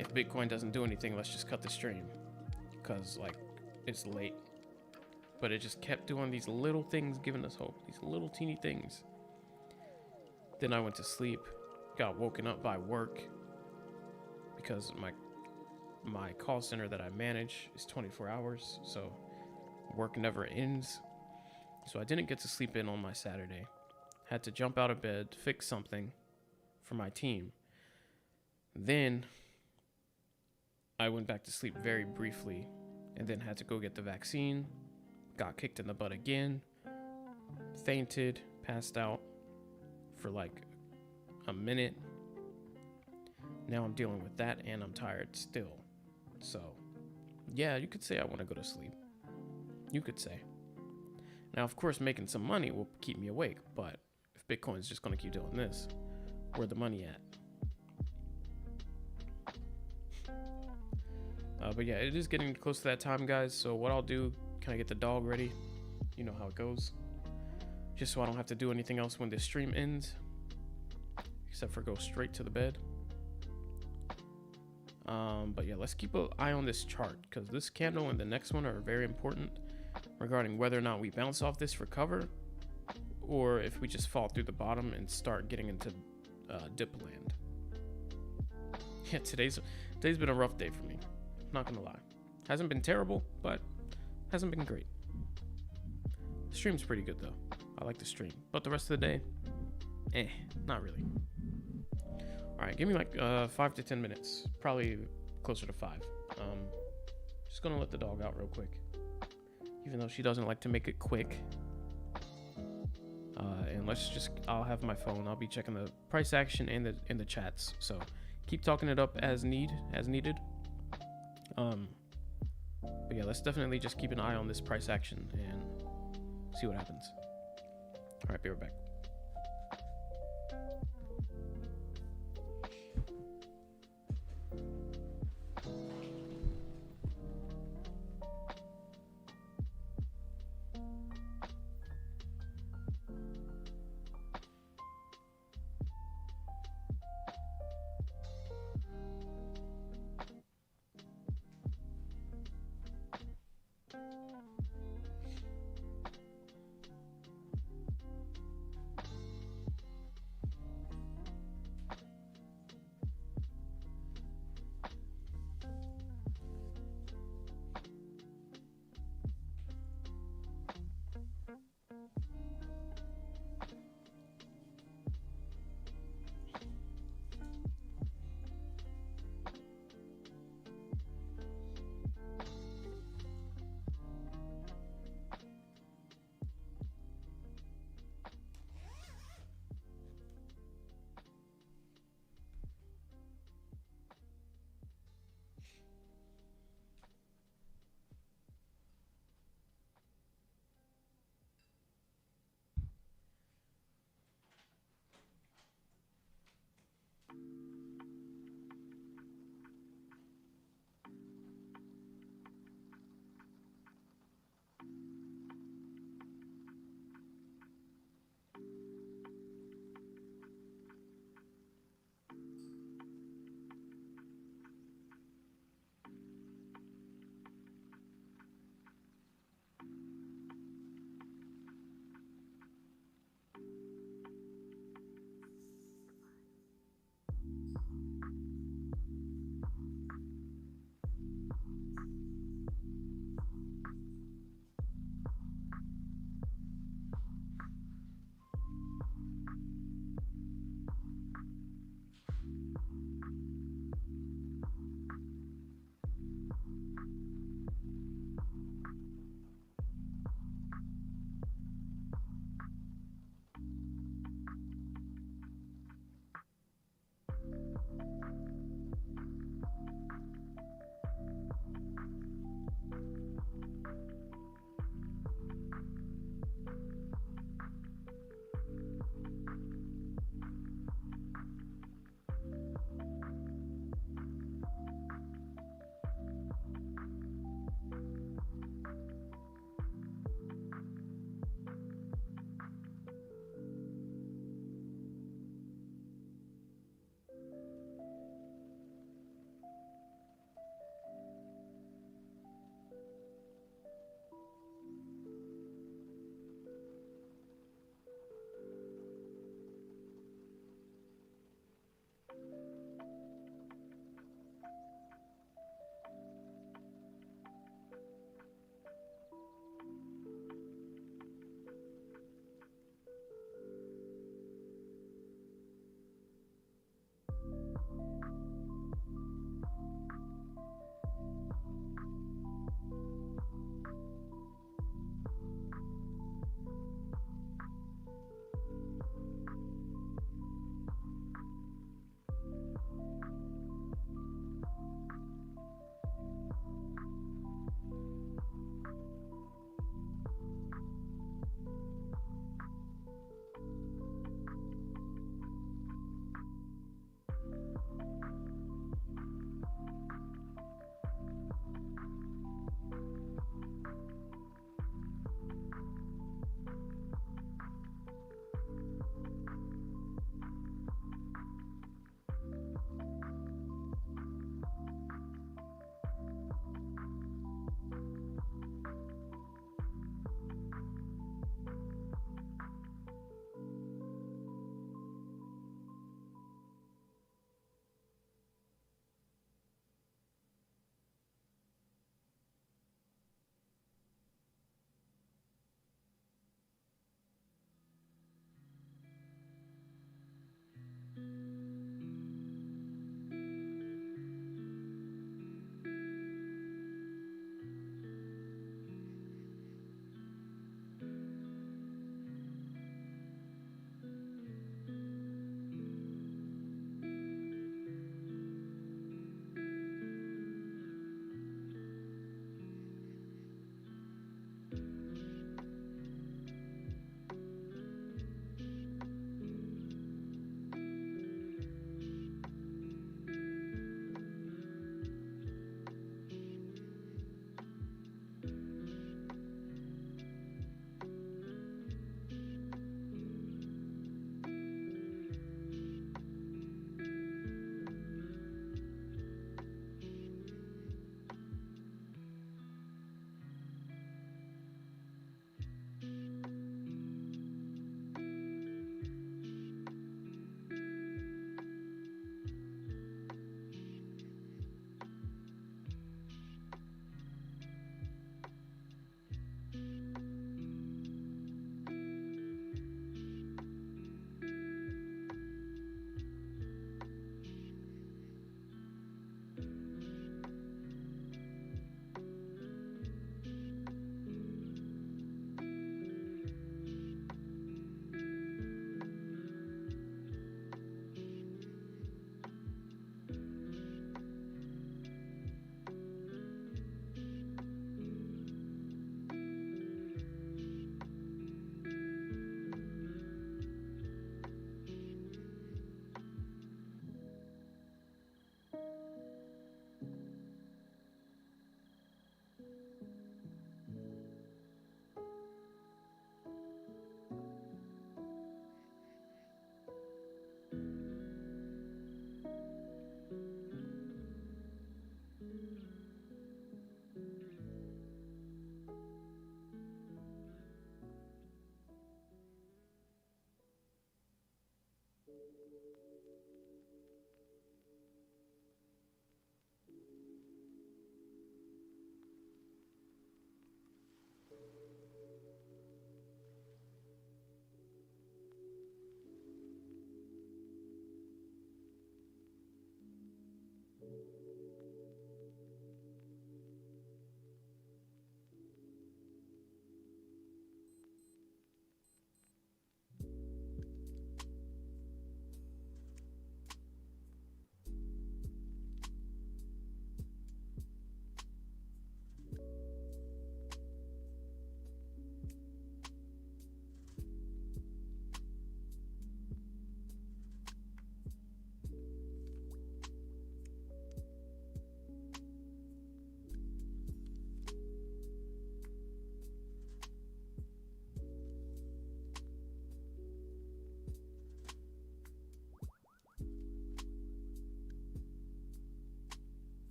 if Bitcoin doesn't do anything, let's just cut the stream, because like it's late. But it just kept doing these little things, giving us hope, these little teeny things. Then I went to sleep, got woken up by work, because my call center that I manage is 24 hours, so work never ends. So I didn't get to sleep in on my Saturday. Had to jump out of bed, fix something for my team. Then I went back to sleep very briefly, and then had to go get the vaccine. Got kicked in the butt again. Fainted, passed out for like a minute. Now I'm dealing with that, and I'm tired still. So yeah, you could say I want to go to sleep. You could say. Now, of course, making some money will keep me awake, but if Bitcoin's just going to keep doing this, where's the money at? But yeah, it is getting close to that time, guys. So what I'll do, can I get the dog ready? You know how it goes. Just so I don't have to do anything else when this stream ends, except for go straight to the bed. But yeah, let's keep an eye on this chart, because this candle and the next one are very important regarding whether or not we bounce off this for cover, or if we just fall through the bottom and start getting into dip land. Yeah, today's been a rough day for me, not gonna lie. Hasn't been terrible, but hasn't been great. The stream's pretty good though. I like the stream, but the rest of the day, not really. All right, give me like 5 to 10 minutes, probably closer to 5. Just gonna let the dog out real quick, even though she doesn't like to make it quick. And I'll have my phone. I'll be checking the price action and the chats. So keep talking it up as needed. But yeah, let's definitely just keep an eye on this price action and see what happens. All right, be right back.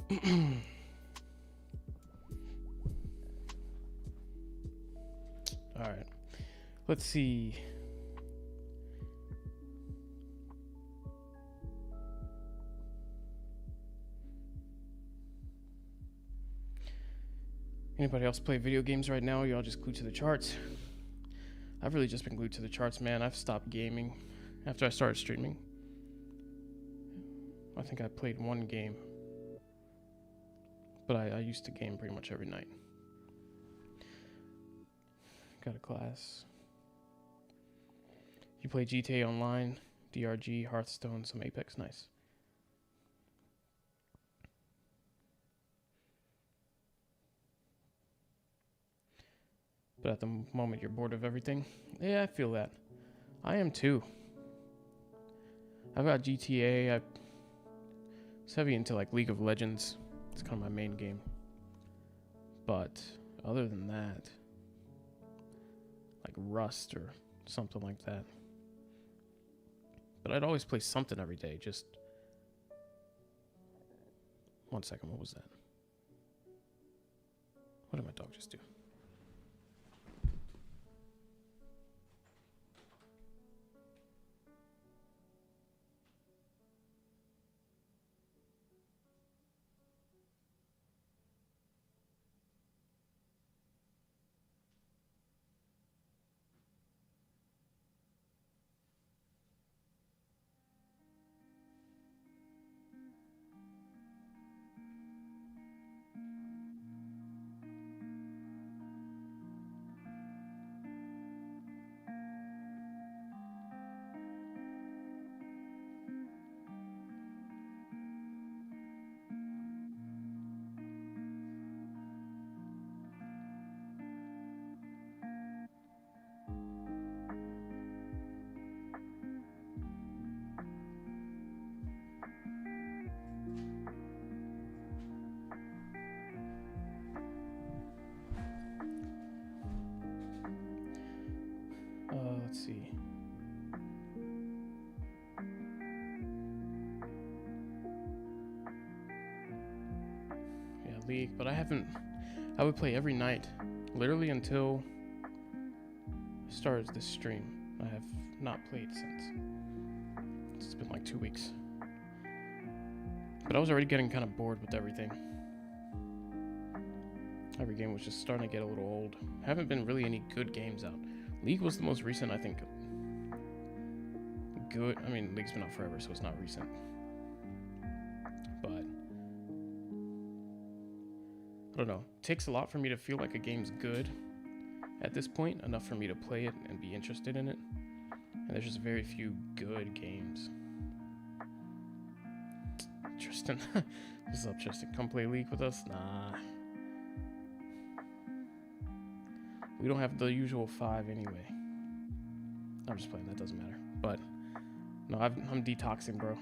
All right. Let's see. Anybody else play video games right now? Y'all just glued to the charts? I've really just been glued to the charts, man. I've stopped gaming after I started streaming. I think I played one game, but I used to game pretty much every night. Got a class. You play GTA Online, DRG, Hearthstone, some Apex, nice. But at the moment you're bored of everything. Yeah, I feel that. I am too. I've got GTA. It's heavy into like League of Legends. It's kind of my main game. But other than that, like Rust or something like that. But I'd always play something every day. Just 1 second. What was that? What did my dog just do? Let's see. Yeah, League, but I would play every night, literally until I started this stream. I have not played since. It's been like 2 weeks. But I was already getting kind of bored with everything. Every game was just starting to get a little old. Haven't been really any good games out. League was the most recent, I think. Good. I mean, League's been out forever, so it's not recent. But I don't know. It takes a lot for me to feel like a game's good at this point, enough for me to play it and be interested in it. And there's just very few good games. Tristan. What's up, Tristan? Come play League with us? Nah. We don't have the usual 5 anyway. I'm just playing, that doesn't matter. But no, I'm detoxing, bro.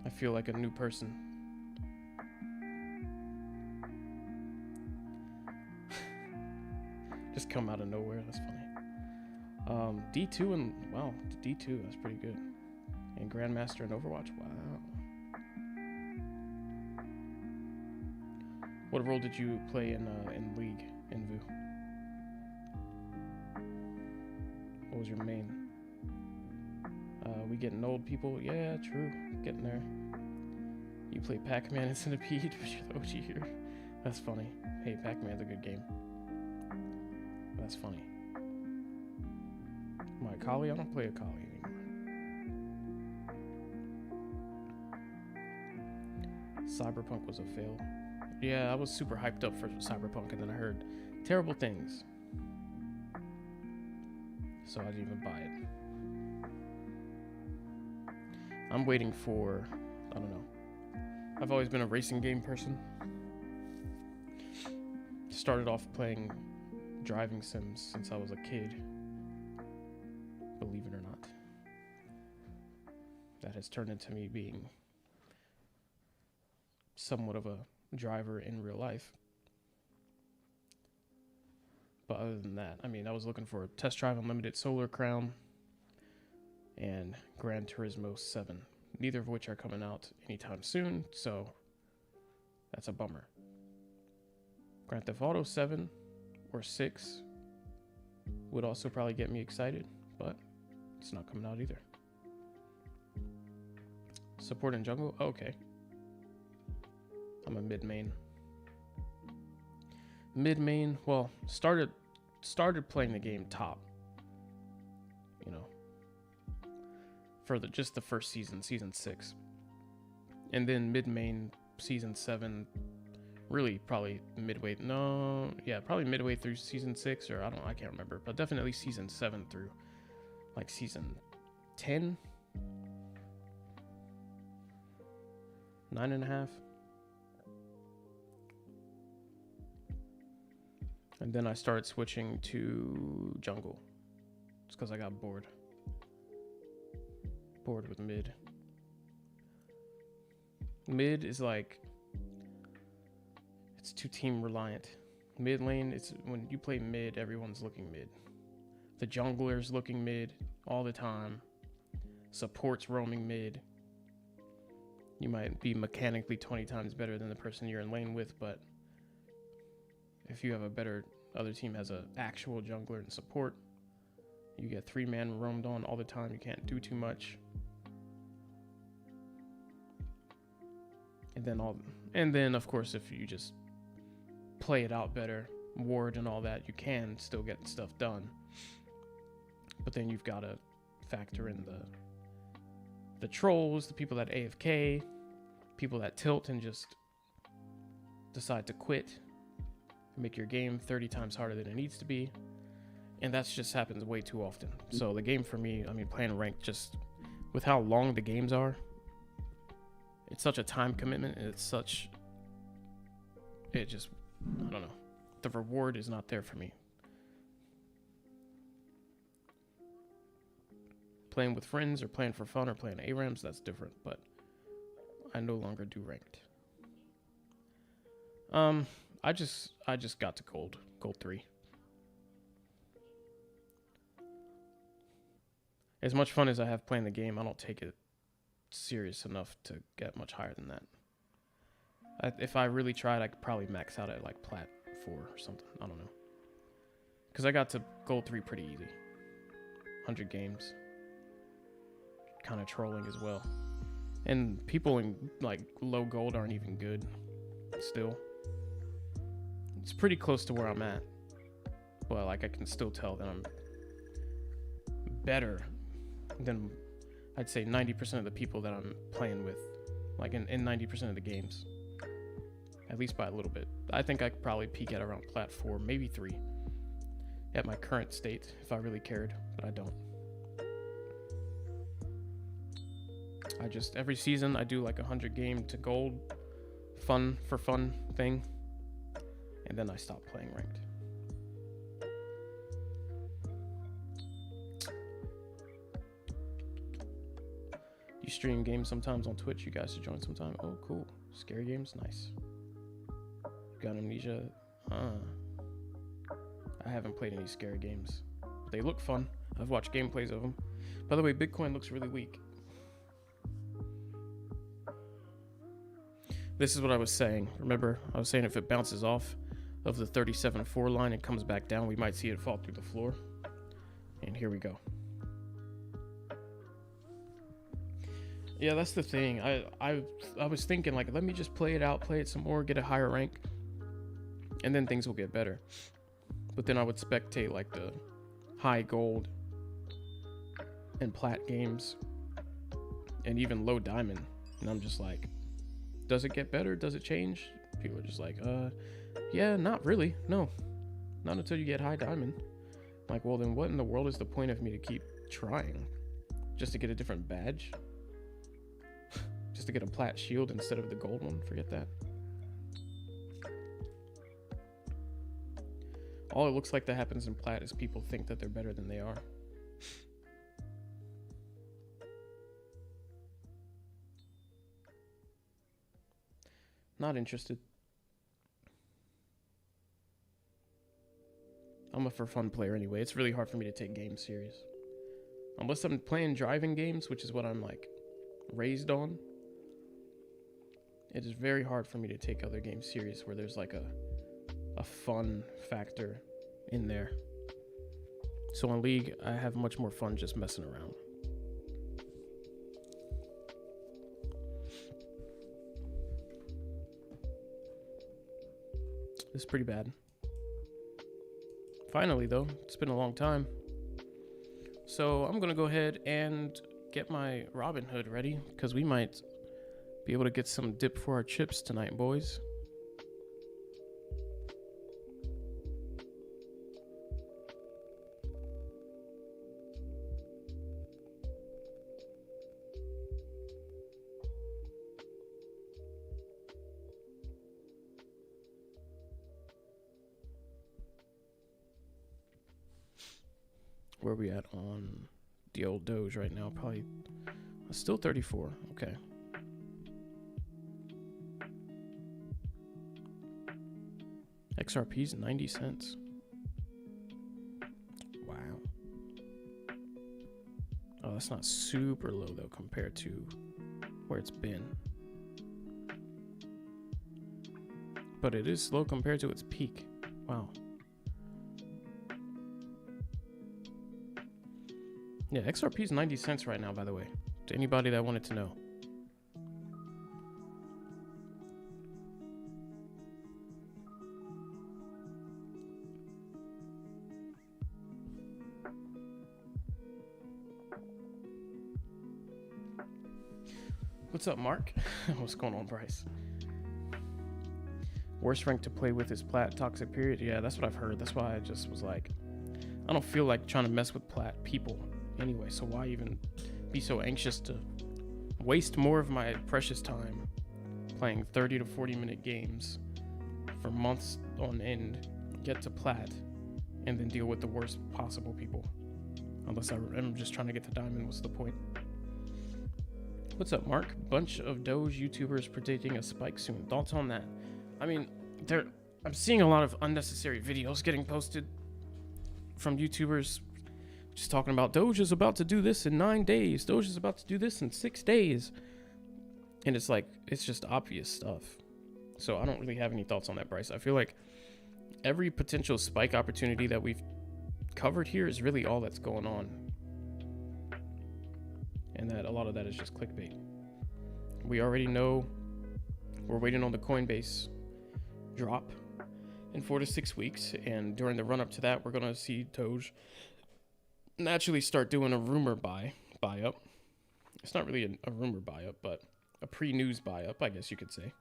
I feel like a new person. Just come out of nowhere, that's funny. D2 and, wow, D2, that's pretty good. And Grandmaster in Overwatch, wow. What role did you play in League, in VU? What was your main? We getting old, people? Yeah, true. Getting there. You play Pac-Man and Centipede, but you're the OG here. That's funny. Hey, Pac-Man's a good game. That's funny. My Akali? I don't play Akali anymore. Cyberpunk was a fail. Yeah, I was super hyped up for Cyberpunk, and then I heard terrible things. So I didn't even buy it. I'm waiting for, I don't know. I've always been a racing game person. Started off playing driving sims since I was a kid. Believe it or not. That has turned into me being somewhat of a driver in real life. But other than that, I mean, I was looking for Test Drive Unlimited Solar Crown. and Gran Turismo 7, neither of which are coming out anytime soon, so that's a bummer. Grand Theft Auto 7 or 6 would also probably get me excited, but it's not coming out either. Support in jungle? Oh, okay. I'm a mid-main. Mid-main, well, started playing the game top. You know, for just the first season 6. And then mid-main season 7, really probably midway, probably midway through season 6, or I can't remember, but definitely season 7 through like season 10, 9.5. And then I started switching to jungle. Just because I got bored. Bored with mid. Mid is like, it's too team reliant. Mid lane, it's when you play mid, everyone's looking mid. The jungler's looking mid all the time. Support's roaming mid. You might be mechanically 20 times better than the person you're in lane with, but if you have a better, other team has an actual jungler and support, you get 3-man roamed on all the time. You can't do too much. And then of course, if you just play it out better, ward and all that, you can still get stuff done. But then you've got to factor in the trolls, the people that AFK, people that tilt and just decide to quit, make your game 30 times harder than it needs to be. And that just happens way too often. So the game for me, I mean, playing ranked, just with how long the games are, it's such a time commitment, and I don't know. The reward is not there for me. Playing with friends or playing for fun or playing ARAMs, that's different, but I no longer do ranked. I just got to gold 3. As much fun as I have playing the game, I don't take it serious enough to get much higher than that. If I really tried, I could probably max out at like plat 4 or something. I don't know. Because I got to gold 3 pretty easy. 100 games. Kind of trolling as well. And people in like low gold aren't even good still. It's pretty close to where I'm at. But like I can still tell that I'm better than, I'd say, 90% of the people that I'm playing with, like in 90% of the games. At least by a little bit. I think I could probably peak at around plat 4, maybe 3 at my current state if I really cared, but I don't. Every season I do like 100 game to gold fun thing, and then I stop playing ranked. You stream games sometimes on Twitch. You guys should join sometime. Oh, cool. Scary games, nice. Got Amnesia. I haven't played any scary games. They look fun. I've watched gameplays of them. By the way, Bitcoin looks really weak. This is what I was saying. Remember, I was saying if it bounces off of the 37.4 line and comes back down, we might see it fall through the floor. And here we go. Yeah, that's the thing. I was thinking, like, let me just play it out, play it some more, get a higher rank, and then things will get better. But then I would spectate like the high gold and plat games and even low diamond, and I'm just like, does it get better? Does it change? People are just like, yeah, not really. No, not until you get high diamond. I'm like, well, then what in the world is the point of me to keep trying? Just to get a different badge? Just to get a plat shield instead of the gold one? Forget that. All it looks like that happens in plat is people think that they're better than they are. Not interested. I'm a for fun player anyway. It's really hard for me to take games serious. Unless I'm playing driving games, which is what I'm like raised on, it is very hard for me to take other games serious where there's like a fun factor in there. So on League, I have much more fun just messing around. This is pretty bad. Finally, though, it's been a long time. So I'm going to go ahead and get my Robin Hood ready, because we might be able to get some dip for our chips tonight, boys. Where are we at on the old Doge right now? Probably still 34. Okay. XRP's 90 cents. Wow. Oh, that's not super low though compared to where it's been. But it is low compared to its peak. Wow. Yeah, XRP's 90 cents right now, by the way. To anybody that wanted to know. What's up, Mark? What's going on, Bryce? Worst rank to play with is Plat Toxic Period. Yeah, that's what I've heard. That's why I just was like, I don't feel like trying to mess with Plat people anyway, so why even be so anxious to waste more of my precious time playing 30 to 40 minute games for months on end, get to Plat, and then deal with the worst possible people. Unless I'm just trying to get the diamond, what's the point? What's up, Mark? Bunch of Doge YouTubers predicting a spike soon. Thoughts on that? I mean, I'm seeing a lot of unnecessary videos getting posted from YouTubers just talking about Doge is about to do this in 9 days. Doge is about to do this in 6 days. And it's like, it's just obvious stuff. So I don't really have any thoughts on that, Bryce. I feel like every potential spike opportunity that we've covered here is really all that's going on. And that a lot of that is just clickbait. We already know we're waiting on the Coinbase drop in 4 to 6 weeks. And during the run up to that, we're going to see Doge naturally start doing a rumor buy up. It's not really a rumor buy up, but a pre-news buy up, I guess you could say.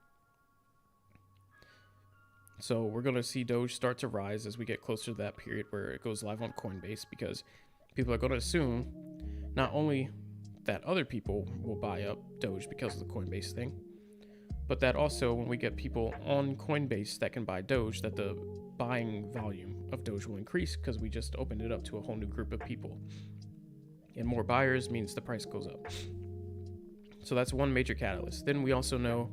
So we're going to see Doge start to rise as we get closer to that period where it goes live on Coinbase, because people are going to assume not only that other people will buy up Doge because of the Coinbase thing, but that also when we get people on Coinbase that can buy Doge, that the buying volume of Doge will increase because we just opened it up to a whole new group of people. And more buyers means the price goes up. So that's one major catalyst. Then we also know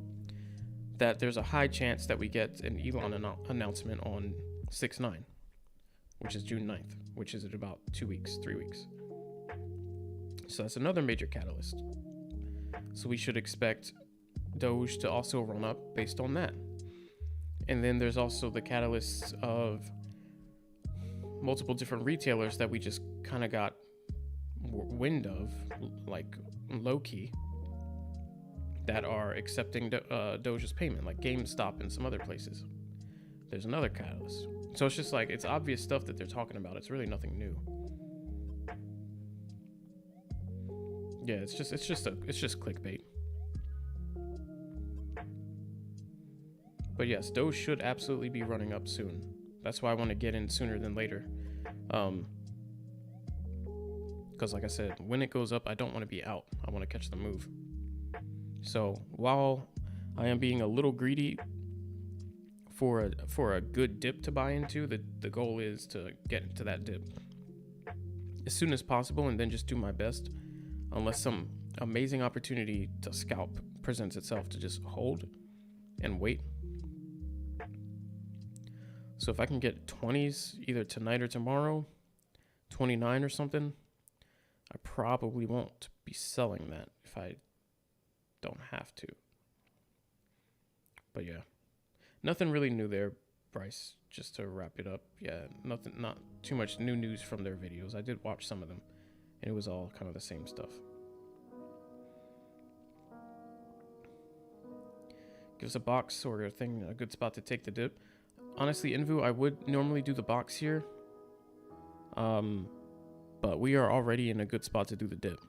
that there's a high chance that we get an Elon announcement on 6/9, which is June 9th, which is in about 2 weeks, 3 weeks. So that's another major catalyst. So we should expect Doge to also run up based on that. And then there's also the catalysts of multiple different retailers that we just kind of got wind of, like low-key, that are accepting Doge's payment, like GameStop and some other places. There's another catalyst. So it's just like, it's obvious stuff that they're talking about. It's really nothing new. Yeah, it's just clickbait. But yes, Doge should absolutely be running up soon. That's why I want to get in sooner than later. Because like I said, when it goes up, I don't want to be out. I want to catch the move. So while I am being a little greedy for a good dip to buy into, the goal is to get into that dip as soon as possible, and then just do my best, unless some amazing opportunity to scalp presents itself, to just hold and wait. So if I can get 20s either tonight or tomorrow, 29 or something, I probably won't be selling that if I don't have to. But yeah, nothing really new there, Bryce. Just to wrap it up, yeah, not too much new news from their videos. I did watch some of them, and it was all kind of the same stuff. Gives a box sort of thing, a good spot to take the dip. Honestly, Invu, I would normally do the box here, but we are already in a good spot to do the dip.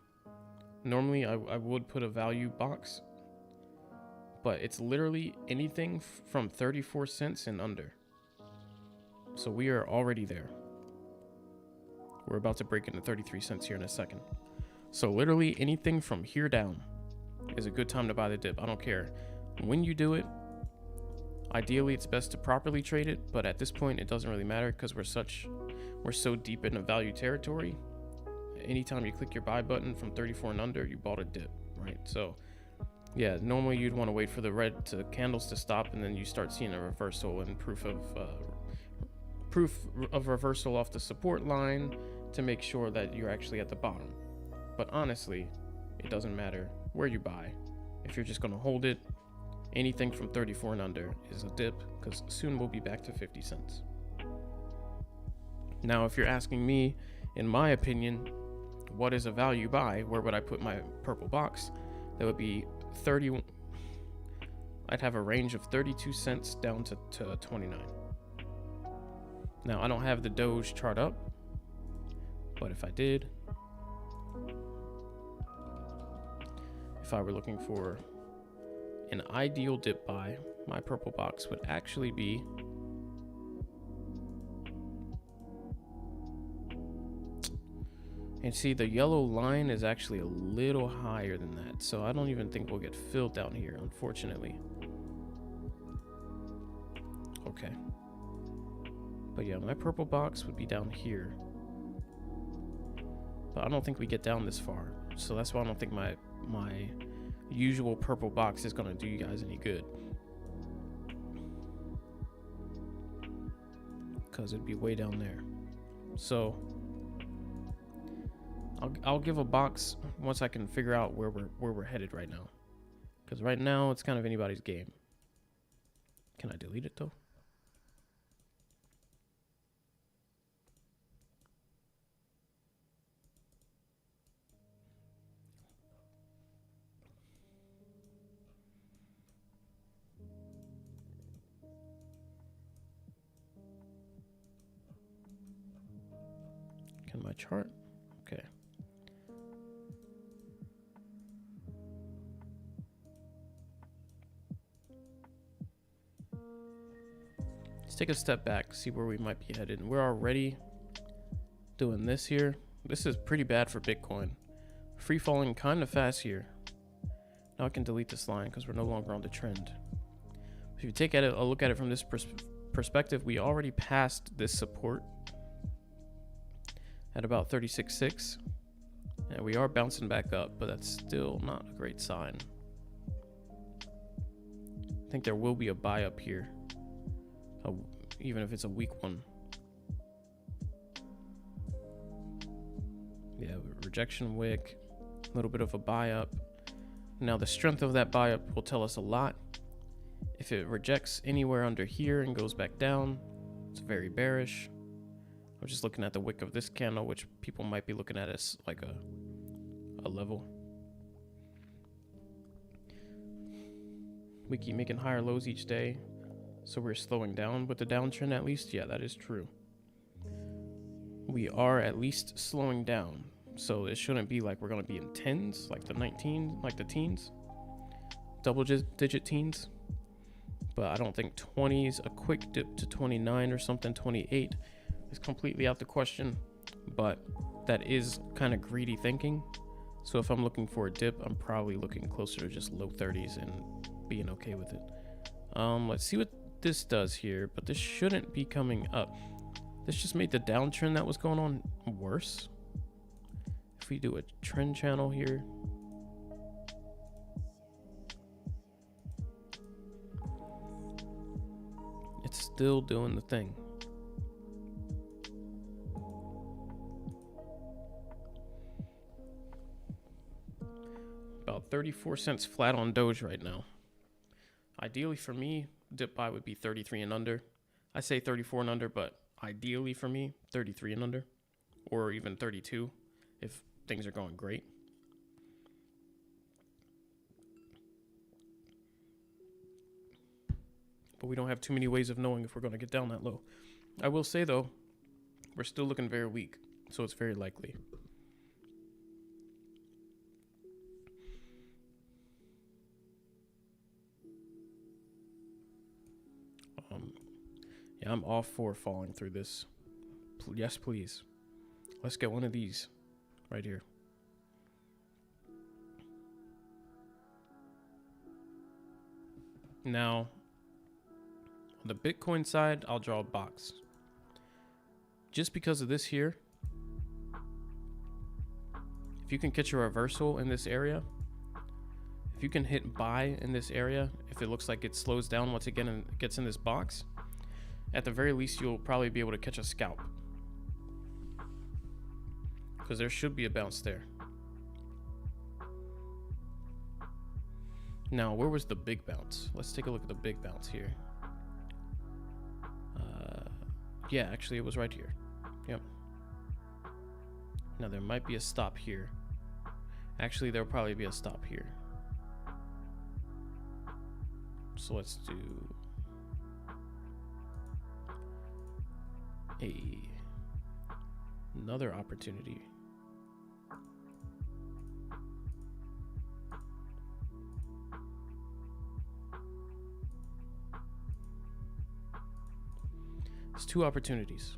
Normally, I would put a value box, but it's literally anything from 34 cents and under. So we are already there. We're about to break into 33 cents here in a second. So literally anything from here down is a good time to buy the dip. I don't care when you do it. Ideally, it's best to properly trade it, but at this point, it doesn't really matter because we're so deep in a value territory. Anytime you click your buy button from 34 and under, you bought a dip, right? So yeah, normally you'd want to wait for the red candles to stop, and then you start seeing a reversal and proof of reversal off the support line to make sure that you're actually at the bottom. But honestly, it doesn't matter where you buy. If you're just going to hold it, anything from 34 and under is a dip, because soon we'll be back to 50 cents. Now, if you're asking me, in my opinion, what is a value buy, where would I put my purple box? That would be 30. I'd have a range of 32 cents down to 29. Now, I don't have the Doge chart up, but if I did, if I were looking for an ideal dip buy, my purple box would actually be and see, the yellow line is actually a little higher than that, so I don't even think we'll get filled down here, unfortunately. Okay. But yeah, my purple box would be down here. But I don't think we get down this far. So that's why I don't think my usual purple box is going to do you guys any good. Because it'd be way down there. So I'll give a box once I can figure out where we're headed right now. Because right now it's kind of anybody's game. Can I delete it though? Can my chart? Okay. Let's take a step back, see where we might be headed. We're already doing this here. This is pretty bad for Bitcoin. Free falling kind of fast here. Now I can delete this line because we're no longer on the trend. If you take a look at it from this perspective, we already passed this support at about 36.6, and we are bouncing back up, but that's still not a great sign. I think there will be a buy up here, even if it's a weak one. Yeah, rejection wick, a little bit of a buy up. Now the strength of that buy up will tell us a lot. If it rejects anywhere under here and goes back down, it's very bearish. I'm just looking at the wick of this candle, which people might be looking at as like a level. We keep making higher lows each day, so we're slowing down with the downtrend at least. Yeah, that is true. We are at least slowing down, so it shouldn't be like we're going to be in tens, like the teens, double digit teens. But I don't think 20s, a quick dip to 29 or something, 28 is completely out the question. But that is kind of greedy thinking. So if I'm looking for a dip, I'm probably looking closer to just low 30s and being okay with it. Let's see what this does here, but this shouldn't be coming up. This just made the downtrend that was going on worse. If we do a trend channel here, it's still doing the thing. 34 cents flat on Doge right now. Ideally for me, dip buy would be 33 and under. I say 34 and under, but ideally for me, 33 and under, or even 32 if things are going great. But we don't have too many ways of knowing if we're going to get down that low. I will say, though, we're still looking very weak, so it's very likely. Yeah, I'm all for falling through this. Yes, please. Let's get one of these right here. Now, on the Bitcoin side, I'll draw a box. Just because of this here, if you can catch a reversal in this area, if you can hit buy in this area, if it looks like it slows down once again and gets in this box, at the very least, you'll probably be able to catch a scalp. Because there should be a bounce there. Now, where was the big bounce? Let's take a look at the big bounce here. Yeah, actually, it was right here. Yep. Now, there might be a stop here. Actually, there'll probably be a stop here. So let's do another opportunity. It's two opportunities.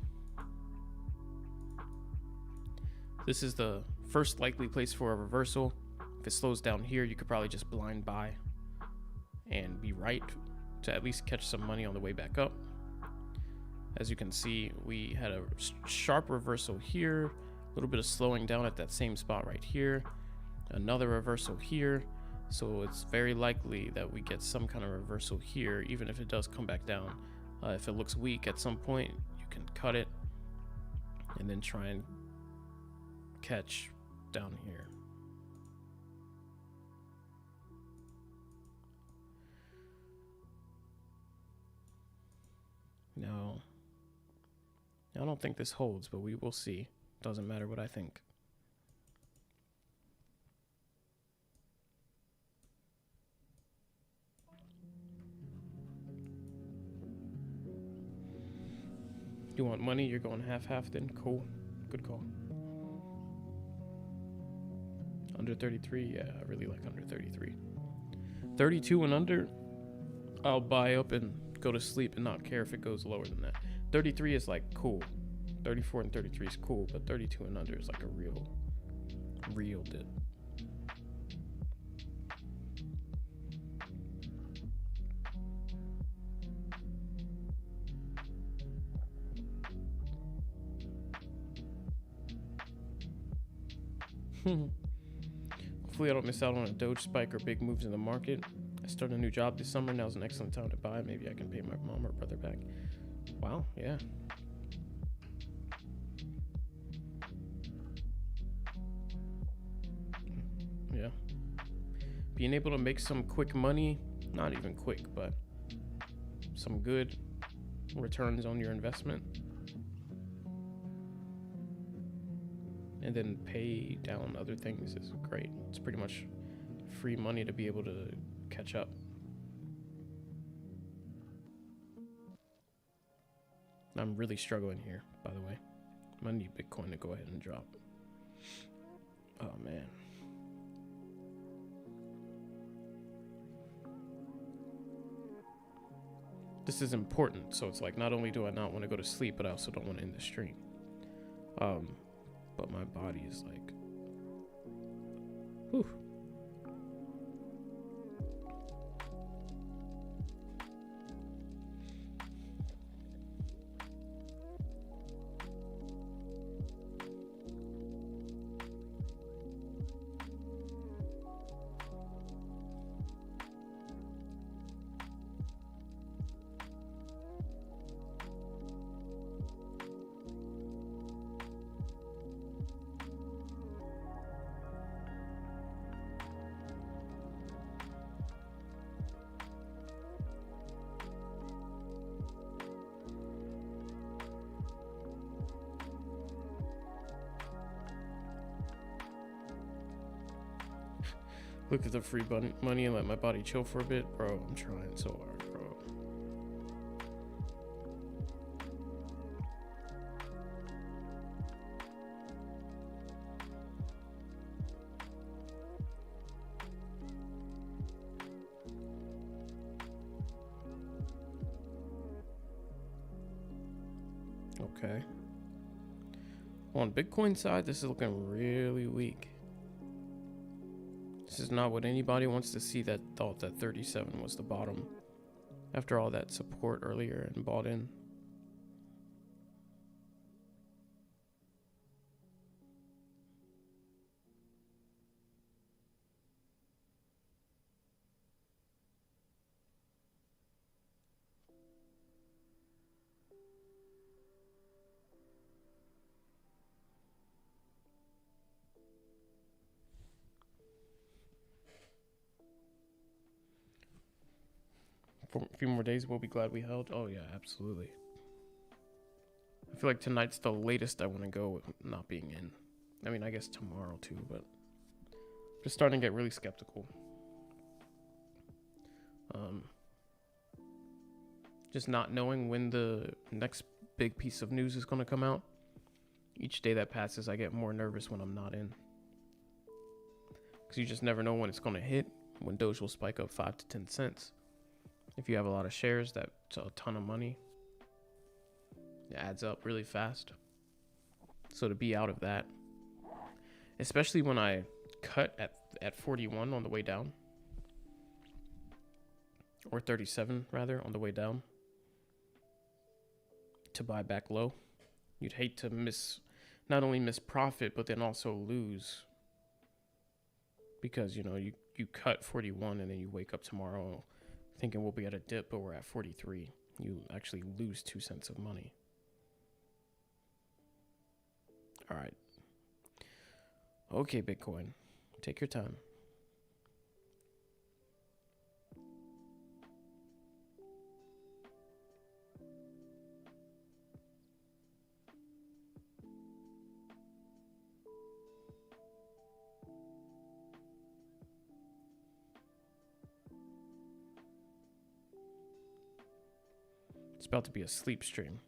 This is the first likely place for a reversal. If it slows down here, you could probably just blind buy and be right to at least catch some money on the way back up. As you can see, we had a sharp reversal here, a little bit of slowing down at that same spot right here, another reversal here. So it's very likely that we get some kind of reversal here, even if it does come back down. If it looks weak at some point, you can cut it and then try and catch down here. Now, I don't think this holds, but we will see. Doesn't matter what I think. You want money? You're going half-half then? Cool. Good call. Under 33? Yeah, I really like under 33. 32 and under, I'll buy up and go to sleep and not care if it goes lower than that. 33 is like cool. 34 and 33 is cool, but 32 and under is like a real dip. Hopefully I don't miss out on a Doge spike or big moves in the market. I start a new job this summer. Now's an excellent time to buy. Maybe I can pay my mom or brother back. Wow, yeah. Yeah. Being able to make some quick money, not even quick, but some good returns on your investment. And then pay down other things is great. It's pretty much free money to be able to catch up. I'm really struggling here, by the way. I'm gonna need Bitcoin to go ahead and drop. Oh man. This is important, so it's like not only do I not want to go to sleep, but I also don't want to end the stream. But my body is like, whew. Look at the free money and let my body chill for a bit. Bro, I'm trying so hard, bro. Okay. On Bitcoin side, this is looking really weak. This is not what anybody wants to see that thought that 37 was the bottom after all that support earlier and bought in. For a few more days, we'll be glad we held. Oh yeah, absolutely. I feel like tonight's the latest I want to go with not being in. I mean, I guess tomorrow too, but just starting to get really skeptical. Just not knowing when the next big piece of news is going to come out. Each day that passes, I get more nervous when I'm not in. Because you just never know when it's going to hit, when Doge will spike up 5 to 10 cents. If you have a lot of shares, that's a ton of money. It adds up really fast. So to be out of that, especially when I cut at 41 on the way down, or 37 rather on the way down, to buy back low, you'd hate to not only miss profit, but then also lose. Because, you know, you cut 41 and then you wake up tomorrow thinking we'll be at a dip, but we're at 43. You actually lose 2 cents of money. All right. Okay, Bitcoin. Take your time. It's about to be a sleep stream.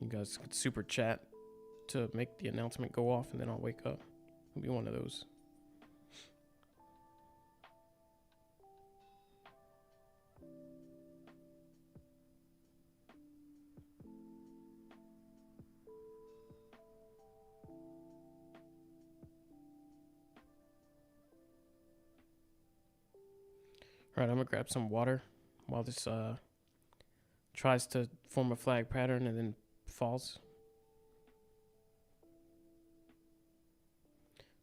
You guys could super chat to make the announcement go off, and then I'll wake up. It'll be one of those. All right, I'm gonna grab some water while this tries to form a flag pattern and then falls.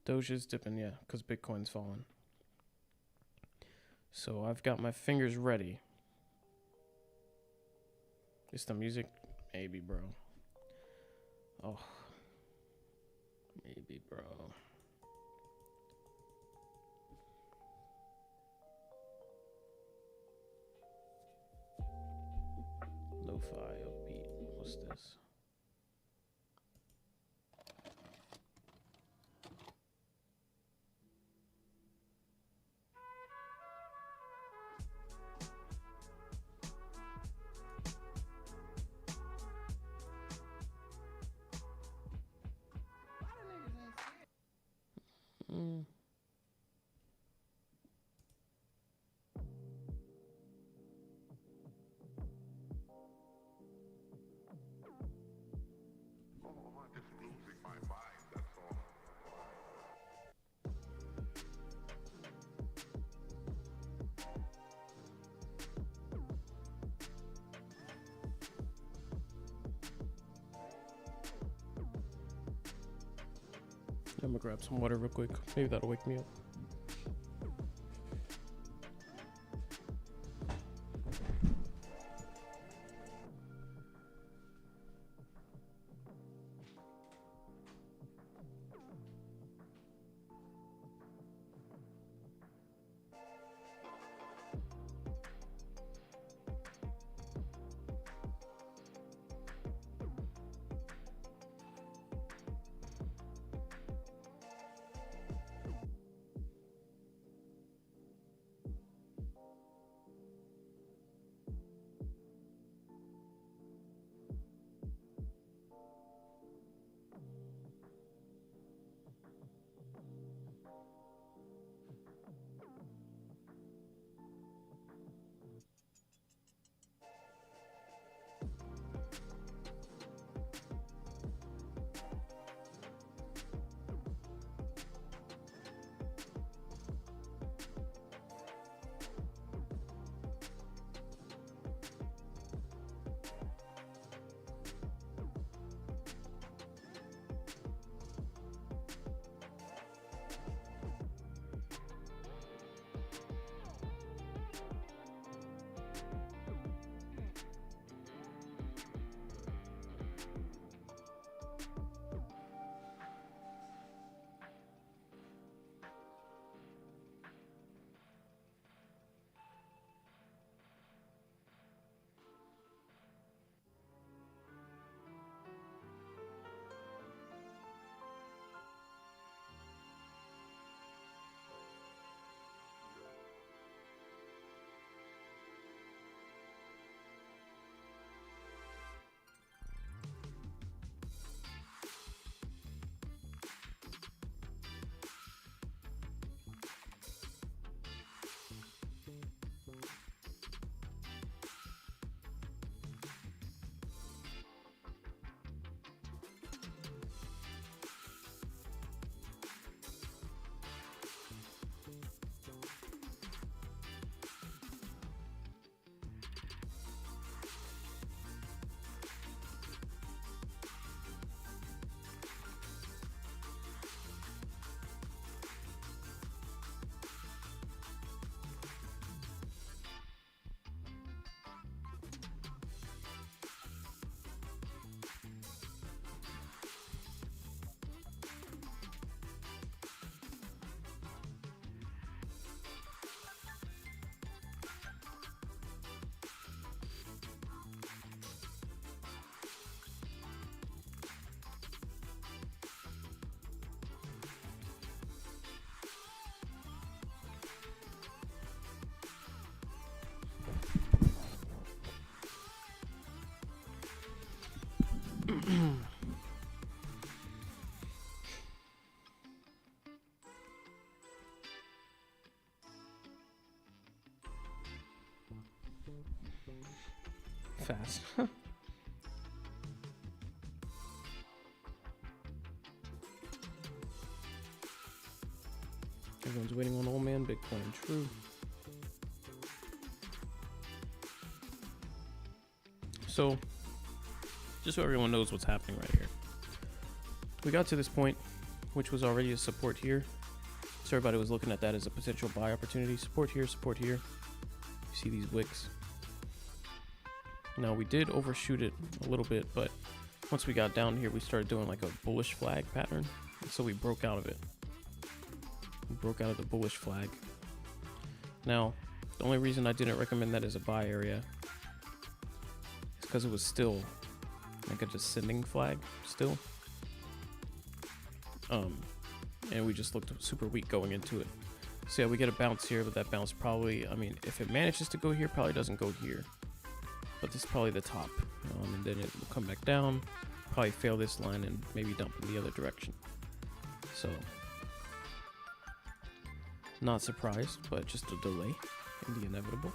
Doge is dipping, yeah, because Bitcoin's falling. So I've got my fingers ready. Is the music? Maybe, bro. Oh. Maybe, bro. Lo-fi upbeat. What's this? I'm gonna grab some water real quick. Maybe that'll wake me up. Fast. Everyone's waiting on old man Bitcoin. True. So, just so everyone knows what's happening right here. We got to this point, which was already a support here. So everybody was looking at that as a potential buy opportunity. Support here, support here. You see these wicks. Now we did overshoot it a little bit, but once we got down here, we started doing like a bullish flag pattern. And so we broke out of it. We broke out of the bullish flag. Now, the only reason I didn't recommend that as a buy area is because it was still like a descending flag still. And we just looked super weak going into it. So yeah, we get a bounce here, but that bounce probably, I mean, if it manages to go here, probably doesn't go here. But this is probably the top. And then it will come back down, probably fail this line and maybe dump in the other direction. So, not surprised, but just a delay in the inevitable.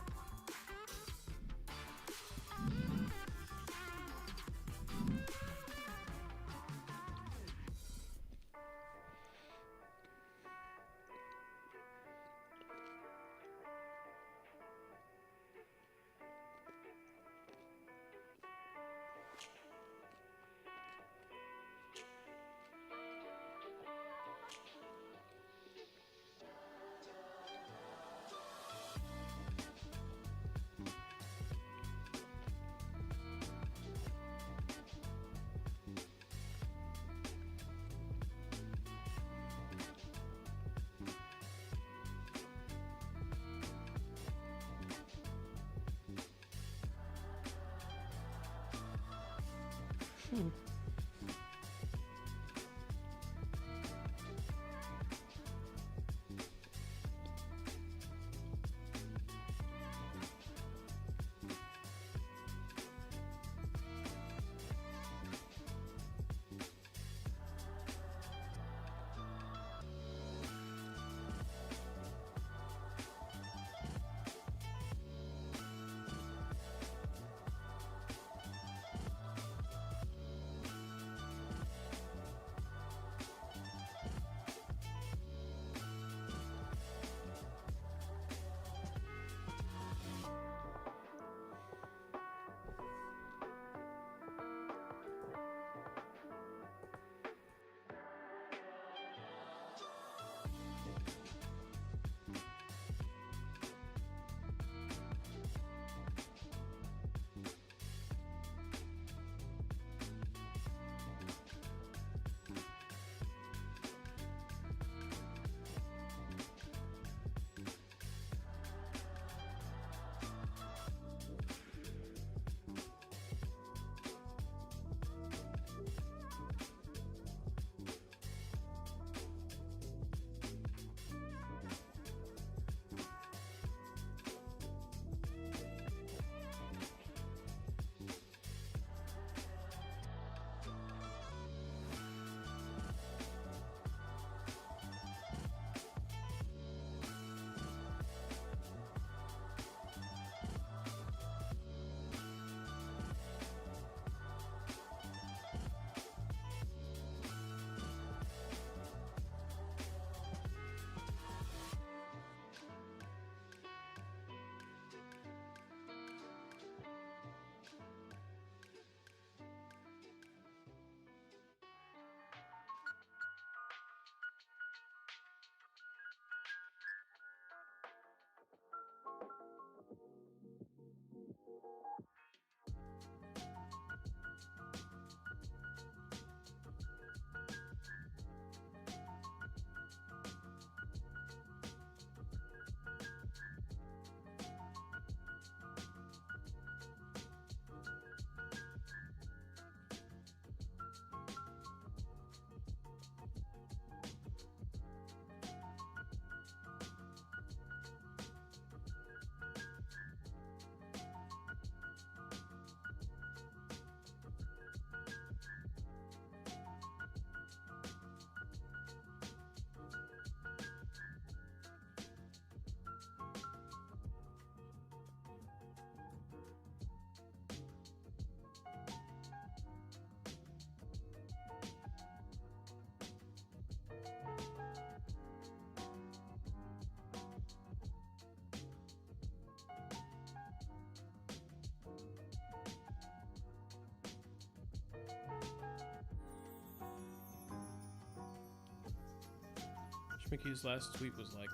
Mickey's last tweet was like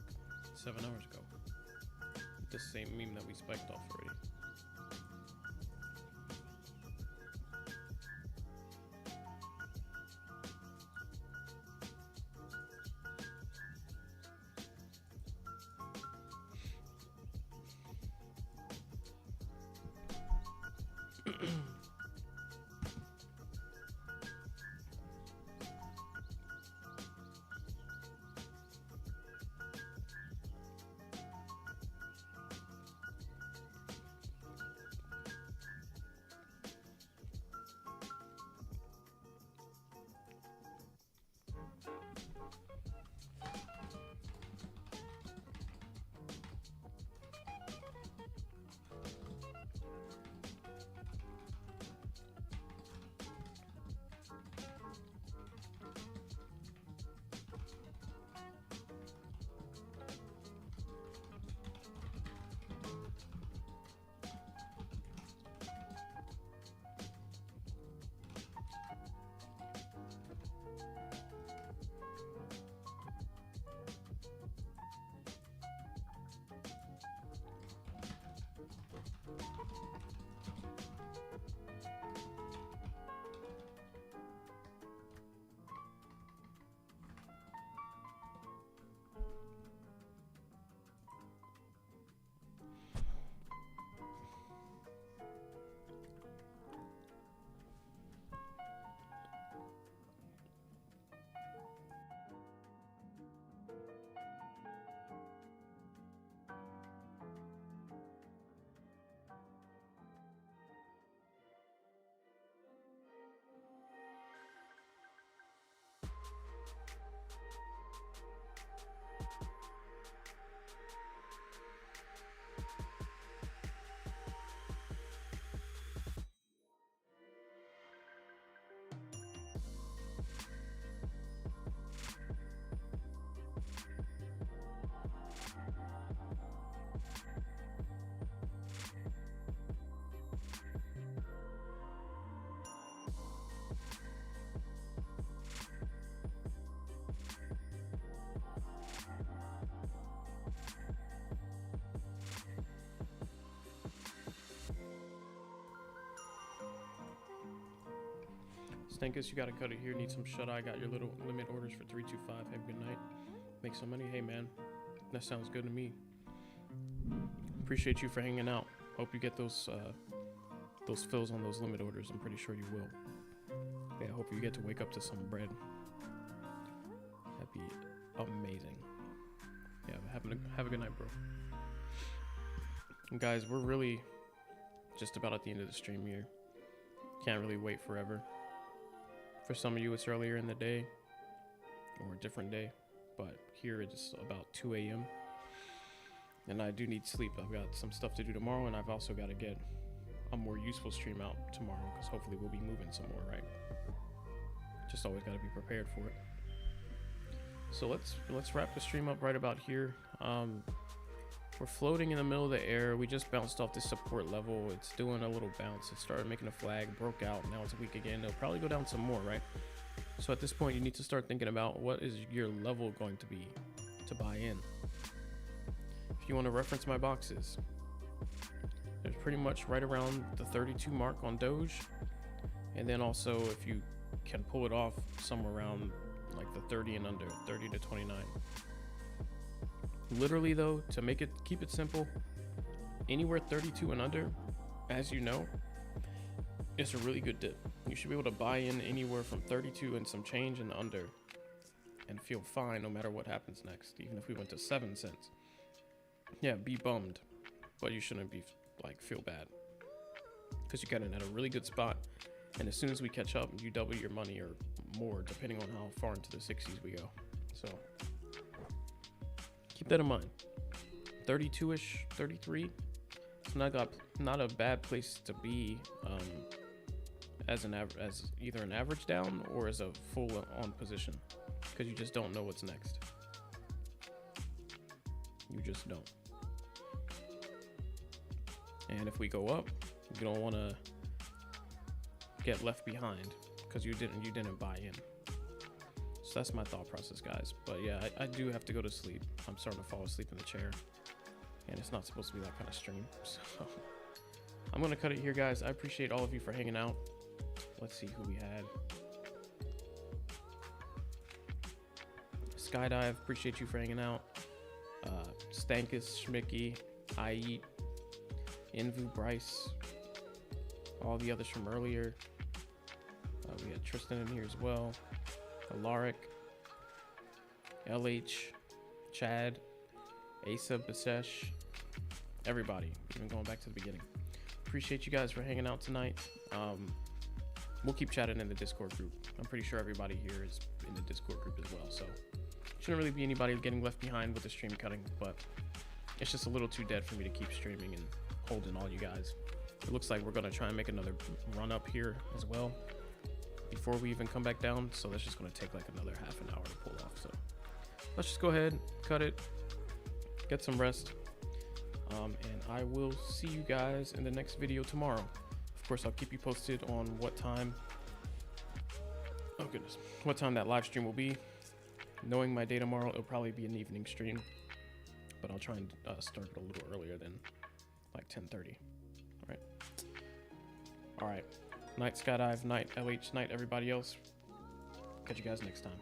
7 hours ago. The same meme that we spiked off already. Stankus, you gotta cut it here. Need some shut eye. Got your little limit orders for 325. Have a good night. Make some money. Hey man, that sounds good to me. Appreciate you for hanging out. Hope you get those fills on those limit orders. I'm pretty sure you will. Yeah, hope you get to wake up to some bread. That'd be amazing. Yeah, have a good night, bro. And guys, we're really just about at the end of the stream here. Can't really wait forever. For some of you, it's earlier in the day or a different day, but here it's about 2 a.m. and I do need sleep. I've got some stuff to do tomorrow, and I've also got to get a more useful stream out tomorrow because hopefully we'll be moving some more, right? Just always got to be prepared for it. So let's wrap the stream up right about here. We're floating in the middle of the air. We just bounced off this support level. It's doing a little bounce. It started making a flag, broke out. Now it's weak again. It'll probably go down some more, right? So at this point, you need to start thinking about what is your level going to be to buy in. If you want to reference my boxes, there's pretty much right around the 32 mark on Doge. And then also if you can pull it off somewhere around like the 30 and under, 30 to 29. Literally though, to keep it simple, anywhere 32 and under, as you know, is a really good dip. You should be able to buy in anywhere from 32 and some change and under and feel fine no matter what happens next. Even if we went to 7 cents. Yeah, be bummed, but you shouldn't be like feel bad because you got in at a really good spot, and as soon as we catch up, you double your money or more depending on how far into the 60s we go. So keep that in mind. 32ish, 33. It's not a bad place to be as either an average down or as a full on position, because you just don't know what's next. You just don't. And if we go up, you don't want to get left behind because you didn't buy in. that's my thought process, guys. But yeah, I do have to go to sleep. I'm starting to fall asleep in the chair, and it's not supposed to be that kind of stream. So I'm gonna cut it here, guys. I appreciate all of you for hanging out. Let's see who we had. Skydive, appreciate you for hanging out. Stankus, Schmicky, I Eat, Invu, Bryce, all the others from earlier. We had Tristan in here as well. Alaric, LH, Chad, Asa, Basesh, everybody, even going back to the beginning. Appreciate you guys for hanging out tonight. We'll keep chatting in the Discord group. I'm pretty sure everybody here is in the Discord group as well, so shouldn't really be anybody getting left behind with the stream cutting, but it's just a little too dead for me to keep streaming and holding all you guys. It looks like we're gonna try and make another run up here as well before we even come back down, so that's just gonna take like another half an hour to pull off. So let's just go ahead, cut it, get some rest, and I will see you guys in the next video tomorrow. Of course, I'll keep you posted on what time, oh goodness, what time that live stream will be. Knowing my day tomorrow, it'll probably be an evening stream, but I'll try and start it a little earlier than like 10:30. All right. Night Skydive, night LH, night everybody else. Catch you guys next time.